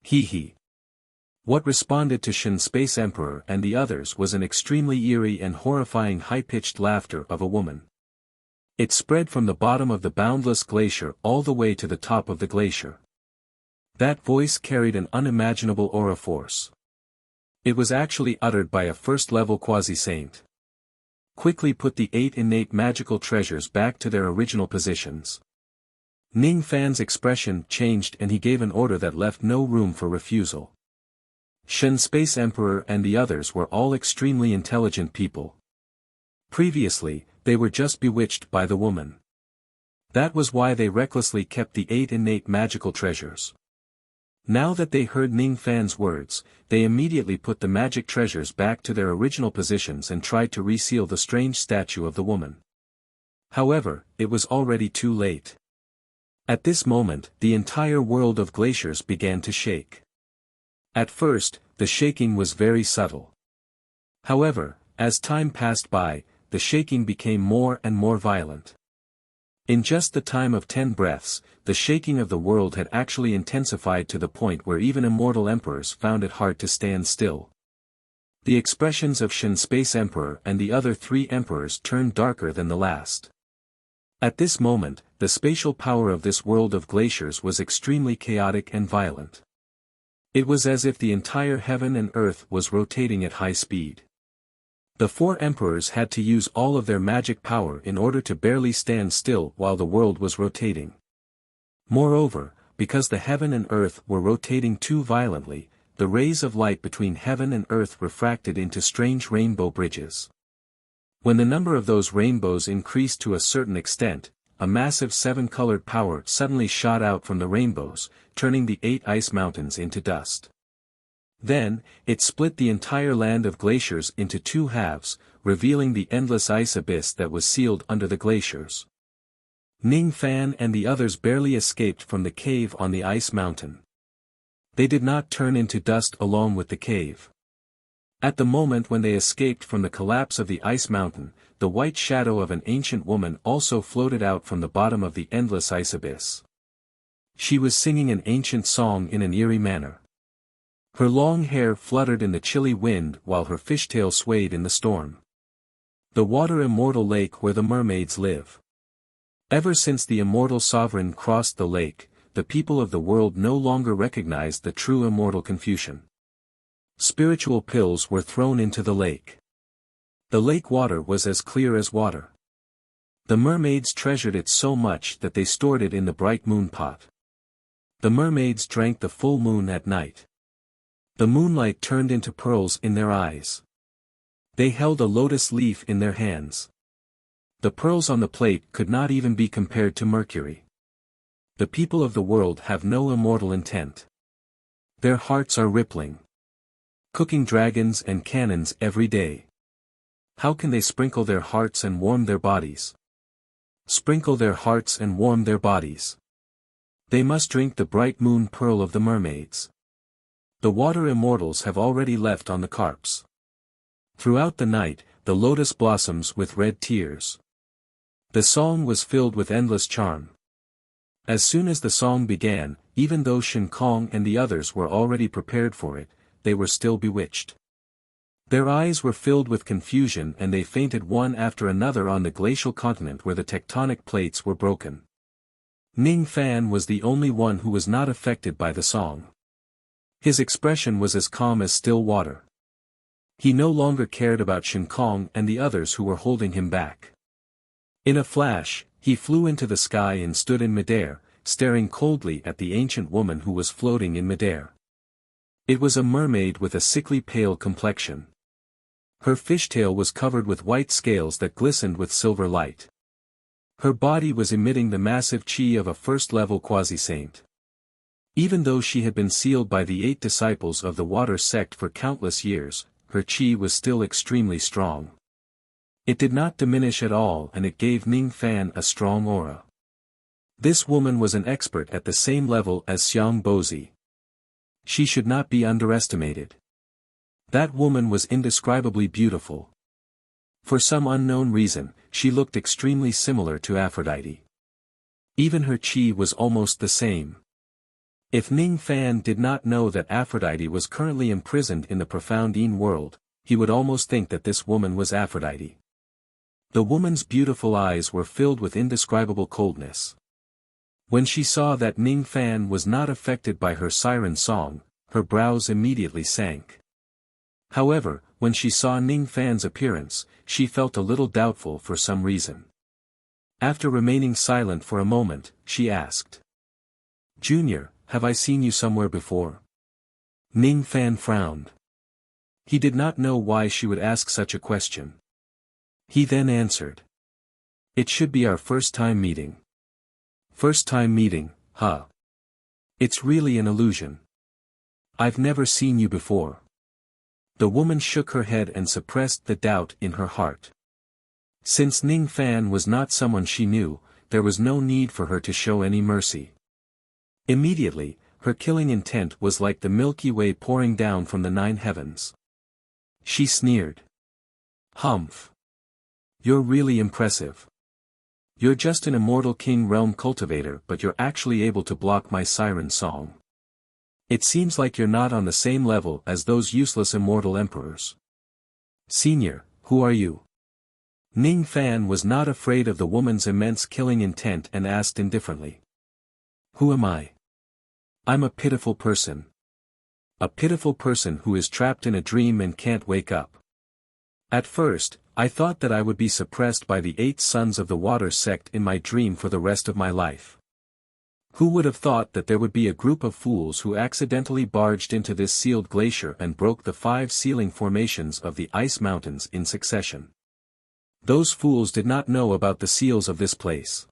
Hee hee. What responded to Shen Space Emperor and the others was an extremely eerie and horrifying high-pitched laughter of a woman. It spread from the bottom of the boundless glacier all the way to the top of the glacier. That voice carried an unimaginable aura force. It was actually uttered by a first-level quasi-saint. Quickly put the 8 innate magical treasures back to their original positions. Ning Fan's expression changed and he gave an order that left no room for refusal. Shen Space Emperor and the others were all extremely intelligent people. Previously, they were just bewitched by the woman. That was why they recklessly kept the 8 innate magical treasures. Now that they heard Ning Fan's words, they immediately put the magic treasures back to their original positions and tried to reseal the strange statue of the woman. However, it was already too late. At this moment, the entire world of glaciers began to shake. At first, the shaking was very subtle. However, as time passed by, the shaking became more and more violent. In just the time of 10 breaths, the shaking of the world had actually intensified to the point where even immortal emperors found it hard to stand still. The expressions of Shen Space Emperor and the other 3 emperors turned darker than the last. At this moment, the spatial power of this world of glaciers was extremely chaotic and violent. It was as if the entire heaven and earth was rotating at high speed. The 4 emperors had to use all of their magic power in order to barely stand still while the world was rotating. Moreover, because the heaven and earth were rotating too violently, the rays of light between heaven and earth refracted into strange rainbow bridges. When the number of those rainbows increased to a certain extent, a massive 7-colored power suddenly shot out from the rainbows, turning the 8 ice mountains into dust. Then, it split the entire land of glaciers into 2 halves, revealing the endless ice abyss that was sealed under the glaciers. Ning Fan and the others barely escaped from the cave on the ice mountain. They did not turn into dust along with the cave. At the moment when they escaped from the collapse of the ice mountain, the white shadow of an ancient woman also floated out from the bottom of the endless ice abyss. She was singing an ancient song in an eerie manner. Her long hair fluttered in the chilly wind while her fishtail swayed in the storm. The water immortal lake where the mermaids live. Ever since the immortal sovereign crossed the lake, the people of the world no longer recognized the true immortal Confucian. Spiritual pills were thrown into the lake. The lake water was as clear as water. The mermaids treasured it so much that they stored it in the bright moon pot. The mermaids drank the full moon at night. The moonlight turned into pearls in their eyes. They held a lotus leaf in their hands. The pearls on the plate could not even be compared to mercury. The people of the world have no immortal intent. Their hearts are rippling. Cooking dragons and cannons every day. How can they sprinkle their hearts and warm their bodies? Sprinkle their hearts and warm their bodies. They must drink the bright moon pearl of the mermaids. The water immortals have already left on the carps. Throughout the night, the lotus blossoms with red tears. The song was filled with endless charm. As soon as the song began, even though Shen Kong and the others were already prepared for it, they were still bewitched. Their eyes were filled with confusion and they fainted one after another on the glacial continent where the tectonic plates were broken. Ning Fan was the only one who was not affected by the song. His expression was as calm as still water. He no longer cared about Shen Kong and the others who were holding him back. In a flash, he flew into the sky and stood in midair, staring coldly at the ancient woman who was floating in midair. It was a mermaid with a sickly pale complexion. Her fishtail was covered with white scales that glistened with silver light. Her body was emitting the massive chi of a first-level quasi-saint. Even though she had been sealed by the 8 disciples of the water sect for countless years, her chi was still extremely strong. It did not diminish at all and it gave Ning Fan a strong aura. This woman was an expert at the same level as Xiang Bozi. She should not be underestimated. That woman was indescribably beautiful. For some unknown reason, she looked extremely similar to Aphrodite. Even her chi was almost the same. If Ning Fan did not know that Aphrodite was currently imprisoned in the profound Yin world, he would almost think that this woman was Aphrodite. The woman's beautiful eyes were filled with indescribable coldness. When she saw that Ning Fan was not affected by her siren song, her brows immediately sank. However, when she saw Ning Fan's appearance, she felt a little doubtful for some reason. After remaining silent for a moment, she asked. "Junior, have I seen you somewhere before?" Ning Fan frowned. He did not know why she would ask such a question. He then answered. "It should be our first time meeting." "First time meeting, huh? It's really an illusion. I've never seen you before." The woman shook her head and suppressed the doubt in her heart. Since Ning Fan was not someone she knew, there was no need for her to show any mercy. Immediately, her killing intent was like the Milky Way pouring down from the 9 heavens. She sneered. "Humph. You're really impressive. You're just an immortal king realm cultivator but you're actually able to block my siren song. It seems like you're not on the same level as those useless immortal emperors." "Senior, who are you?" Ning Fan was not afraid of the woman's immense killing intent and asked indifferently. "Who am I? I'm a pitiful person. A pitiful person who is trapped in a dream and can't wake up. At first, I thought that I would be suppressed by the 8 sons of the water sect in my dream for the rest of my life. Who would have thought that there would be a group of fools who accidentally barged into this sealed glacier and broke the 5 sealing formations of the ice mountains in succession? Those fools did not know about the seals of this place.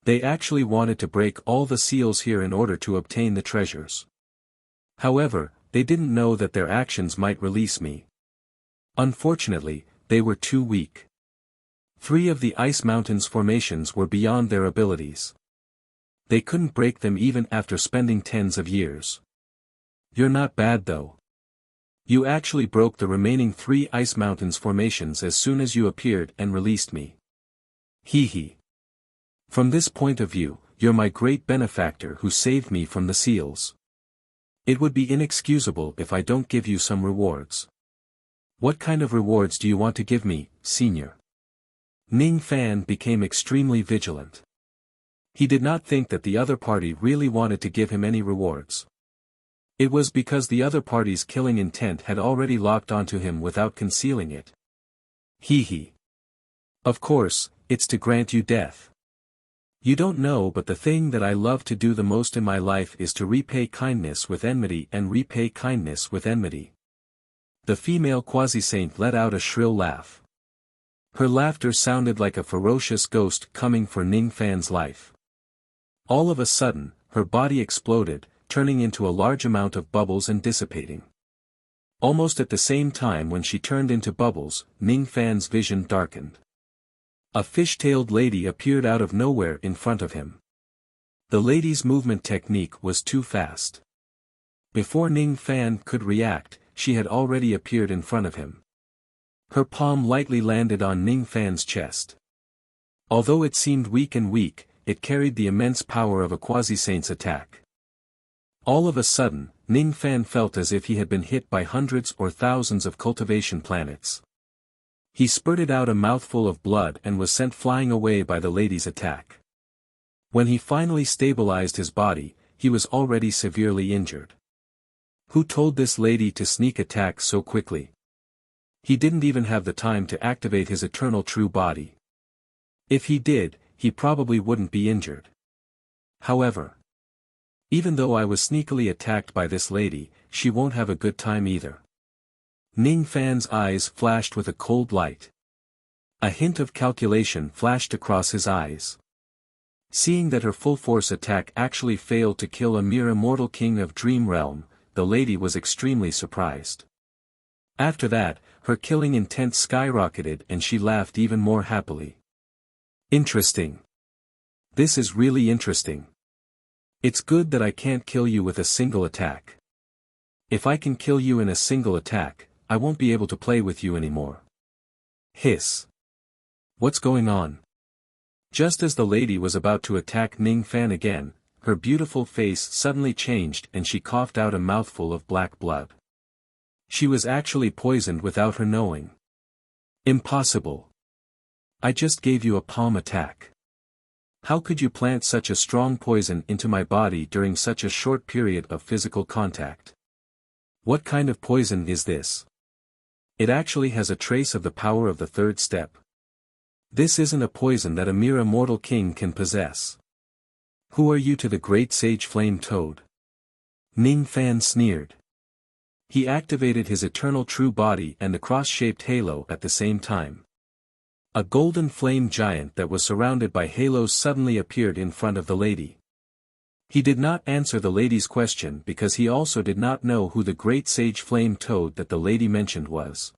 They actually wanted to break all the seals here in order to obtain the treasures. However, they didn't know that their actions might release me. Unfortunately, they were too weak. 3 of the ice mountains formations were beyond their abilities. They couldn't break them even after spending tens of years. You're not bad though. You actually broke the remaining 3 ice mountains formations as soon as you appeared and released me. Hee hee. From this point of view, you're my great benefactor who saved me from the seals. It would be inexcusable if I don't give you some rewards. What kind of rewards do you want to give me, senior?" Ning Fan became extremely vigilant. He did not think that the other party really wanted to give him any rewards. It was because the other party's killing intent had already locked onto him without concealing it. Hee. Of course, it's to grant you death. You don't know, but the thing that I love to do the most in my life is to repay kindness with enmity and repay kindness with enmity. The female quasi-saint let out a shrill laugh. Her laughter sounded like a ferocious ghost coming for Ning Fan's life. All of a sudden, her body exploded, turning into a large amount of bubbles and dissipating. Almost at the same time when she turned into bubbles, Ning Fan's vision darkened. A fish-tailed lady appeared out of nowhere in front of him. The lady's movement technique was too fast. Before Ning Fan could react, she had already appeared in front of him. Her palm lightly landed on Ning Fan's chest. Although it seemed weak, it carried the immense power of a quasi-saint's attack. All of a sudden, Ning Fan felt as if he had been hit by hundreds or thousands of cultivation planets. He spurted out a mouthful of blood and was sent flying away by the lady's attack. When he finally stabilized his body, he was already severely injured. Who told this lady to sneak attack so quickly? He didn't even have the time to activate his eternal true body. If he did, he probably wouldn't be injured. However, even though I was sneakily attacked by this lady, she won't have a good time either. Ning Fan's eyes flashed with a cold light. A hint of calculation flashed across his eyes. Seeing that her full-force attack actually failed to kill a mere immortal king of Dream Realm, the lady was extremely surprised. After that, her killing intent skyrocketed and she laughed even more happily. Interesting. This is really interesting. It's good that I can't kill you with a single attack. If I can kill you in a single attack, I won't be able to play with you anymore. Hiss. What's going on? Just as the lady was about to attack Ning Fan again, her beautiful face suddenly changed and she coughed out a mouthful of black blood. She was actually poisoned without her knowing. Impossible. I just gave you a palm attack. How could you plant such a strong poison into my body during such a short period of physical contact? What kind of poison is this? It actually has a trace of the power of the third step. This isn't a poison that a mere immortal king can possess. Who are you to the great sage Flame Toad? Ning Fan sneered. He activated his eternal true body and the cross-shaped halo at the same time. A golden flame giant that was surrounded by halos suddenly appeared in front of the lady. He did not answer the lady's question because he also did not know who the great sage Flame Toad that the lady mentioned was.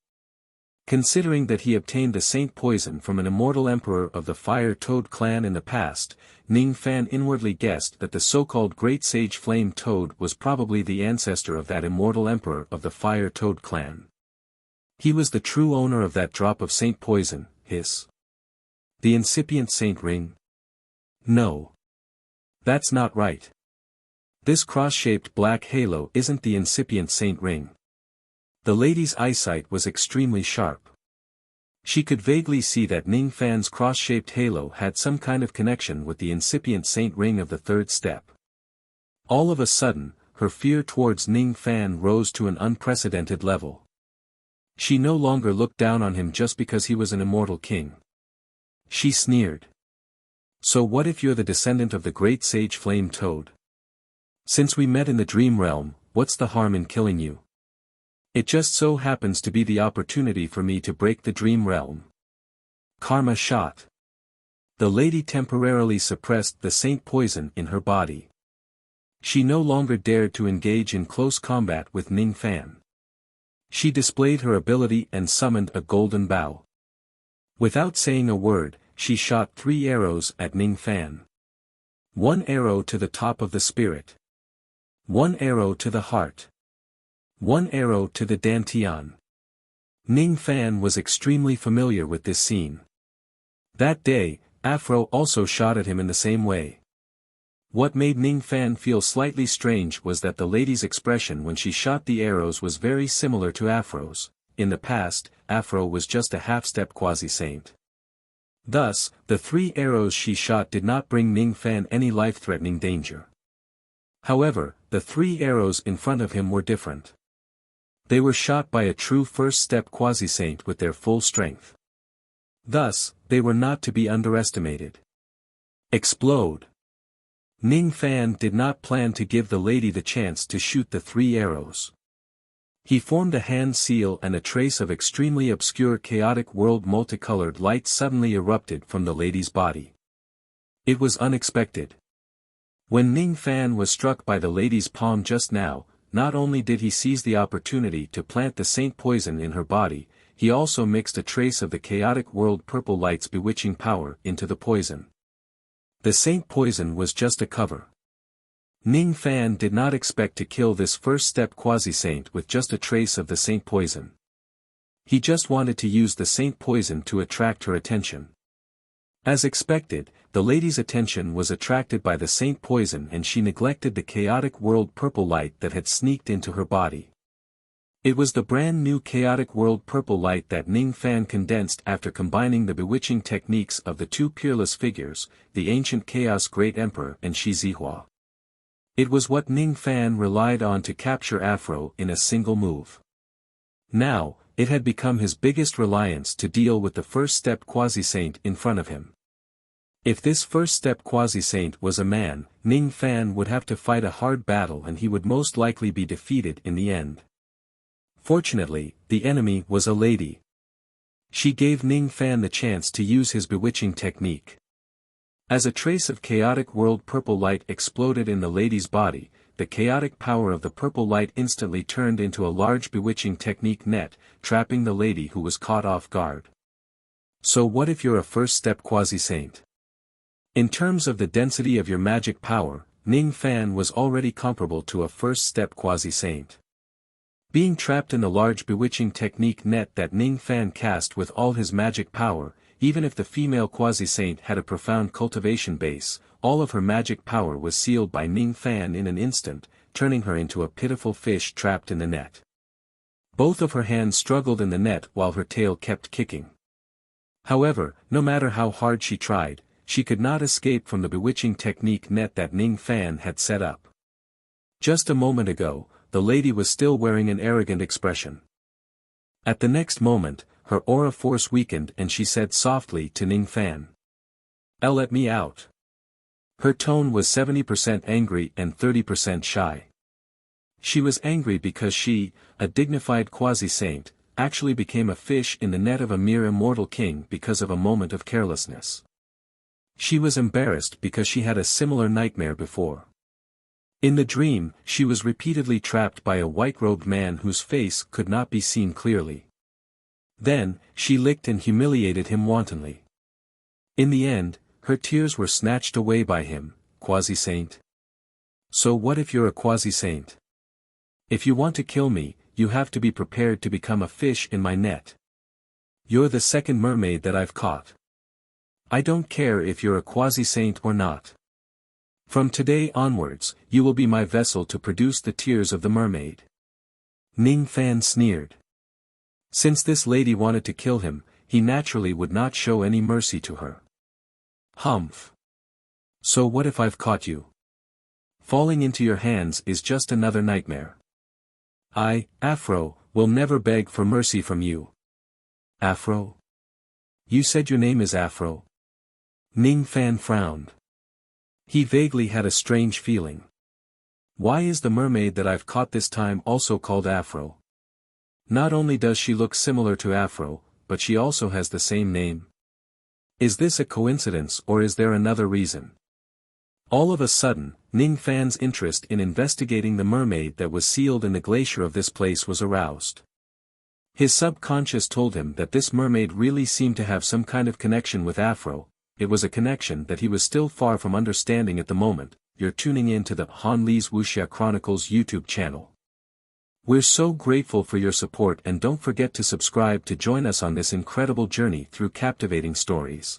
Considering that he obtained the saint poison from an immortal emperor of the Fire Toad clan in the past, Ning Fan inwardly guessed that the so-called great sage Flame Toad was probably the ancestor of that immortal emperor of the Fire Toad clan. He was the true owner of that drop of saint poison. Hiss. The incipient saint ring? No. That's not right. This cross-shaped black halo isn't the incipient saint ring. The lady's eyesight was extremely sharp. She could vaguely see that Ning Fan's cross-shaped halo had some kind of connection with the incipient saint ring of the third step. All of a sudden, her fear towards Ning Fan rose to an unprecedented level. She no longer looked down on him just because he was an immortal king. She sneered. So what if you're the descendant of the great sage Flame Toad? Since we met in the dream realm, what's the harm in killing you? It just so happens to be the opportunity for me to break the dream realm. Karma shot. The lady temporarily suppressed the saint poison in her body. She no longer dared to engage in close combat with Ning Fan. She displayed her ability and summoned a golden bow. Without saying a word, she shot 3 arrows at Ning Fan. 1 arrow to the top of the spirit. 1 arrow to the heart. 1 arrow to the dantian. Ning Fan was extremely familiar with this scene. That day, Afro also shot at him in the same way. What made Ning Fan feel slightly strange was that the lady's expression when she shot the arrows was very similar to Afro's. In the past, Afro was just a half-step quasi-saint. Thus, the 3 arrows she shot did not bring Ning Fan any life-threatening danger. However, the 3 arrows in front of him were different. They were shot by a true first-step quasi-saint with their full strength. Thus, they were not to be underestimated. Explode! Ning Fan did not plan to give the lady the chance to shoot the 3 arrows. He formed a hand seal and a trace of extremely obscure chaotic world multicolored light suddenly erupted from the lady's body. It was unexpected. When Ning Fan was struck by the lady's palm just now, not only did he seize the opportunity to plant the saint poison in her body, he also mixed a trace of the chaotic world purple light's bewitching power into the poison. The saint poison was just a cover. Ning Fan did not expect to kill this first-step quasi-saint with just a trace of the saint poison. He just wanted to use the saint poison to attract her attention. As expected, the lady's attention was attracted by the saint poison and she neglected the chaotic world purple light that had sneaked into her body. It was the brand new chaotic world purple light that Ning Fan condensed after combining the bewitching techniques of the 2 peerless figures, the ancient chaos great emperor and Shi Zihua. It was what Ning Fan relied on to capture Afro in a single move. Now, it had become his biggest reliance to deal with the first-step quasi-saint in front of him. If this first-step quasi-saint was a man, Ning Fan would have to fight a hard battle and he would most likely be defeated in the end. Fortunately, the enemy was a lady. She gave Ning Fan the chance to use his bewitching technique. As a trace of chaotic world purple light exploded in the lady's body, the chaotic power of the purple light instantly turned into a large bewitching technique net, trapping the lady who was caught off guard. So what if you're a first-step quasi-saint? In terms of the density of your magic power, Ning Fan was already comparable to a first-step quasi-saint. Being trapped in the large bewitching technique net that Ning Fan cast with all his magic power, even if the female quasi-saint had a profound cultivation base, all of her magic power was sealed by Ning Fan in an instant, turning her into a pitiful fish trapped in the net. Both of her hands struggled in the net while her tail kept kicking. However, no matter how hard she tried, she could not escape from the bewitching technique net that Ning Fan had set up. Just a moment ago, the lady was still wearing an arrogant expression. At the next moment, her aura force weakened and she said softly to Ning Fan, "Let me out." Her tone was 70% angry and 30% shy. She was angry because she, a dignified quasi-saint, actually became a fish in the net of a mere immortal king because of a moment of carelessness. She was embarrassed because she had a similar nightmare before. In the dream, she was repeatedly trapped by a white-robed man whose face could not be seen clearly. Then, she licked and humiliated him wantonly. In the end, her tears were snatched away by him, quasi-saint. So what if you're a quasi-saint? If you want to kill me, you have to be prepared to become a fish in my net. You're the second mermaid that I've caught. I don't care if you're a quasi-saint or not. From today onwards, you will be my vessel to produce the tears of the mermaid. Ning Fan sneered. Since this lady wanted to kill him, he naturally would not show any mercy to her. Humph. So what if I've caught you? Falling into your hands is just another nightmare. I, Afro, will never beg for mercy from you. Afro? You said your name is Afro? Ning Fan frowned. He vaguely had a strange feeling. Why is the mermaid that I've caught this time also called Afro? Not only does she look similar to Afro, but she also has the same name. Is this a coincidence or is there another reason? All of a sudden, Ning Fan's interest in investigating the mermaid that was sealed in the glacier of this place was aroused. His subconscious told him that this mermaid really seemed to have some kind of connection with Afro. It was a connection that he was still far from understanding at the moment. You're tuning in to the Han Li's Wuxia Chronicles YouTube channel. We're so grateful for your support and don't forget to subscribe to join us on this incredible journey through captivating stories.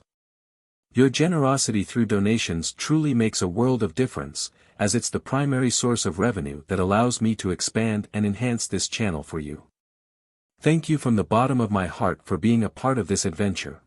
Your generosity through donations truly makes a world of difference, as it's the primary source of revenue that allows me to expand and enhance this channel for you. Thank you from the bottom of my heart for being a part of this adventure.